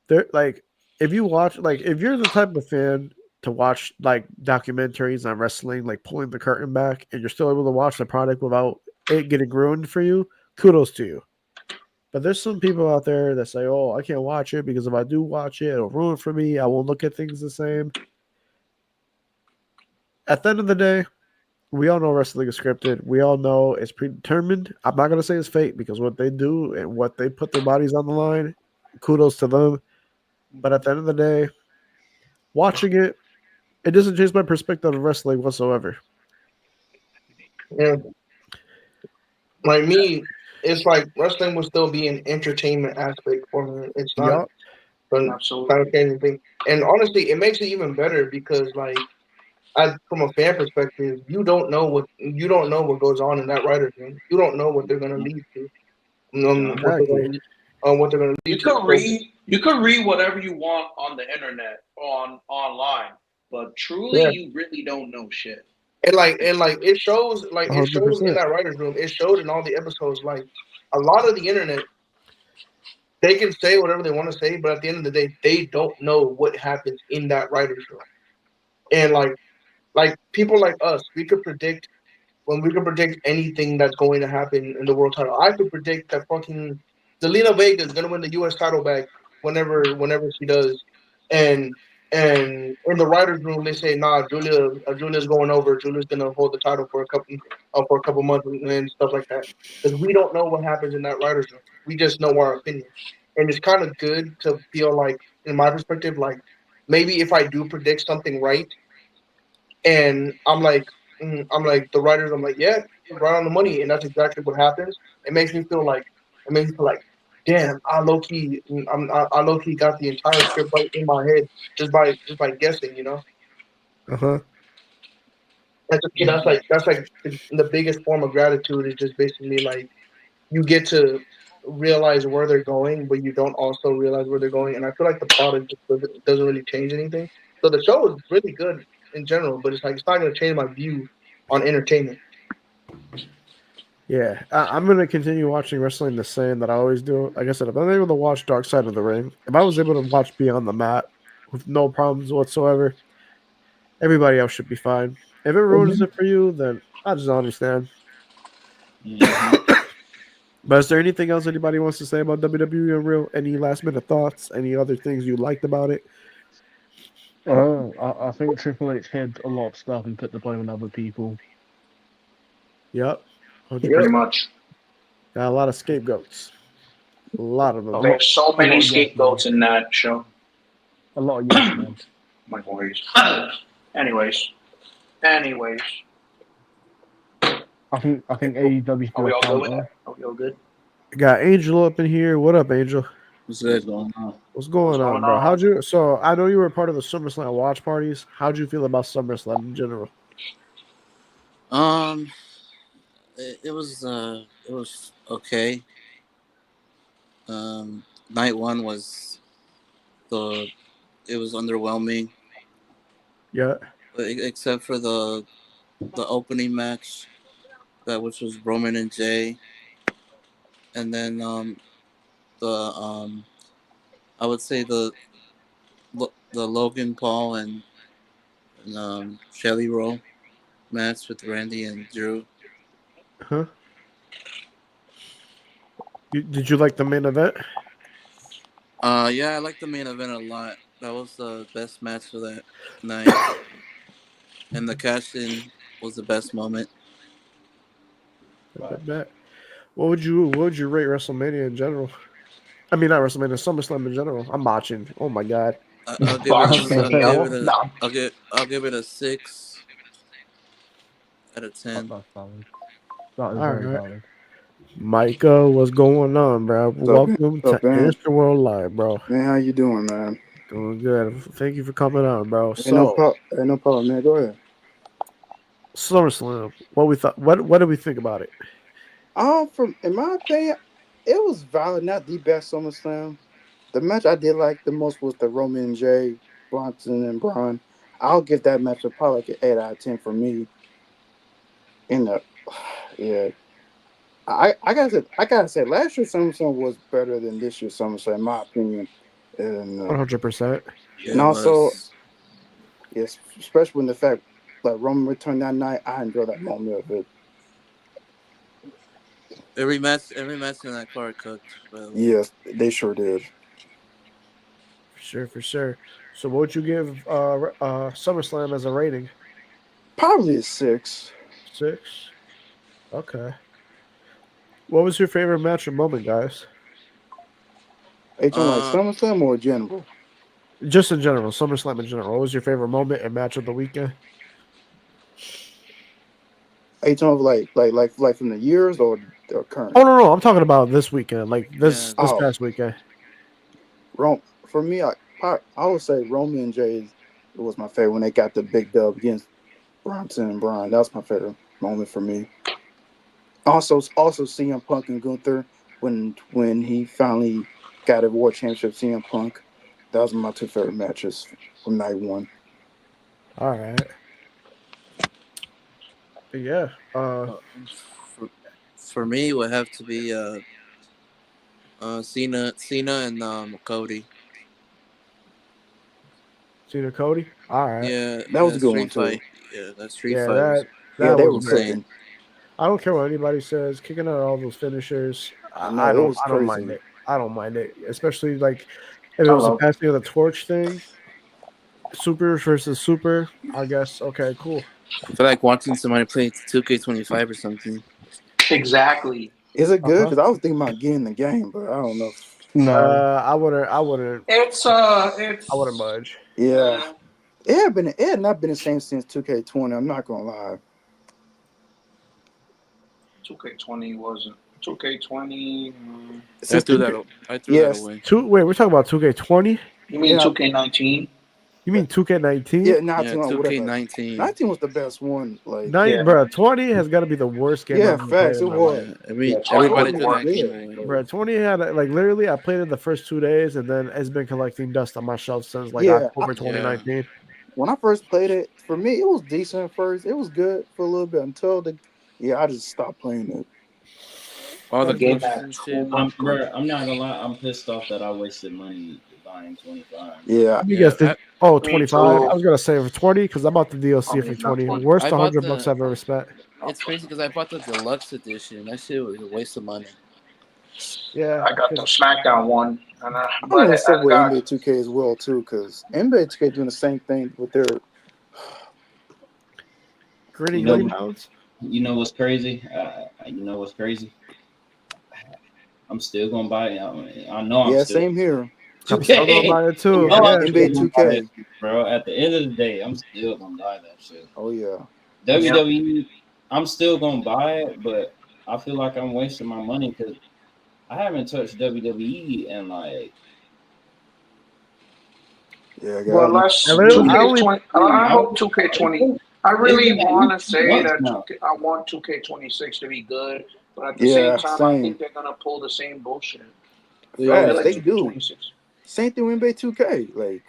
there like if you watch like if you're the type of fan to watch like documentaries on wrestling, like pulling the curtain back, and you're still able to watch the product without it getting ruined for you, kudos to you. But there's some people out there that say, "Oh, I can't watch it because if I do watch it, it'll ruin for me. I won't look at things the same." At the end of the day, we all know wrestling is scripted. We all know it's predetermined. I'm not gonna say it's fate because what they do and what they put their bodies on the line, kudos to them. But at the end of the day, watching it, it doesn't change my perspective of wrestling whatsoever. yeah. Like me, it's like wrestling will still be an entertainment aspect for me. It's not Yup. Absolutely. anything. And honestly, it makes it even better because like from a fan perspective, you don't know what goes on in that writer's room. You don't know what they're gonna lead to. Exactly. What they're gonna You lead to. could read whatever you want on the internet online, but truly Yeah. you really don't know shit. And it shows in 100%. that writer's room. It showed in all the episodes. Like a lot of the internet, they can say whatever they want to say, but at the end of the day, they don't know what happens in that writer's room. And like people like us, we could predict anything that's going to happen in the world title. I could predict that fucking Zelina Vega is gonna win the US title back whenever she does. And in the writers' room they say, nah, Julia's going over. Julia's gonna hold the title for a couple months and stuff like that. Because we don't know what happens in that writers' room. We just know our opinion. And it's kind of good to feel like, in my perspective, like maybe if I do predict something right, and I'm like the writers, I'm like, yeah, right on the money, and that's exactly what happens. It makes me feel like, damn, I low key got the entire script right in my head just by guessing, you know. Uh-huh. That's like the biggest form of gratitude is just basically like you get to realize where they're going, but you don't also realize where they're going. And I feel like the product just doesn't really change anything. So the show is really good in general, but it's like it's not going to change my view on entertainment. Yeah, I'm gonna continue watching wrestling the same that I always do. Like I said, if I'm able to watch Dark Side of the Ring, if I was able to watch Beyond the Mat with no problems whatsoever, everybody else should be fine. If it ruins it for you, then I just don't understand. Mhm. But is there anything else anybody wants to say about WWE in real? Any last minute thoughts? Any other things you liked about it? I think Triple H hid a lot of stuff and put the blame on other people. Yep. Yep. pretty 100%. much. Got a lot of scapegoats. A lot of them. There's so many yes scapegoats in that show. A lot of yes men. My voice. Anyways. I think AEW Are we all good with counter. that? Are we all good? Got Angel up in here. What up, Angel? What's that going on? What's going on, bro? How'd you? So I know you were part of the SummerSlam watch parties. How'd you feel about SummerSlam in general? It was okay. Night one was it was underwhelming, Yeah. except for the opening match, which was Roman and Jay, and then the I would say the Logan Paul and Shelly Roll match with Randy and Drew. Huh? Did you like the main event? Yeah, I liked the main event a lot. That was the best match of that night, and the cash-in was the best moment. I bet. What would you rate WrestleMania in general? I mean, not WrestleMania, SummerSlam in general. I'm watching. Oh my god. I'll give it a 6 out of 10. That's valid. That is All very right. valid. Micah, what's going on, bro? Welcome to Antstroworld Live, bro. Man, how you doing, man? Doing good. Thank you for coming on, bro. Ain't no problem, man. Go ahead. SummerSlam. What did we think about it? In my opinion, it was valid, not the best SummerSlam. The match I did like the most was the Roman and Jay, Bronson and Braun. I'll give that match probably like an 8 out of 10 for me. Yeah. I gotta say, last year's SummerSlam was better than this year's SummerSlam, in my opinion. And 100%. And also, yes, especially when the fact like Roman returned that night, I enjoyed that moment of it. Every match in that card cooked. Yes, they sure did. For sure. So, what would you give SummerSlam as a rating? Probably a 6. 6. Okay. What was your favorite match or moment, guys? Are you talking like SummerSlam or general? Just in general, SummerSlam in general. What was your favorite moment and match of the weekend? Are you talking like from the years or current? Oh no, I'm talking about this weekend, like this past weekend. For me, I would say Roman and Jay was my favorite when they got the big dub against Bronson and Braun. That was my favorite moment for me. Also CM Punk and Gunther when he finally got a World Championship. CM Punk, that was my 2 favorite matches from night one. All right. Yeah. For me, it would have to be Cena and Cody. Cena Cody. All right. Yeah, that was a good one fight. Too. Yeah, that street fight. That they was were cooking. I don't care what anybody says. Kicking out all those finishers. I don't mind it. I don't mind it, especially like if it was a passing of the torch thing. Super versus super. I guess. Okay, cool. I feel like watching somebody play 2K25 or something. Exactly. Is it good? Because I was thinking about getting the game, but I don't know. No, I wouldn't. It's I wouldn't budge. Yeah. It had not been the same since 2K20. I'm not gonna lie. 2K20 wasn't. 2K20. I threw that away. Wait, we're talking about 2K20? You mean 2K19? You mean 2K19? Yeah, not 2K19. 19 was the best one. Like, bro, 20 has got to be the worst game. Yeah, facts. It was. Everybody threw that game. Bro, 20 had literally. I played it the first 2 days, and then it's been collecting dust on my shelf since October 2019. Yeah. When I first played it, for me, it was decent at first. It was good for a little bit until I just stopped playing it. All the games and shit. I'm not gonna lie. I'm pissed off that I wasted money buying 25. Yeah. You guys did. 25. I was gonna say for 20 because I bought the DLC for 20. Worst $100 I've ever spent. It's crazy because I bought the deluxe edition. That shit was a waste of money. Yeah, I got the SmackDown one, and I'm but gonna I stick with got NBA 2K as well too, because NBA 2K doing the same thing with their. gritty You know, rebounds. you know what's crazy? You know what's crazy? I'm still gonna buy it. I know I'm Yeah, still same here. I'm still gonna 2K. buy it I too. know Yeah, I'm still NBA gonna buy 2K. it, bro. At the end of the day, I'm still gonna buy that shit. Oh yeah. yeah. WWE, I'm still gonna buy it, but I feel like I'm wasting my money because I haven't touched WWE and like Yeah, Well, guys. I let's literally, I only 2K20. I I, hope 2K20. it's I been really at want least to 2 say months that now. 2K. I want 2K26 to be good, but at the same Yeah, time, I same. think they're gonna pull the same bullshit. I feel Facts. Yeah, like They do. 2K26. Same thing with NBA 2K. Like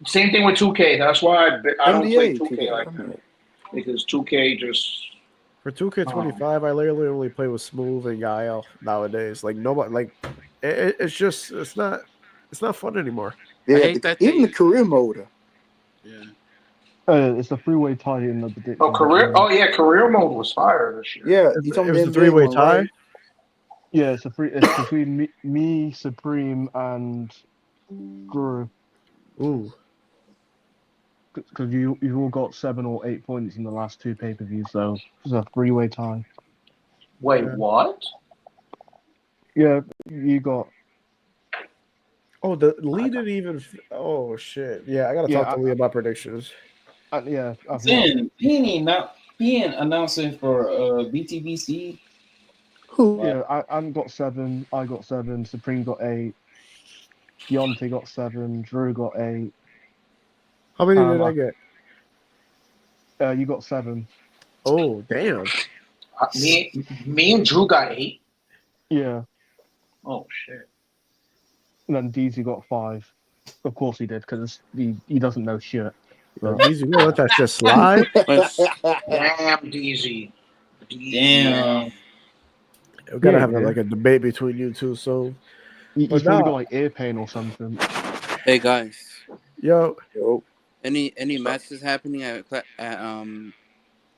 Same thing with 2K. That's why I don't play NBA 2K 2K. I like that mean, because 2K just for um, 2K25, I literally only play with Smooth and Yael nowadays. Like nobody, like it's just it's not fun anymore. I yeah, hate that even the they. career mode. Yeah. It's a three-way tie in the oh predictions at the career. moment. Oh yeah, career mode was fire this year. Yeah, you It talking was the a NBA three-way one, tie. right? Yeah, it's between me, Supreme, and Drew. Ooh, Because you've all got 7 or 8 points in the last two pay-per-views, so it's a three-way tie. Wait, yeah. what? Yeah, you got Oh, the lead didn't even. Oh shit! Yeah, I gotta talk yeah, to Lee about predictions. yeah. What? then he ain't announcing for BTBC. Who? Like, Yeah, I got 7. I got 7. Supreme got 8. Deontay got 7. Drew got 8. How many did And I get? you got 7. Oh, damn! Me and Drew got 8. Yeah. Oh shit. And then DZ got 5. Of course he did, because he doesn't know shit. Yo, But Deezy, you gonna let that shit slide? Let's Damn, DZ. damn. We gotta yeah, have like a debate between you two. So, he's but probably got nah, like ear pain or something. hey guys. yo, Yo, Any matches happening at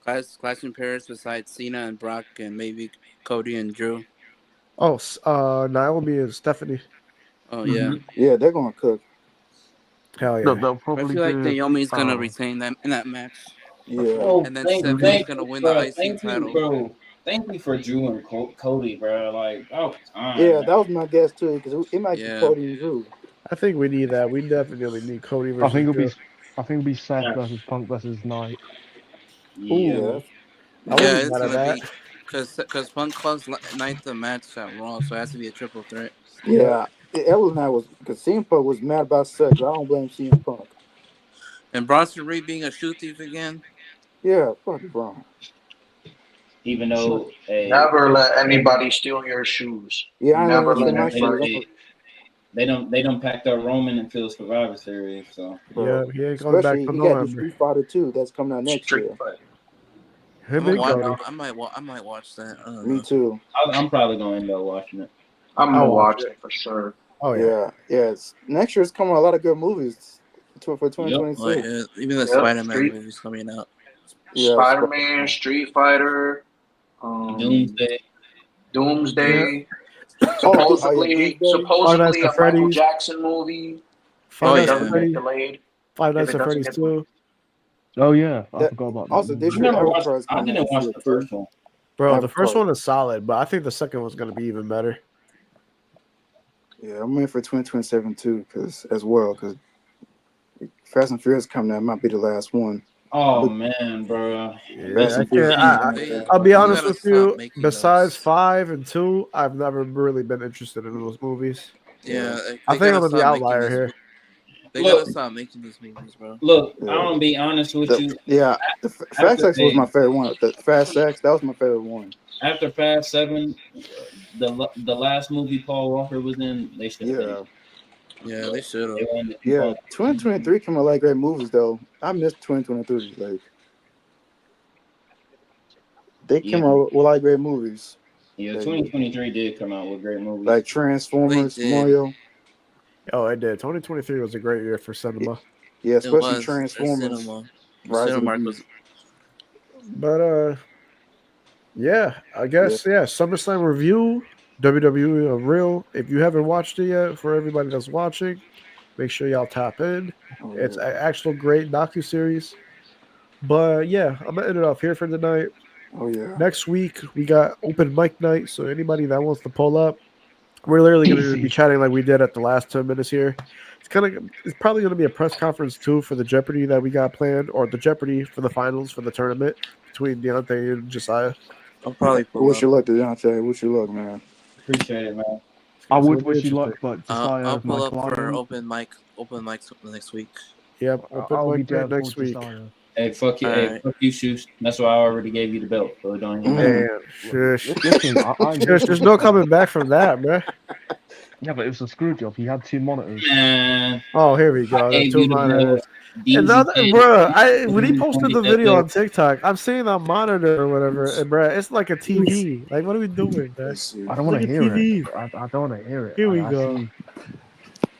Clash in Paris besides Cena and Brock and maybe Cody and Drew? oh, Naomi and Stephanie. Oh yeah. Mm-hmm. yeah, they're gonna cook. Hell They'll, yeah! they'll I probably feel like do. Naomi's gonna retain them in that match, Yeah, Bro, and then thank Stephanie's thank gonna you, win the bro. IC Thank you, title. bro. Thank you for Drew and Cody, bro. Like, oh, time, yeah, man. that was my guess too, because it might be Yeah. Cody and Drew. I think we need that. We definitely need Cody I think versus it'll be. Drew. I think it'll be Seth Yeah. versus Punk versus Knight. Yeah. Yeah, Ooh, that's, I Yeah, wouldn't be it's mad at gonna that. be because Punk lost ninth the match at Raw, so it has to be a triple threat. Yeah, yeah. That was not was because CM Punk was mad about sex. I don't blame CM Punk. And Bronson Reed being a shoe thief again. Yeah, fuck Braun. Even So though, hey, Never let anybody steal your shoes. Yeah, I ain't letting Never him steal let my they, shoes. anybody. they, they don't packed up Roman until Survivor Series, so yeah, Bro. he ain't coming back Especially till he got to do November. Street Fighter 2. That's coming out next Street year. fight. Him and Cody. I might watch that. I don't Me know. too. I'm probably gonna end up watching it. I'm gonna I'll watch watch it. it for sure. Oh yeah. Yeah, yeah. Next year's coming a lot of good movies for Yep. Oh 2026. yeah, even the Yep. Spider-Man movies coming out. Yeah, Spider Man, Street Fighter, Doomsday. Yeah. Doomsday. Oh yeah, Doomsday. Five Nights Supposedly at a Michael Freddy's. Jackson movie Five Oh if it Nights at doesn't yeah, get Freddy's. delayed. Five If Nights it at doesn't Freddy's get delayed. too. Oh yeah, I That forgot about that also movie. this year Avatar is I coming out didn't this watch year the too. first one. Bro, the first Avatar. one is solid, but I think the second one's gonna be even better. Yeah, I'm waiting for 2027 too, because Fast and Furious coming out might be the last one. Oh man, bro. Yeah, Fast I and Furious can't. coming they out. they I'll be they honest gotta with stop you. making Besides those. 5 and 2, I've never really been interested in those movies. Yeah, Yeah, I they think I'm gotta gonna be stop making outlier these. here. They gotta Look, stop making these movies, bro. I'm yeah. gonna be honest with you. The Fast After X was my favorite one. The Fast X, that was my favorite one. after Fast 7, the last movie Paul Walker was in, they should have finished. Yeah, Yeah, they should They have. wanted to keep yeah. on. 2023 came out like great movies though. I missed 2023. Like they Yeah, came out with like great movies. yeah. That year. 2023 did come out with great movies. Like They Transformers, did. Mario. Oh, it did. 2023 was a great year for cinema. Yeah, It especially was a Transformers, cinema. The Rise of the Cinemark was. Beast. But yeah, I Yeah, guess SummerSlam review. WWE of Real. If you haven't watched it yet, for everybody that's watching, make sure y'all tap in. Oh, It's yeah. an actual great docu series. But yeah, I'm gonna end it off here for tonight. Oh yeah. Next week we got open mic night, so anybody that wants to pull up, we're literally going to be Easy. chatting like we did at the last 10 minutes here. It's probably going to be a press conference too for the Jeopardy that we got planned, or the Jeopardy for the finals for the tournament between Deontay and Josiah. I'll probably pull Wish up. you luck, Deontay. Wish you luck, man. Appreciate it, man. I It's would gonna be wish you interesting. luck, but Josiah I'll is my pull up for client. open mics next week. Yep, open I'll be mic night there for next week. Josiah. Hey, fuck you. All Hey, right. fuck you, Shoes. That's why I already gave you the belt, so don't even matter. Man, shush. Listen, I'm good Shush, for there's no Josiah. coming back from that, bruh. Yeah, but it was a screw job. He had 2 monitors. Man, Oh, here we I go. The gave two you the monitors. belt. DZ Another, did. bruh, when he posted the video on That TikTok, I'm seeing the monitor or whatever, and bruh, it's like a TV. Like, what are we doing, bruh? Let's see. I It's don't want like to a hear it. TV. I don't want to hear it. Here we I go. see.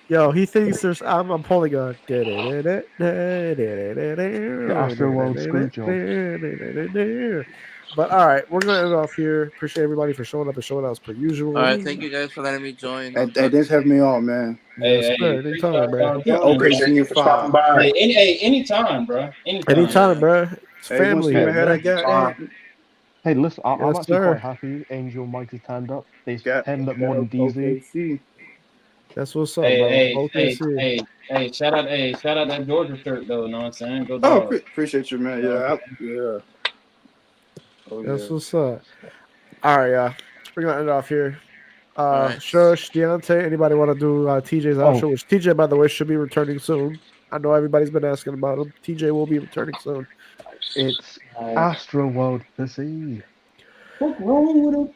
Yo, he thinks there's. I'm pulling on. The Astroworld screw job. But all right, we're gonna end it off here. Appreciate everybody for showing up and showing out as per usual. All right, thank you guys for letting me join. Hey, thanks for having me on, man. Yes, Hey, sir. appreciate Anytime, bro. y'all Yeah, joining, man. Appreciate you for stopping by. Anytime, bro. Anytime. Anytime, Yeah. bro. It's Hey, you want to see family. my head I got? Hey, listen, I'm Yes, actually sir. quite happy. Angel Mike has turned up. They Got turned up more than DZ. OKC. That's what's up, bro. Hey, shout out that Georgia shirt though, you know what I'm saying? Go Oh, dog. appreciate you, man. Yeah, yeah. Oh That's yeah. what's up. All right, yeah. We're gonna end it off here. right. Shush, Deontay, anybody want to do TJ's outro? Which TJ, by the way, should be returning soon. I know everybody's been asking about him. TJ will be returning soon. It's Astroworld to see. What's wrong with him?